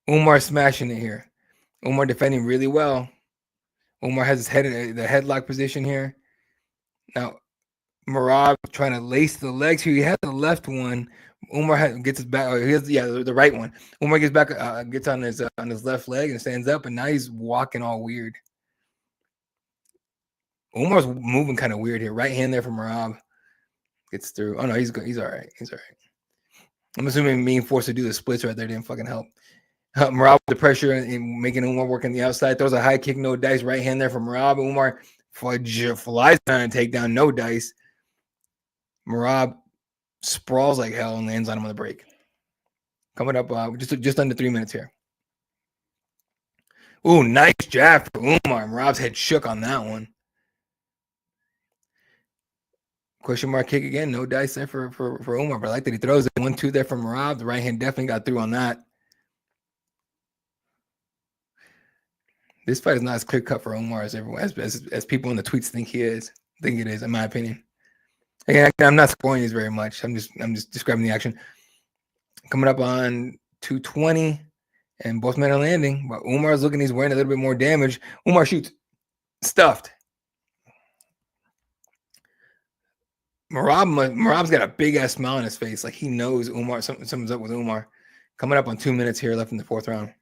Umar smashing it here. Umar defending really well. Umar has his head in the headlock position here. Now, Marab trying to lace the legs here. He has the left one. Umar gets his back. He has the right one. Umar gets back, gets on his left leg and stands up, and now he's walking all weird. Umar's moving kind of weird here. Right hand there from Marab gets through. Oh no, he's good. He's all right. He's all right. I'm assuming being forced to do the splits right there didn't fucking help. Marab with the pressure and making Umar work on the outside. Throws a high kick, no dice. Right hand there from Marab. Umar flies down and take down, no dice. Marab sprawls like hell and lands on him on the break. Coming up just under 3 minutes here. Ooh, nice jab for Umar. Marab's head shook on that one. Question mark kick again. No dice there for Umar, but I like that he throws it. 1-2 there from Marab. The right hand definitely got through on that. This fight is not as clear cut for Umar as everyone as people in the tweets think it is, in my opinion. Again, I'm not spoiling these very much. I'm just describing the action. Coming up on 220, and both men are landing. But Umar's looking, he's wearing a little bit more damage. Umar shoots. Stuffed. Marab's got a big ass smile on his face, like he knows Umar. Something's up with Umar. Coming up on 2 minutes here left in the 4th round.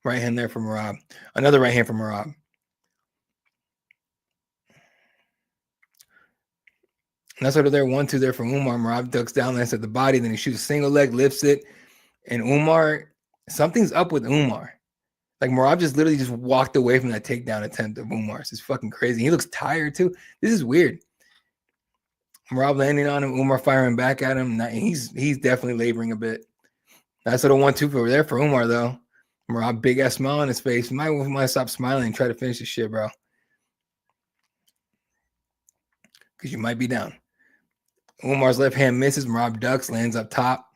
Right hand there from Marab. Another right hand from Marab. That's what there. 1-2 there from Umar. Marab ducks down, lands at the body, then he shoots a single leg, lifts it, and Umar. Something's up with Umar. Like Marab just literally just walked away from that takedown attempt of Umar's. It's fucking crazy. He looks tired too. This is weird. Marab landing on him, Umar firing back at him. He's definitely laboring a bit. That's what a 1-2 over there for Umar though. Marab, big ass smile on his face. He might stop smiling and try to finish this shit, bro. Because you might be down. Umar's left hand misses. Marab ducks, lands up top.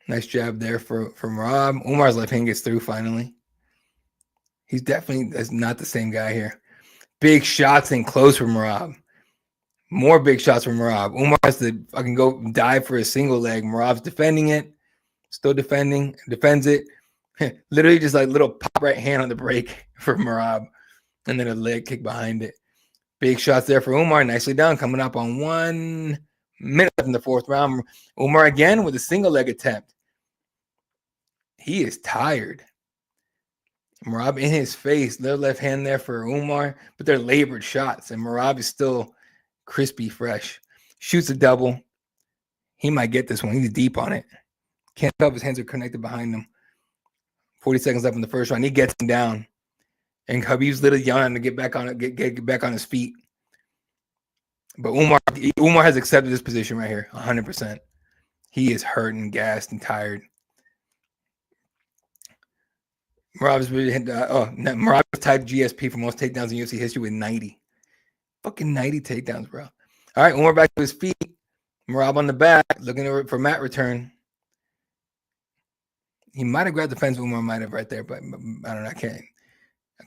Nice jab there for Marab. Umar's left hand gets through finally. He's definitely not the same guy here. Big shots in close from Marab. More big shots from Marab. Umar has to fucking go dive for a single leg. Marab's defending it. Still defending. Defends it. Literally just like little pop right hand on the break for Marab. And then a leg kick behind it. Big shots there for Umar. Nicely done. Coming up on 1 minute in the 4th round. Umar again with a single leg attempt. He is tired. Marab in his face. Their left hand there for Umar. But they're labored shots. And Marab is still crispy fresh. Shoots a double. He might get this one. He's deep on it. Can't tell if his hands are connected behind him. 40 seconds left in the 1st round. He gets him down. And Khabib's literally yelling to get back on it, get back on his feet. But Umar has accepted this position right here, 100%. He is hurt and gassed and tired. Merab's really hit. Merab tied GSP for most takedowns in UFC history with 90. Fucking 90 takedowns, bro. All right, Umar back to his feet. Merab on the back, looking for mat return. He might have grabbed the fence. Umar might have right there, but I don't know. I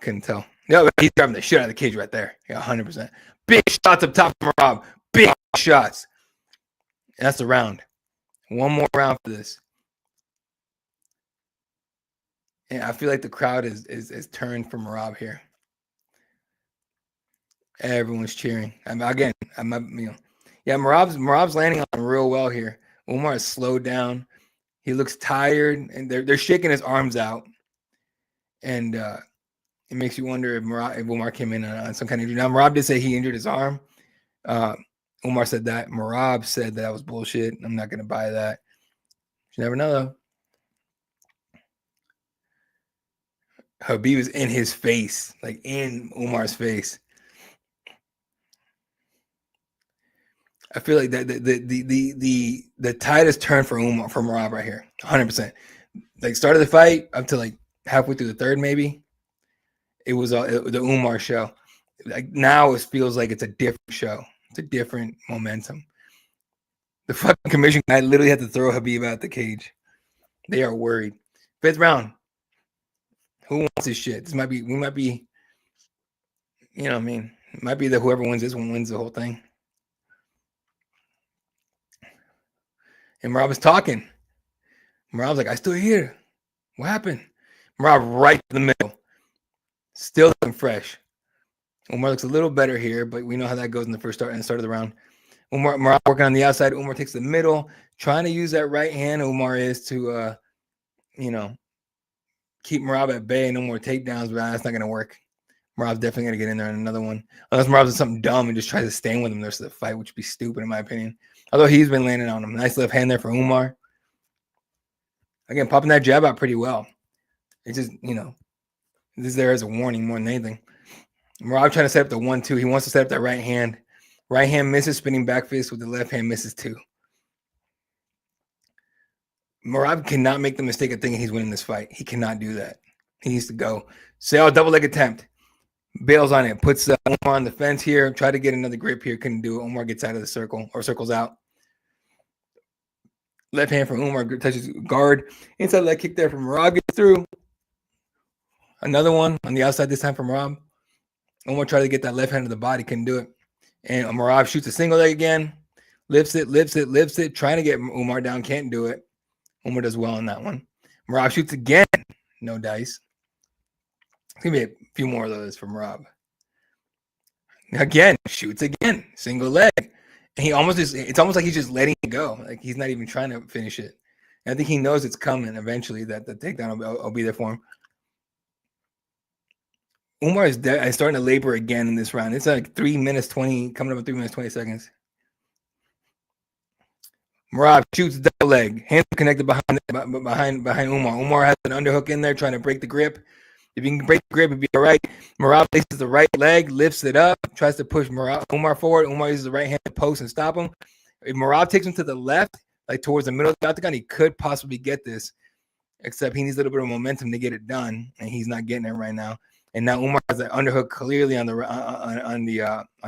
couldn't tell. No, he's grabbing the shit out of the cage right there. Yeah, 100%. Big shots up top from Merab. Big shots. And that's the round. One more round for this. Yeah, I feel like the crowd is turned for Merab here. Everyone's cheering. Merab's landing on real well here. Umar is slowed down. He looks tired, and they're shaking his arms out, and it makes you wonder if Umar came in on some kind of injury. Now, Merab did say he injured his arm. Umar said that. Merab said that was bullshit. I'm not gonna buy that. You never know, though. Khabib is in his face, like in Umar's face. I feel like that the tide has turned for Merab right here, 100%. Like started the fight up to like halfway through the third, maybe. It was the Umar show. Like now it feels like it's a different show. It's a different momentum. The fucking commission guy literally had to throw Khabib out the cage. They are worried. Fifth round. Who wants this shit? We might be, you know what I mean? It might be that whoever wins this one wins the whole thing. And Merab is talking. Merab's like, I still here. What happened? Merab right in the middle. Still looking fresh. Umar looks a little better here, but we know how that goes in the start of the round. Merab working on the outside. Umar takes the middle, trying to use that right hand. Umar is to, keep Merab at bay. No more takedowns, but that's not going to work. Merab's definitely going to get in there in another one. Unless Merab does something dumb and just tries to stand with him the rest of the fight, which would be stupid in my opinion. Although he's been landing on him. Nice left hand there for Umar. Again, popping that jab out pretty well. It's just, this is there as a warning more than anything. Merab trying to set up the 1-2. He wants to set up that right hand. Right hand misses, spinning back fist with the left hand misses too. Merab cannot make the mistake of thinking he's winning this fight. He cannot do that. He needs to go. Double leg attempt. Bails on it. Puts Umar on the fence here. Try to get another grip here. Couldn't do it. Umar gets out of the circle or circles out. Left hand from Umar touches guard. Inside leg kick there from Merab. Gets through. Another one on the outside this time from Merab. Umar tried to get that left hand to the body. Couldn't do it. And Merab shoots a single leg again. Lifts it. Trying to get Umar down. Can't do it. Umar does well on that one. Merab shoots again. No dice. It's going to be a few more of those from Merab. Again, shoots again. Single leg. And it's almost like he's just letting it go. Like he's not even trying to finish it. And I think he knows it's coming eventually, that the takedown will be there for him. Umar is starting to labor again in this round. It's like 3 minutes 20, coming up at 3 minutes 20 seconds. Merab shoots double leg, hands connected behind Umar. Umar has an underhook in there trying to break the grip. If you can break the grip, it'd be all right. Merab places the right leg, lifts it up, tries to push Umar forward. Umar uses the right hand to post and stop him. If Merab takes him to the left, like towards the middle of the octagon, he could possibly get this, except he needs a little bit of momentum to get it done, and he's not getting it right now. And now Umar has the underhook clearly on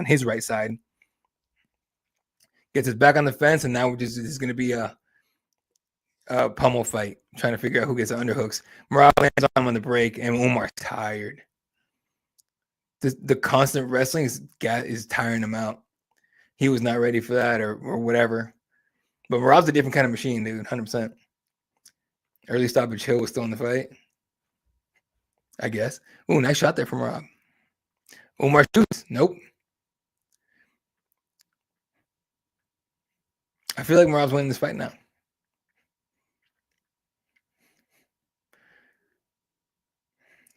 his right side. Gets his back on the fence, and now this is going to be a pummel fight, trying to figure out who gets the underhooks. Merab lands on him on the break, and Umar's tired. The constant wrestling is tiring him out. He was not ready for that or whatever. But Merab's a different kind of machine, dude, 100%. Early stoppage Hill was still in the fight, I guess. Ooh, nice shot there from Merab. Umar shoots. Nope. I feel like Merab's winning this fight now.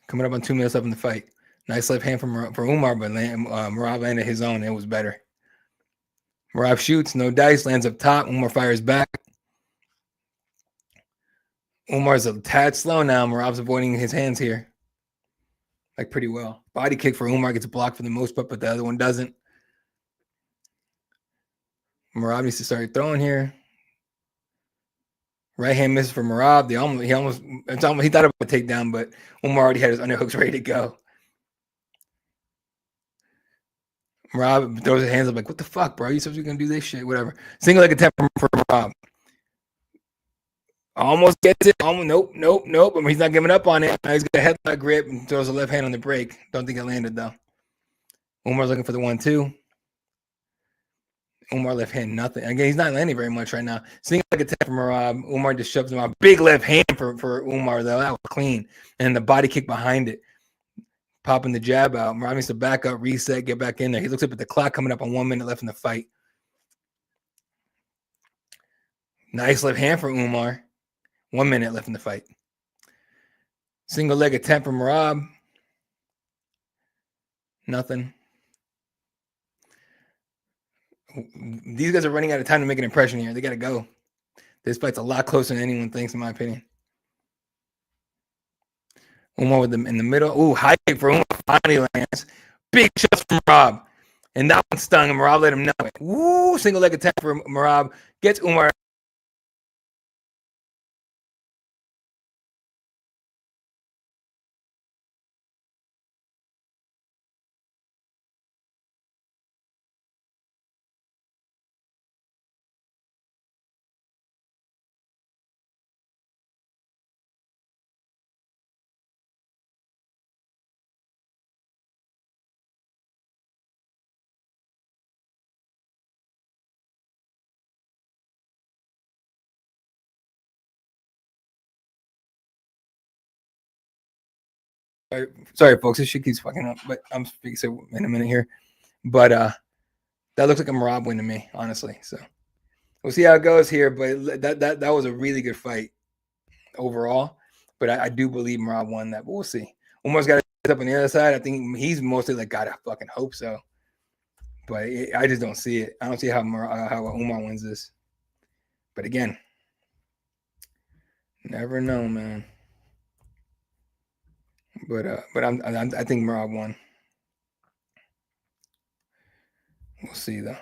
Coming up on 2 minutes up in the fight. Nice left hand from Umar, but Merab landed his own. It was better. Merab shoots, no dice, lands up top. Umar fires back. Umar's a tad slow now. Merab's avoiding his hands here. Like pretty well. Body kick for Umar gets blocked for the most part, but the other one doesn't. Merab needs to start throwing here. Right hand misses for Merab. He thought about a takedown, but Umar already had his underhooks ready to go. Merab throws his hands up like, what the fuck, bro? You supposed to be going to do this shit? Whatever. Single leg attempt for Merab. Almost gets it. Nope. I mean, he's not giving up on it. Now he's got a headlock grip and throws a left hand on the break. Don't think it landed, though. Umar's looking for the 1-2. Umar left hand, nothing. Again, he's not landing very much right now. Single leg attack from Merab. Umar just shoves him out. Big left hand for Umar, though. That was clean. And the body kick behind it. Popping the jab out. Merab needs to back up, reset, get back in there. He looks up at the clock coming up on 1 minute left in the fight. Nice left hand for Umar. 1 minute left in the fight. Single leg attempt from Merab. Nothing. These guys are running out of time to make an impression here. They got to go. This fight's a lot closer than anyone thinks, in my opinion. Umar with them in the middle. Ooh, high kick for Umar. Finally lands. Big shots from Merab. And that one stung, and Merab let him know it. Woo! Single leg attack for Merab. Gets Umar. Sorry, folks. This shit keeps fucking up, but I'm speaking so in a minute here. But that looks like a Merab win to me, honestly. So we'll see how it goes here. But that was a really good fight overall. But I do believe Merab won that. But we'll see. Umar's got it up on the other side. I think he's mostly like, God, I fucking hope so. But I just don't see it. I don't see how Umar wins this. But again, never know, man. But I think Merab won. We'll see though.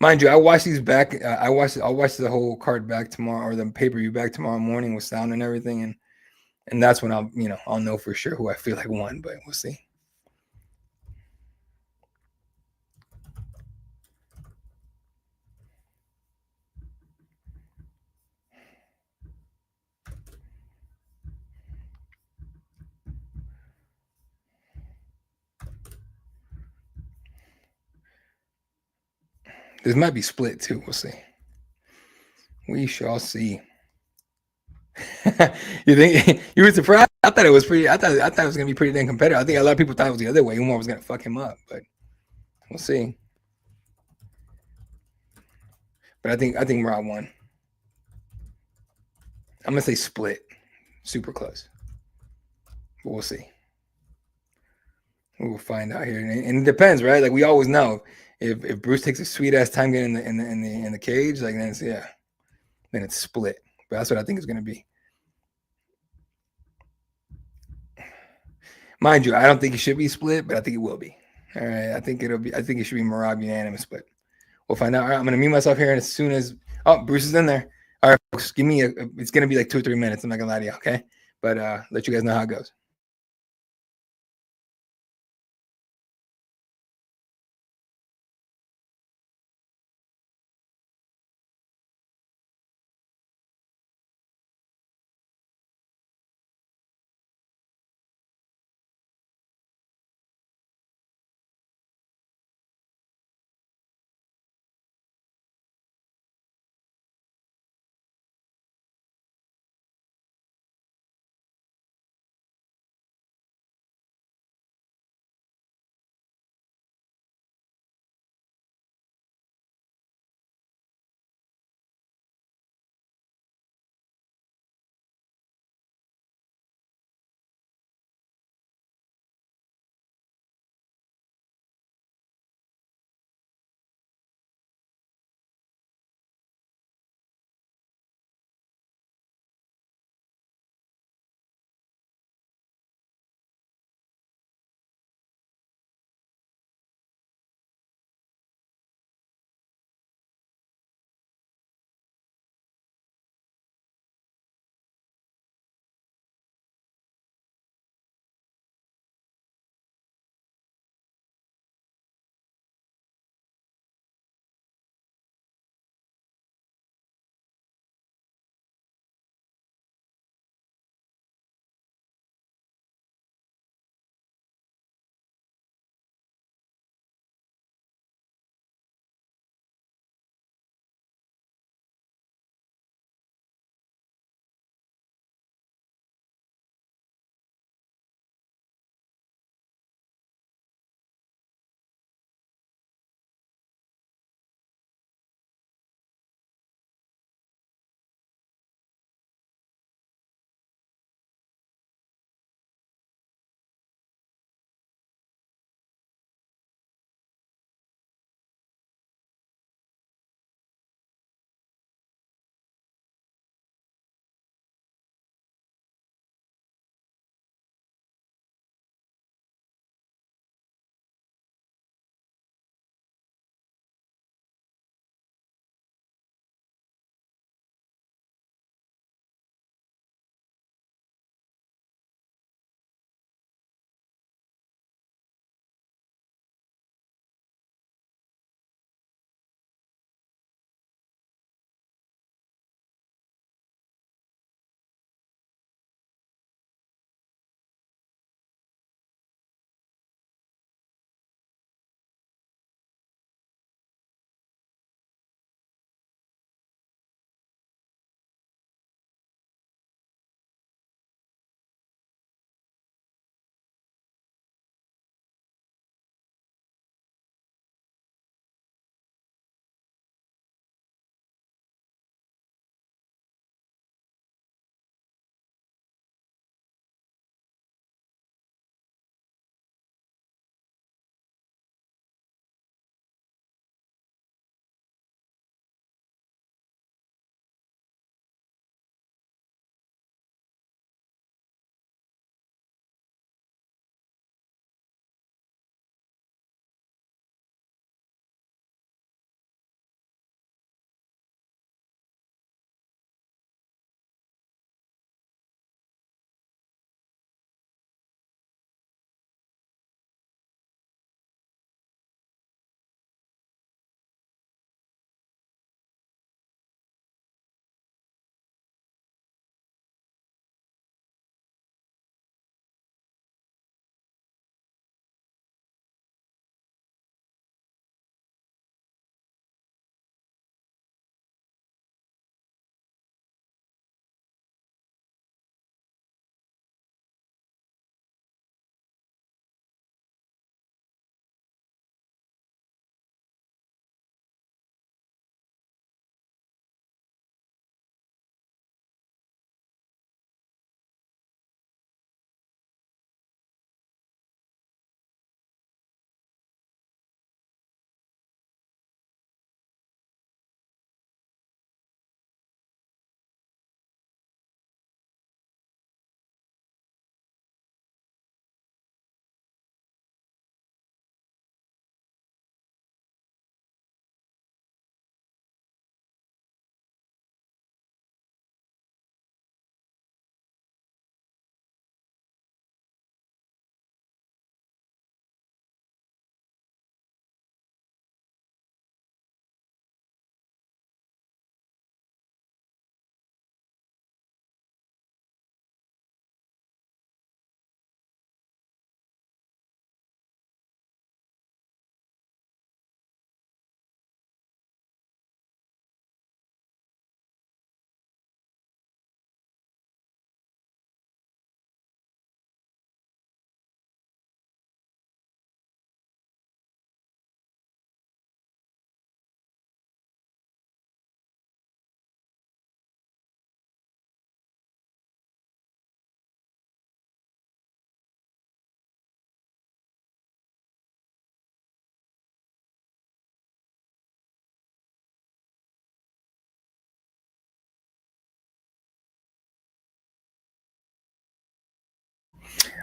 Mind you, I watch these back. I'll watch the whole card back tomorrow, or the pay-per-view back tomorrow morning with sound and everything, and that's when I'll know for sure who I feel like won. But we'll see. This might be split too. We'll see. We shall see. You think you were surprised? I thought it was pretty. I thought it was gonna be pretty damn competitive. I think a lot of people thought it was the other way. Umar was gonna fuck him up, but we'll see. But I think Merab won. I'm gonna say split, super close. But we'll see. We'll find out here, and it depends, right? Like we always know, if Bruce takes a sweet ass time getting in the cage, like then it's split. But that's what I think it's gonna be. Mind you, I don't think it should be split, but I think it will be. All right, I think it should be Merab unanimous, but we'll find out. All right, I'm gonna mute myself here, and as soon as Bruce is in there, all right, folks, give me it's gonna be like 2 or 3 minutes. I'm not gonna lie to you, okay? But let you guys know how it goes.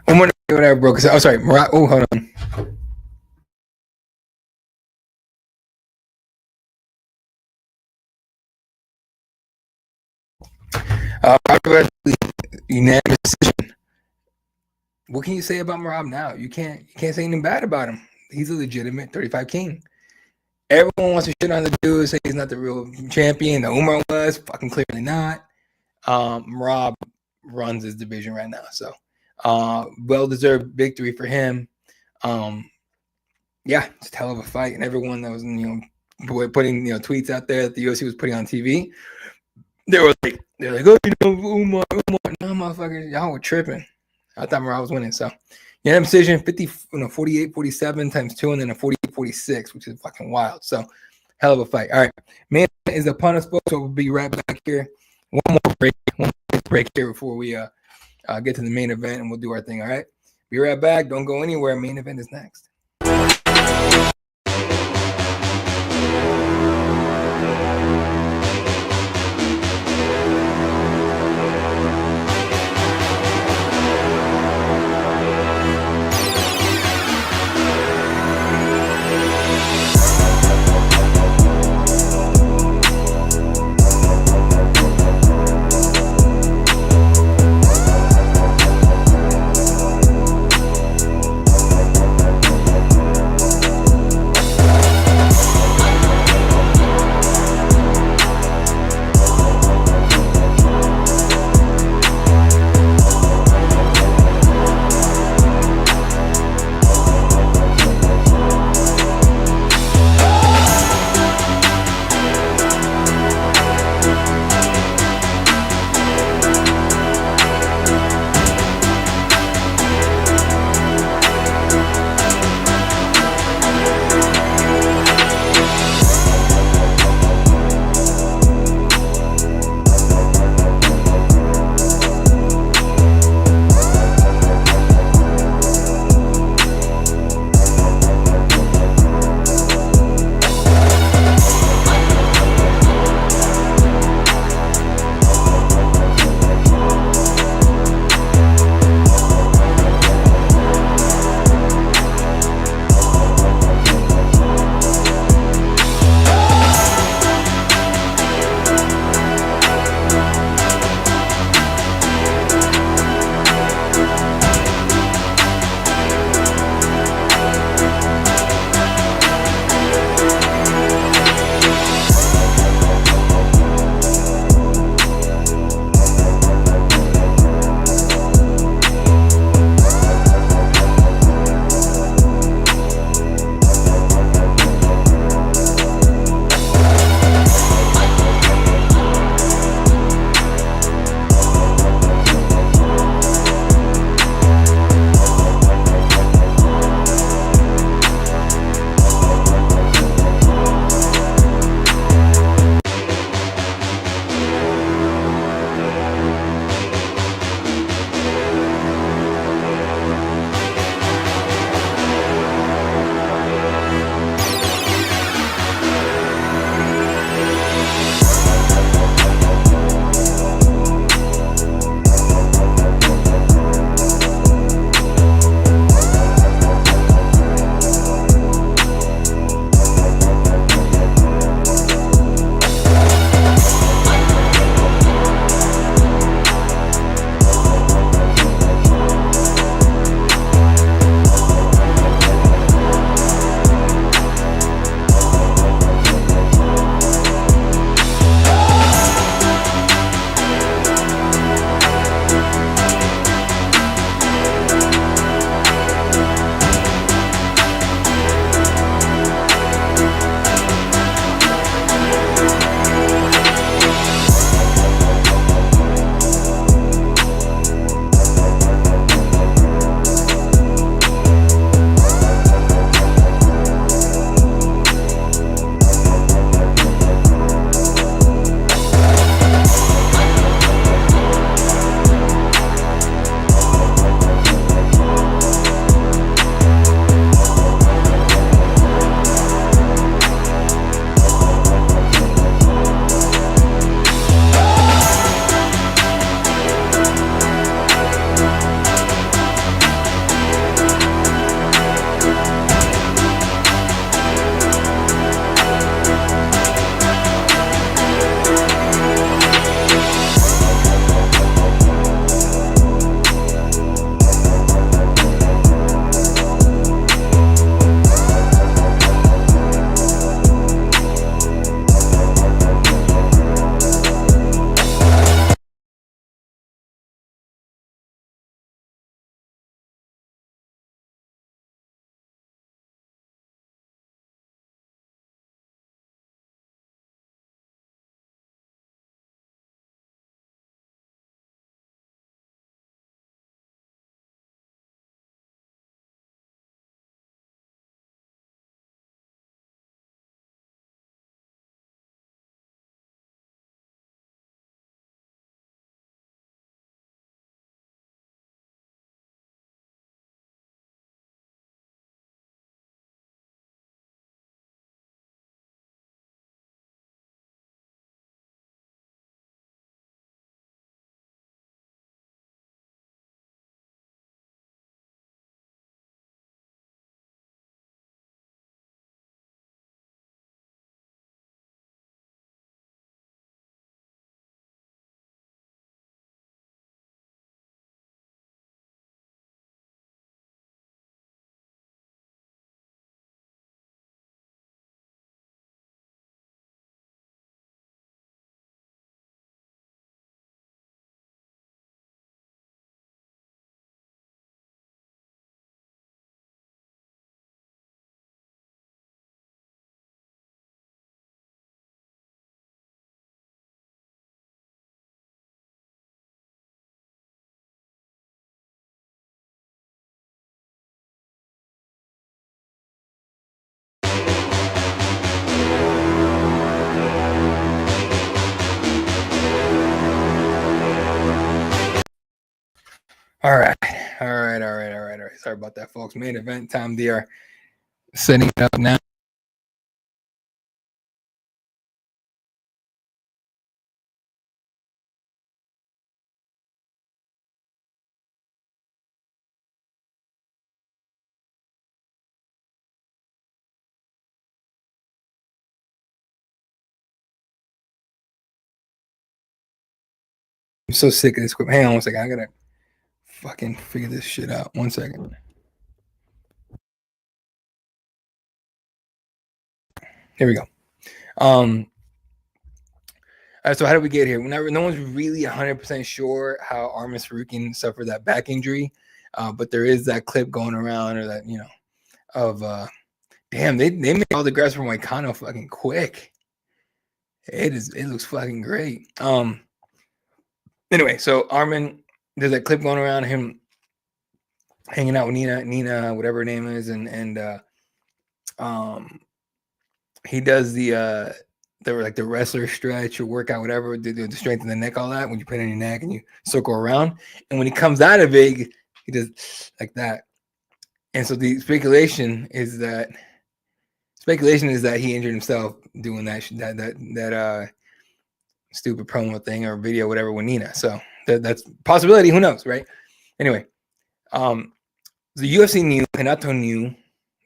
One more whatever, bro. Oh, sorry. Oh, hold on. Unanimous decision. What can you say about Merab now? You can't say anything bad about him. He's a legitimate 35 king. Everyone wants to shit on the dude, say he's not the real champion. The Umar was fucking clearly not. Merab runs his division right now, so well-deserved victory for him. Yeah, it's a hell of a fight, and everyone that was putting tweets out there that the UFC was putting on TV, they're like, oh, Umar, no, motherfuckers, y'all were tripping. I thought Merab was winning, so yeah, decision 48-47 times 2, and then a 48-46, which is fucking wild. So hell of a fight. All right, man is upon us, folks. So we'll be right back here. One more break here before we get to the main event, and we'll do our thing. All right, be right back. Don't go anywhere. Main event is next. All right. Sorry about that, folks. Main event time. They are setting it up now. I'm so sick of this. Hang on one second. I gotta fucking figure this shit out. 1 second. Here we go. So how did we get here? No one's really 100% sure how Arman Tsarukyan suffered that back injury, but there is that clip going around, or that of damn, they made all the grabs from Moicano fucking quick. It looks fucking great. Anyway, so Arman, there's that clip going around him hanging out with Nina, whatever her name is, and he does the wrestler stretch or workout, whatever, the strength in the neck, all that, when you put it in your neck and you circle around. And when he comes out of it, he does like that. And so the speculation is that he injured himself doing that stupid promo thing or video, whatever, with Nina. So that's possibility. Who knows, right? Anyway, the UFC knew, Renato knew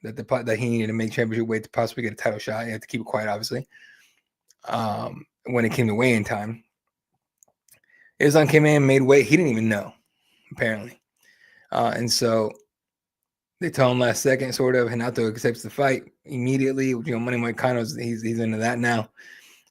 that he needed to make championship weight to possibly get a title shot. You have to keep it quiet, obviously. When it came to weigh-in time, Islam came in, made weight. He didn't even know, apparently. And so they tell him last second, sort of. Renato accepts the fight immediately. Money Moicano's, he's into that now.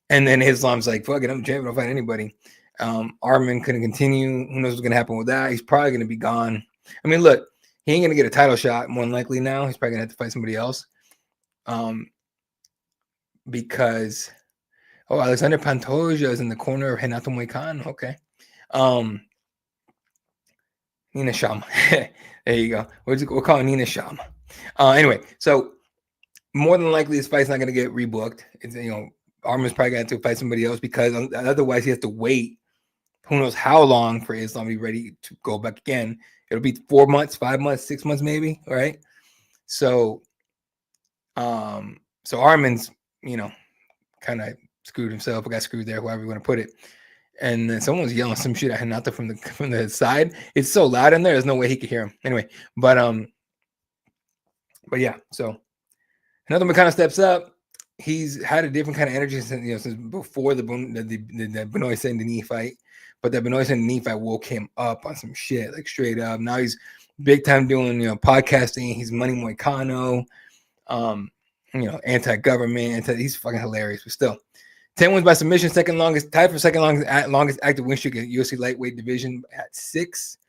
And then Islam's like, fuck it, I'm champion, I'll fight anybody. Arman couldn't continue. Who knows what's going to happen with that? He's probably going to be gone. I mean, look, he ain't going to get a title shot, more than likely now. He's probably going to have to fight somebody else. Because, Alexander Pantoja is in the corner of Renato Moicano. Okay. Nina Shama. There you go. We'll call it Nina Shama. Anyway, so more than likely this fight's not going to get rebooked. It's, Arman's probably going to have to fight somebody else, because otherwise he has to wait who knows how long for Islam to be ready to go back again. It'll be 4 months, 5 months, 6 months maybe, right? So Arman's, kind of screwed himself, or got screwed there, however you want to put it. And then someone was yelling some shit at Renato from the side. It's so loud in there, there's no way he could hear him. Anyway, but yeah, so Renato Moicano steps up. He's had a different kind of energy since before the Benoit Saint-Denis fight, but that Benoit Saint-Denis fight woke him up on some shit, like straight up. Now he's big time doing podcasting. He's Money Moicano, anti-government. He's fucking hilarious, but still. 10 wins by submission, tied for second longest active win streak at UFC lightweight division at 6.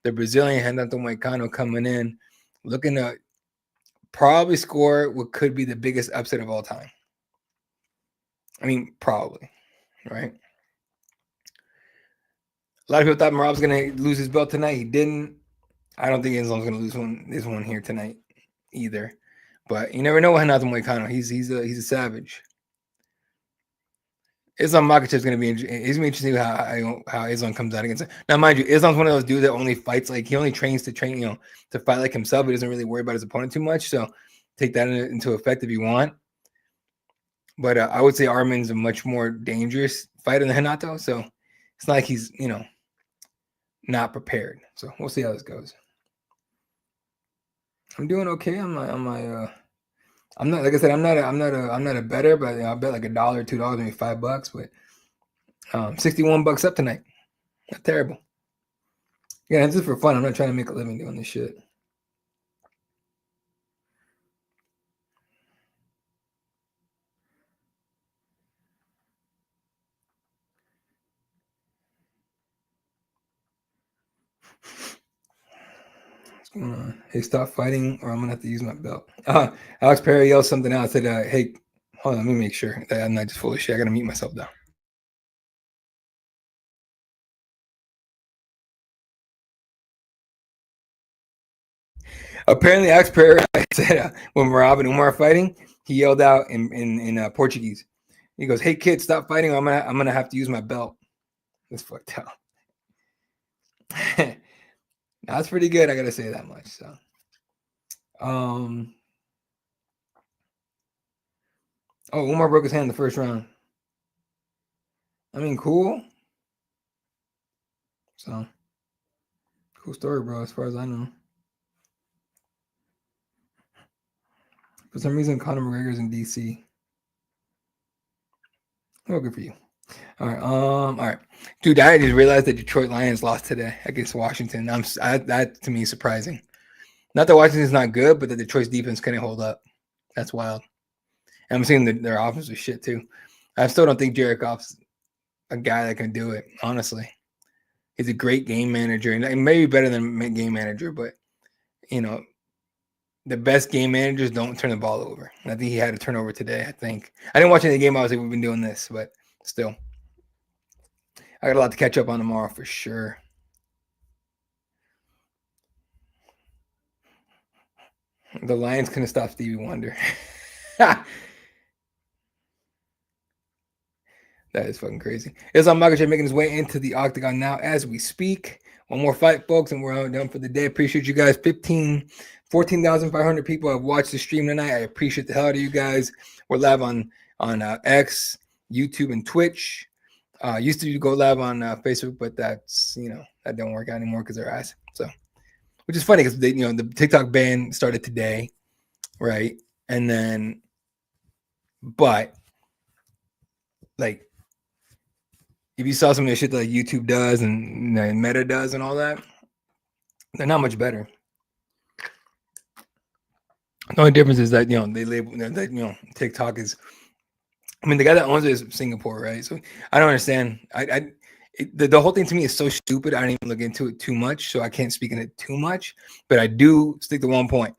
The Brazilian Renato Moicano coming in, looking to probably score what could be the biggest upset of all time. I mean, probably, right? A lot of people thought Merab was going to lose his belt tonight. He didn't. I don't think Islam's going to lose this one here tonight either. But you never know with Renato Moicano. He's a savage. Islam Makhachev is going to be interesting how Islam comes out against him. Now, mind you, Islam's one of those dudes that only fights, like, he only trains to fight like himself. He doesn't really worry about his opponent too much. So take that into effect if you want. But I would say Arman's a much more dangerous fighter than Renato. So it's not like he's, not prepared. So we'll see how this goes. I'm doing okay. I'm not, like I said, I'm not a bettor, but I'll bet like $1, $2, maybe $5. But $61 up tonight. Not terrible. Yeah, this is for fun. I'm not trying to make a living doing this shit. What's going on? Hey, stop fighting, or I'm gonna have to use my belt. Alex Perry yelled something out. Said, "Hey, hold on, let me make sure that I'm not just full of shit. I gotta mute myself down." Apparently, Alex Perry said when Merab and Umar are fighting, he yelled out in Portuguese. He goes, "Hey kids, stop fighting, or I'm gonna have to use my belt." That's fucked up. That's pretty good. I gotta say that much. So, oh, Umar broke his hand in the first round. I mean, cool. So, cool story, bro. As far as I know. For some reason, Conor McGregor's in DC. Oh, good for you. All right. All right, dude. I just realized that Detroit Lions lost today against Washington. That to me is surprising. Not that Washington's not good, but that Detroit's defense couldn't hold up. That's wild. And I'm seeing their offense was shit too. I still don't think Jared Goff's a guy that can do it. Honestly, he's a great game manager and maybe better than game manager, but the best game managers don't turn the ball over. I think he had a turnover today. I didn't watch any of the game. I was like, we've been doing this, but still, I got a lot to catch up on tomorrow for sure. The Lions couldn't stop Stevie Wonder. That is fucking crazy. Islam Makhachev making his way into the octagon now as we speak. One more fight, folks, and we're all done for the day. Appreciate you guys. 14,500 people have watched the stream tonight. I appreciate the hell out of you guys. We're live on X, YouTube, and Twitch. Used to go live on Facebook, but that's that don't work out anymore because they're ass. So, which is funny because the TikTok ban started today, right? And then, but like, if you saw some of the shit that YouTube does and Meta does and all that, they're not much better. The only difference is that they label that TikTok is. I mean, the guy that owns it is Singapore, right? So I don't understand. The whole thing to me is so stupid. I don't even look into it too much, so I can't speak in it too much. But I do stick to one point: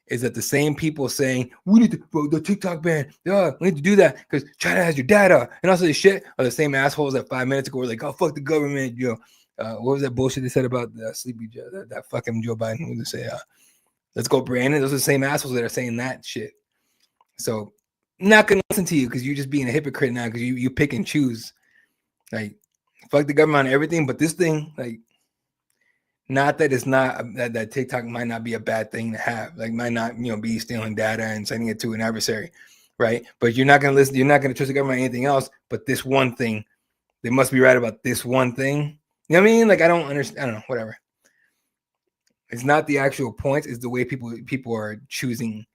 is that the same people saying we need to the TikTok ban? Yeah, we need to do that because China has your data and also this shit are the same assholes that 5 minutes ago were like, "Oh fuck the government," what was that bullshit they said about the sleepy Joe? That fucking Joe Biden who say, "Let's go, Brandon." Those are the same assholes that are saying that shit. So. Not gonna listen to you because you're just being a hypocrite now because you pick and choose. Like, fuck the government on everything, but this thing, like, not that it's not that TikTok might not be a bad thing to have, like, might not be stealing data and sending it to an adversary, right? But you're not gonna listen. You're not gonna trust the government on anything else. But this one thing, they must be right about this one thing. You know what I mean? Like, I don't understand. I don't know. Whatever. It's not the actual points. It's the way people are choosing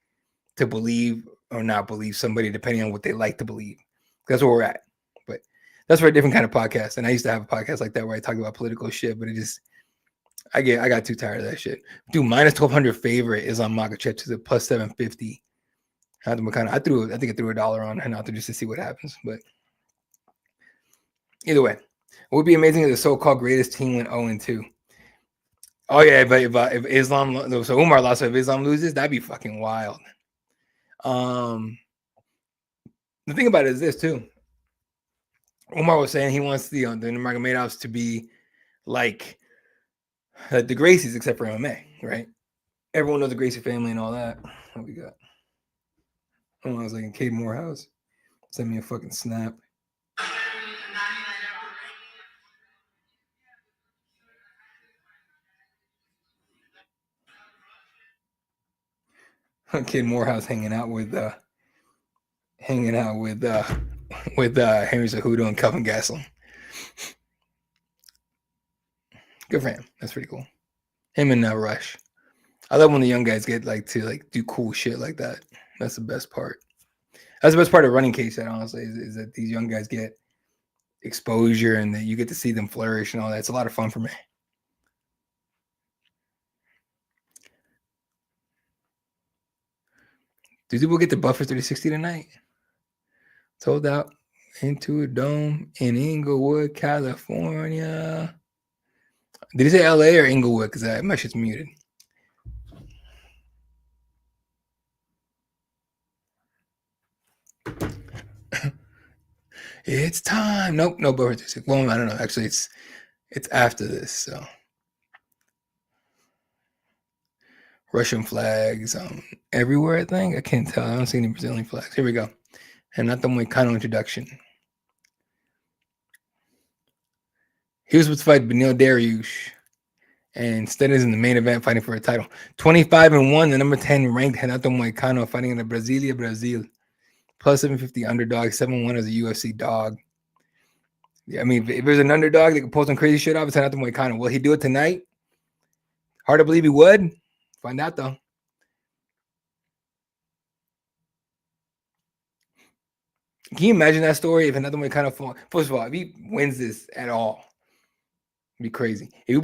to believe or not believe somebody depending on what they like to believe. That's where we're at. But that's for a different kind of podcast. And I used to have a podcast like that where I talk about political shit, but I got too tired of that shit. Dude, minus 1,200 favorite is on Makhachev to the plus 750. I think I threw $1 on Hanato just to see what happens. But either way, it would be amazing if the so-called greatest team went 0-2. Oh yeah, but if Islam, so Umar lost, so if Islam loses, that'd be fucking wild. The thing about it is this too. Umar was saying he wants the Nurmagomedovs to be like the Gracies, except for MMA, right? Everyone knows the Gracie family and all that. What we got? I was like in Cade Morehouse. Send me a fucking snap. Cade Morehouse hanging out with Henry Cejudo and Kelvin Gastelum. Good for him. That's pretty cool. Him and Rush. I love when the young guys get to do cool shit like that. That's the best part. That's the best part of running K-Set, honestly, is that these young guys get exposure and that you get to see them flourish and all that. It's a lot of fun for me. Do people get the Buffer 3060 tonight? Sold out into a dome in Inglewood, California. Did he say LA or Inglewood? Because my shit's muted. It's time. Nope, no Buffer 3060. Well, I don't know. Actually, it's after this, so. Russian flags everywhere, I think. I can't tell. I don't see any Brazilian flags. Here we go. And not the Moicano introduction. He was supposed to fight Beneil Dariush And Sten is in the main event fighting for a title. 25-1, the number 10 ranked Renato Moicano fighting in the Brasilia, Brazil. Plus 750 underdog, 7-1 as a UFC dog. Yeah, I mean, if there's an underdog that can pull some crazy shit off, it's Renato Moicano. Will he do it tonight? Hard to believe he would. Find out, though. Can you imagine that story if Renato Moicano fought? First of all, if he wins this at all, it'd be crazy. If he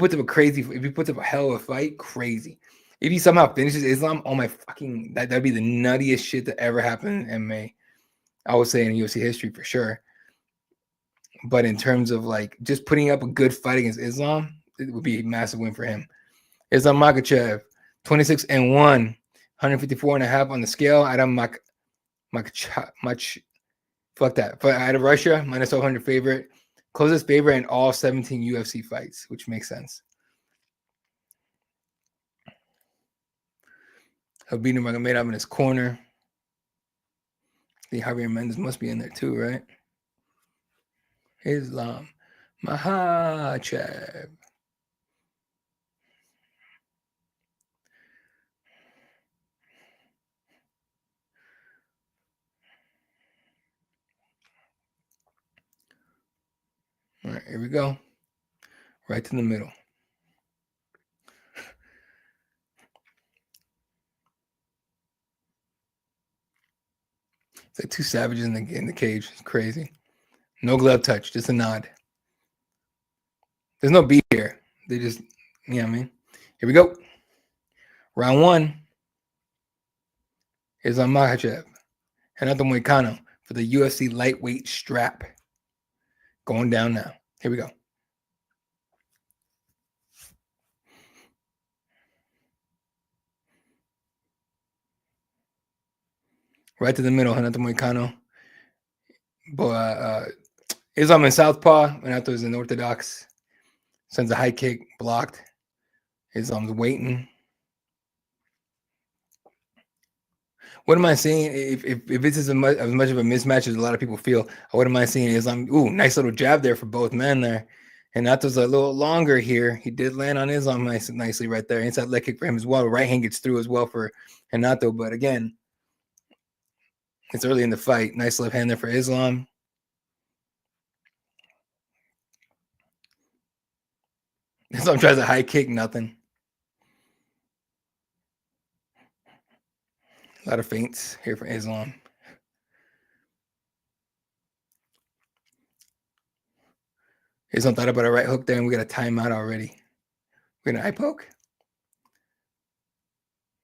puts up a hell of a fight, crazy. If he somehow finishes Islam, oh my fucking, that'd be the nuttiest shit that ever happened in MMA. I would say in UFC history for sure. But in terms of like just putting up a good fight against Islam, it would be a massive win for him. Islam Makhachev, 26-1, 154.5 on the scale. Adam fuck that. But out of Russia, minus 100 favorite. Closest favorite in all 17 UFC fights, which makes sense. He'll beat Nurmagomedov in his corner. The Javier Mendez must be in there too, right? Islam Makhachev. All right, here we go. Right to the middle. It's like two savages in the cage. It's crazy. No glove touch, just a nod. There's no beat here. They just, you know what I mean? Here we go. Round one is on Makhachev. Renato Moicano for the UFC lightweight strap. Going down now. Here we go. Right to the middle, Renato Moicano. Islam in southpaw. Renato is in orthodox. Sends a high kick, blocked. Islam's waiting. What am I seeing? If this is as much of a mismatch as a lot of people feel, what am I seeing? Islam, nice little jab there for both men there. And Renato's a little longer here. He did land on Islam nicely right there. Inside leg kick for him as well. Right hand gets through as well for Renato. But again, it's early in the fight. Nice left hand there for Islam. Islam tries a high kick, nothing. A lot of feints here for Islam. Islam thought about a right hook there, and we got a timeout already. We're going to eye poke?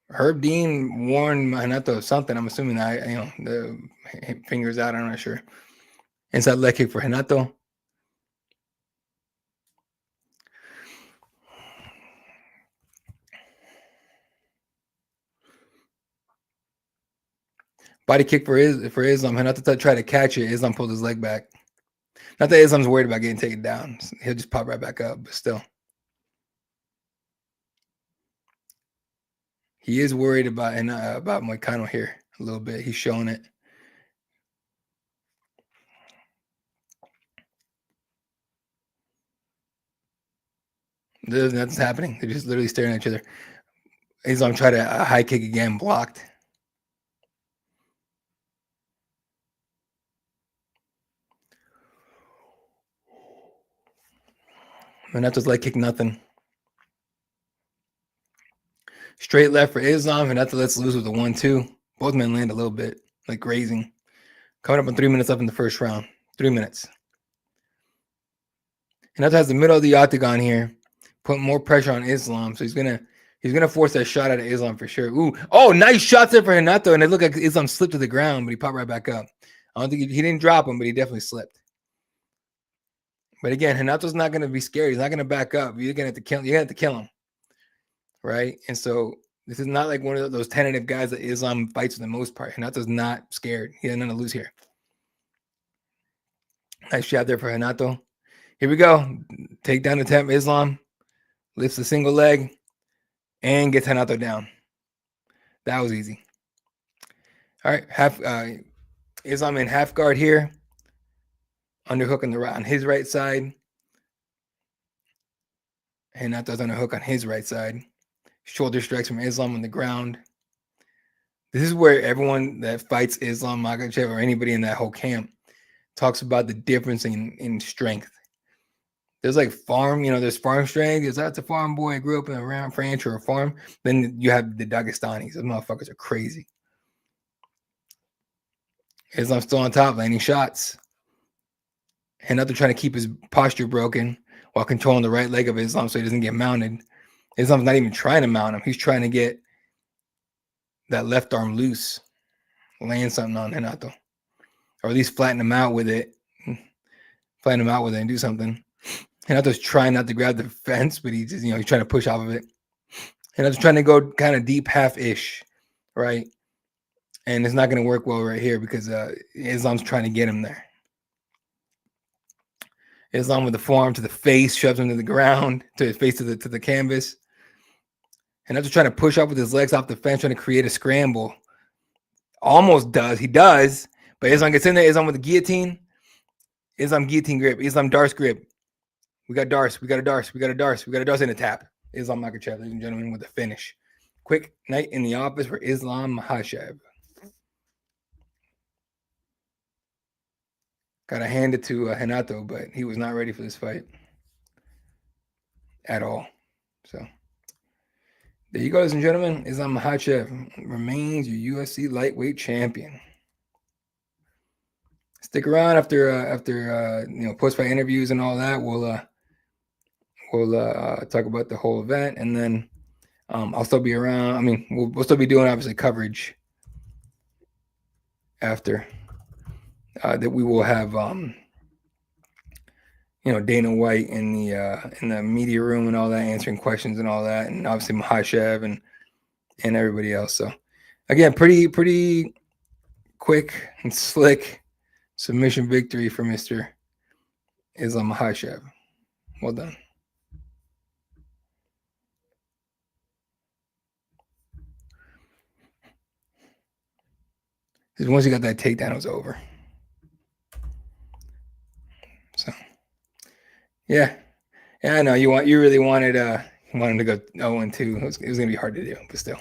Herb Dean warned Renato of something. I'm assuming that, the fingers out. I'm not sure. Inside leg kick for Renato. Body kick for Islam. Renato tried to catch it. Islam pulled his leg back. Not that Islam's worried about getting taken down. He'll just pop right back up, but still. He is worried about Moicano here a little bit. He's showing it. That's happening. They're just literally staring at each other. Islam tried a high kick again, blocked. Renato's leg kick, nothing. Straight left for Islam. Renato lets loose with a 1-2. Both men land a little bit, like grazing. Coming up on 3 minutes left in the first round. 3 minutes. Renato has the middle of the octagon here, putting more pressure on Islam. So he's gonna force that shot out of Islam for sure. Nice shots there for Renato, and it looked like Islam slipped to the ground, but he popped right back up. I don't think he didn't drop him, but he definitely slipped. But again, Renato's not gonna be scared. He's not gonna back up. You're gonna have to kill him, right? And so this is not like one of those tentative guys that Islam fights for the most part. Renato's not scared. He has nothing to lose here. Nice shot there for Renato. Here we go. Takedown attempt. Islam lifts a single leg and gets Renato down. That was easy. All right, Islam in half guard here. Underhook on his right side. Renato's on a hook on his right side. Shoulder strikes from Islam on the ground. This is where everyone that fights Islam Makhachev or anybody in that whole camp talks about the difference in strength. There's like farm, there's farm strength. That's a farm boy. I grew up in a ranch or a farm. Then you have the Dagestanis. Those motherfuckers are crazy. Islam's still on top, landing shots. Renato trying to keep his posture broken while controlling the right leg of Islam so he doesn't get mounted. Islam's not even trying to mount him. He's trying to get that left arm loose, land something on Renato, or at least flatten him out with it. Flatten him out with it and do something. Renato's trying not to grab the fence, but he's just, he's trying to push off of it. Renato's trying to go kind of deep half-ish, right? And it's not going to work well right here because Islam's trying to get him there. Islam with the forearm to the face, shoves him to the ground, to his face to the canvas. And after trying to push up with his legs off the fence, trying to create a scramble. Almost does. He does. But Islam gets in there. Islam with the guillotine. Islam guillotine grip. Islam Darce grip. We got Darce. We got a Darce. We got a Darce. We got a Darce in the tap. Islam Makhachev, ladies and gentlemen, with a finish. Quick night in the office for Islam Makhachev. Got to hand it to Renato, but he was not ready for this fight at all. So there you go, ladies and gentlemen. Islam Makhachev remains your UFC lightweight champion. Stick around after post-fight interviews and all that. We'll talk about the whole event, and then I'll still be around. I mean, we'll still be doing obviously coverage after that. We will have Dana White in the media room and all that, answering questions and all that, and obviously Makhachev and everybody else. So again, pretty quick and slick submission victory for Mr. Islam Makhachev. Well done. Because once you got that takedown, it was over. So yeah, I know you really wanted to go 0-2. It was gonna be hard to do, but still.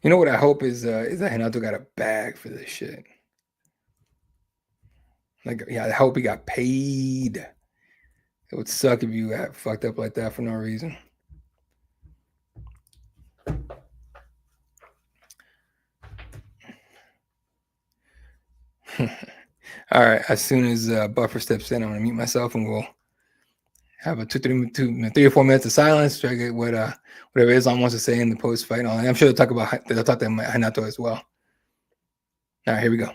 You know what I hope is that Renato got a bag for this shit. Like, yeah, I hope he got paid. It would suck if you got fucked up like that for no reason. All right. As soon as Buffer steps in, I'm gonna mute myself and we'll have a 3 or 4 minutes of silence. Try to get whatever Islam wants to say in the post fight. I'm sure they'll talk to Renato as well. All right, here we go.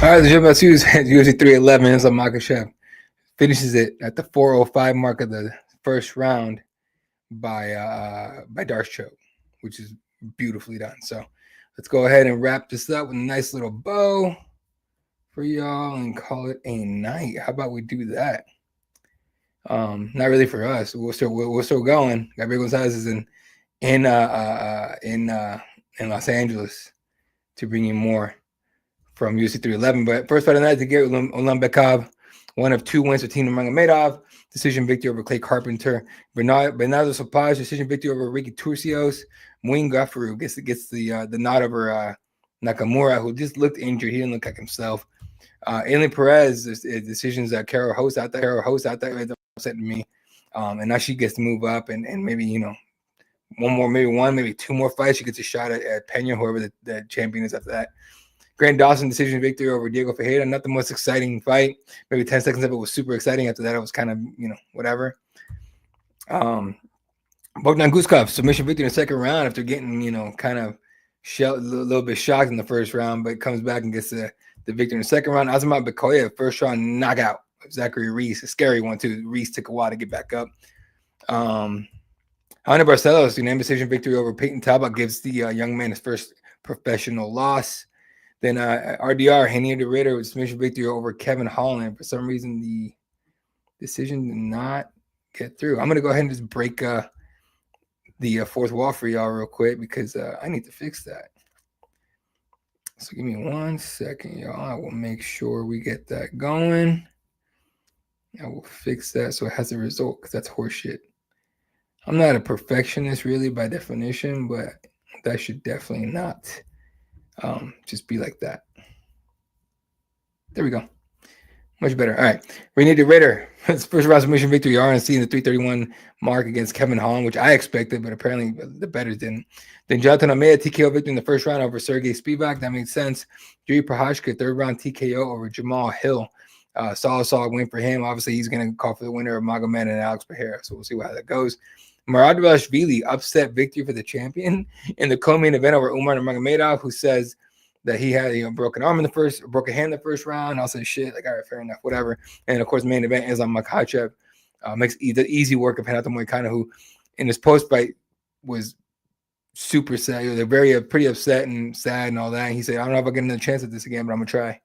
All right, the UFC is UFC 311. It's a Makhachev. Finishes it at the 4:05 mark of the first round by Darcho, which is beautifully done. So let's go ahead and wrap this up with a nice little bow for y'all and call it a night. How about we do that? Not really for us. We're still going. Gabriel Gonzalez is in Los Angeles to bring you more from UFC 311. But first fight of the night to get Ulambekov, one of 2 wins for Team Nurmagomedov. Decision victory over Clay Carpenter. Bernardo Sopaj, decision victory over Ricky Turcios. Muin Gafaru gets the nod over Nakamura, who just looked injured. He didn't look like himself. Aileen Perez decisions that Carol hosts out there upsetting me. And now she gets to move up and maybe, maybe 2 more fights. She gets a shot at Pena, whoever the champion is after that. Grant Dawson decision victory over Diego Ferreira. Not the most exciting fight. Maybe 10 seconds of it was super exciting. After that, it was kind of, whatever. Bogdan Guskov, submission victory in the second round after getting, kind of a little bit shocked in the first round, but comes back and gets the victory in the second round. Azamat Bekoya, first round knockout. Zachary Reese, a scary one too. Reese took a while to get back up. Ana Barcelos, unanimous decision victory over Peyton Talbot, gives the young man his first professional loss. Then RDR, Hania de Ritter with submission victory over Kevin Holland. For some reason, the decision did not get through. I'm going to go ahead and just break the fourth wall for y'all real quick because I need to fix that. So give me 1 second, y'all. I will make sure we get that going. I will fix that so it has a result because that's horseshit. I'm not a perfectionist really by definition, but that should definitely not just be like that. There we go. Much better. All right. Renee de Ritter. His first round submission victory, RNC in the 331 mark against Kevin Holland, which I expected, but apparently the bettors didn't. Then Jonathan Almeida TKO victory in the first round over Sergey Spivac. That makes sense. Yuri Prochazka, third round TKO over Jamal Hill. Solid win for him. Obviously, he's going to call for the winner of Magomed and Alex Pereira. So we'll see how that goes. Dvalishvili, upset victory for the champion in the co-main event over Umar Nurmagomedov, who says that he had a broken hand in the first round. I'll say shit, like, all right, fair enough, whatever. And of course, main event is on Makhachev. Makes the easy work of Renato Moicano, who in his post fight was super sad. They're pretty upset and sad and all that. And he said, I don't know if I get another chance at this again, but I'm gonna try.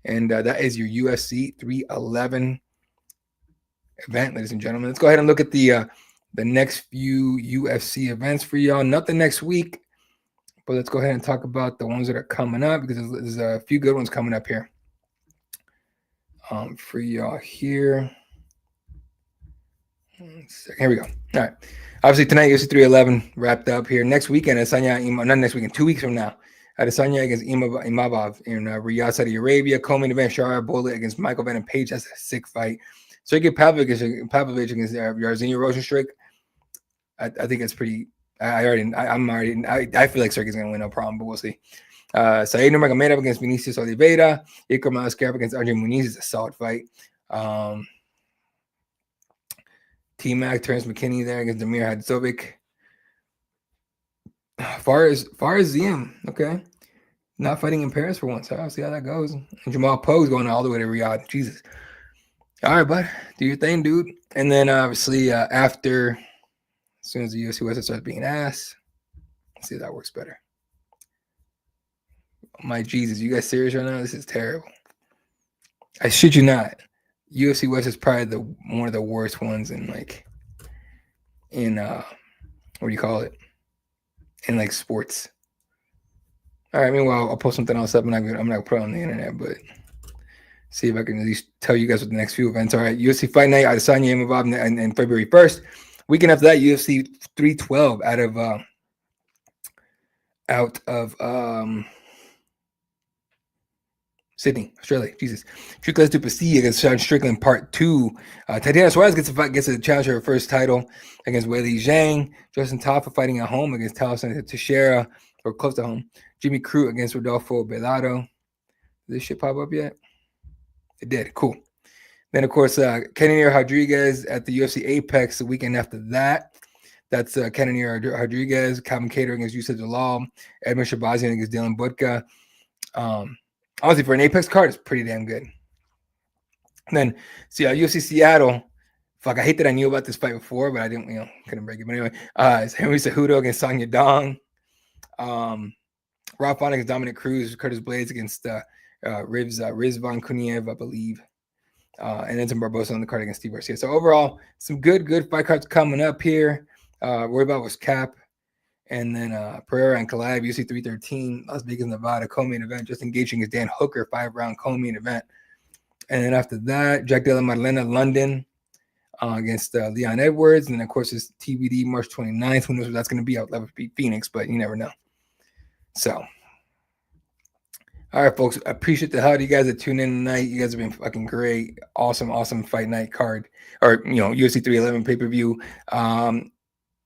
And that is your UFC 311 event, ladies and gentlemen. Let's go ahead and look at the next few UFC events for y'all. Nothing next week. But let's go ahead and talk about the ones that are coming up because there's a few good ones coming up here for y'all here. Here we go. All right. Obviously, tonight, UFC 311 wrapped up here. Next weekend, not next weekend, 2 weeks from now, Adesanya against Imavov in Riyadh, Saudi Arabia. Co-main event, Shara Bullet against Michael Venom Page. That's a sick fight. Sergey Pavlovich against Yarzenia Rosenstruck. I think it's pretty... I feel like Sergey's gonna win, no problem, but we'll see. Said Nurmagomedov against Vinicius Oliveira. Ikram Askarov against Arjun Muniz is a solid fight. T-Mac, Terrence McKinney there against Damir Hadzovic. Far as Ziem, okay. Not fighting in Paris for once. So I'll see how that goes. And Jamal Poe's going all the way to Riyadh. Jesus. All right, bud. Do your thing, dude. And then obviously after... As soon as the UFC West starts being ass, let's see if that works better. My Jesus, you guys serious right now? This is terrible. I shit you not. UFC West is probably one of the worst ones in what do you call it? In sports. All right, meanwhile, I'll post something else up. I'm not gonna put it on the internet, but see if I can at least tell you guys what the next few events are. All right, UFC Fight Night, Adesanya Imavov in February 1st. Weekend after that, UFC 312 out of Sydney, Australia. Jesus. Tricolores du Plessis against Sean Strickland, Part 2. Tatiana Suarez gets a challenge for her first title against Weili Zhang. Justin Tafa fighting at home against Taliesin Teixeira, or close to home. Jimmy Crute against Rodolfo Belado. Did this shit pop up yet? It did. Cool. Then, of course, Kenanir Rodriguez at the UFC Apex the weekend after that. That's Kenanir Rodriguez, Calvin Kattar against Yusuf Jalal, Edmund Shabazian against Dylan Budka. Honestly, for an Apex card, it's pretty damn good. And then, see, UFC Seattle. Fuck, I hate that I knew about this fight before, but I didn't, couldn't break it. But anyway, it's Henry Cejudo against Sonya Dong. Rob Font against Dominic Cruz. Curtis Blades against Rizvan Kuniev, I believe. And then some Barbosa on the card against Steve Garcia. So overall, some good fight cards coming up here. Worry about was Cap. And then Pereira and Kalaev, UFC 313, Las Vegas, Nevada, co-main event. Just engaging as Dan Hooker, 5-round co-main event. And then after that, Jack Della Maddalena, London against Leon Edwards. And then, of course, it's TBD March 29th. Who knows what that's going to be? I would love to beat Phoenix, but you never know. So, all right, folks. I appreciate the hell out of you guys that tuned in tonight. You guys have been fucking great. Awesome fight night card. Or, UFC 311 pay-per-view.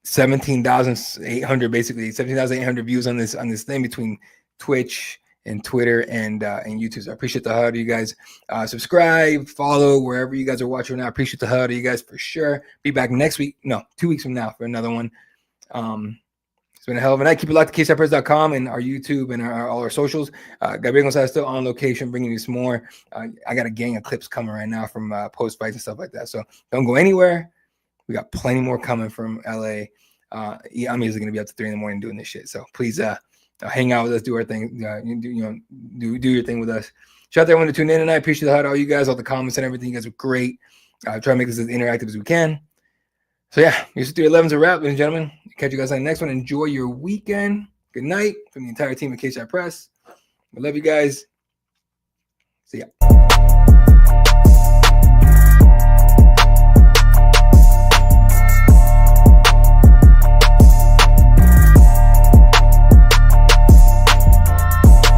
17,800 basically 17,800 views on this thing between Twitch and Twitter and YouTube. So I appreciate the hell out of you guys. Subscribe, follow wherever you guys are watching now. I appreciate the hell out of you guys for sure. Be back next week. No, 2 weeks from now for another one. It's been a hell of a night. Keep it locked to KSIPress.com and our YouTube and all our socials. Gabriel Gonzalez still on location, bringing you some more. I got a gang of clips coming right now from post fights and stuff like that. So don't go anywhere. We got plenty more coming from LA. I'm easily going to be up to 3 a.m. doing this shit. So please hang out with us, do our thing. Do your thing with us. Shout out to everyone to tune in tonight. Appreciate the hell out of all you guys, all the comments and everything. You guys are great. Try to make this as interactive as we can. So yeah, UFC 311's a wrap, ladies and gentlemen. Catch you guys on the next one. Enjoy your weekend. Good night from the entire team at KSI Press. We love you guys. See ya.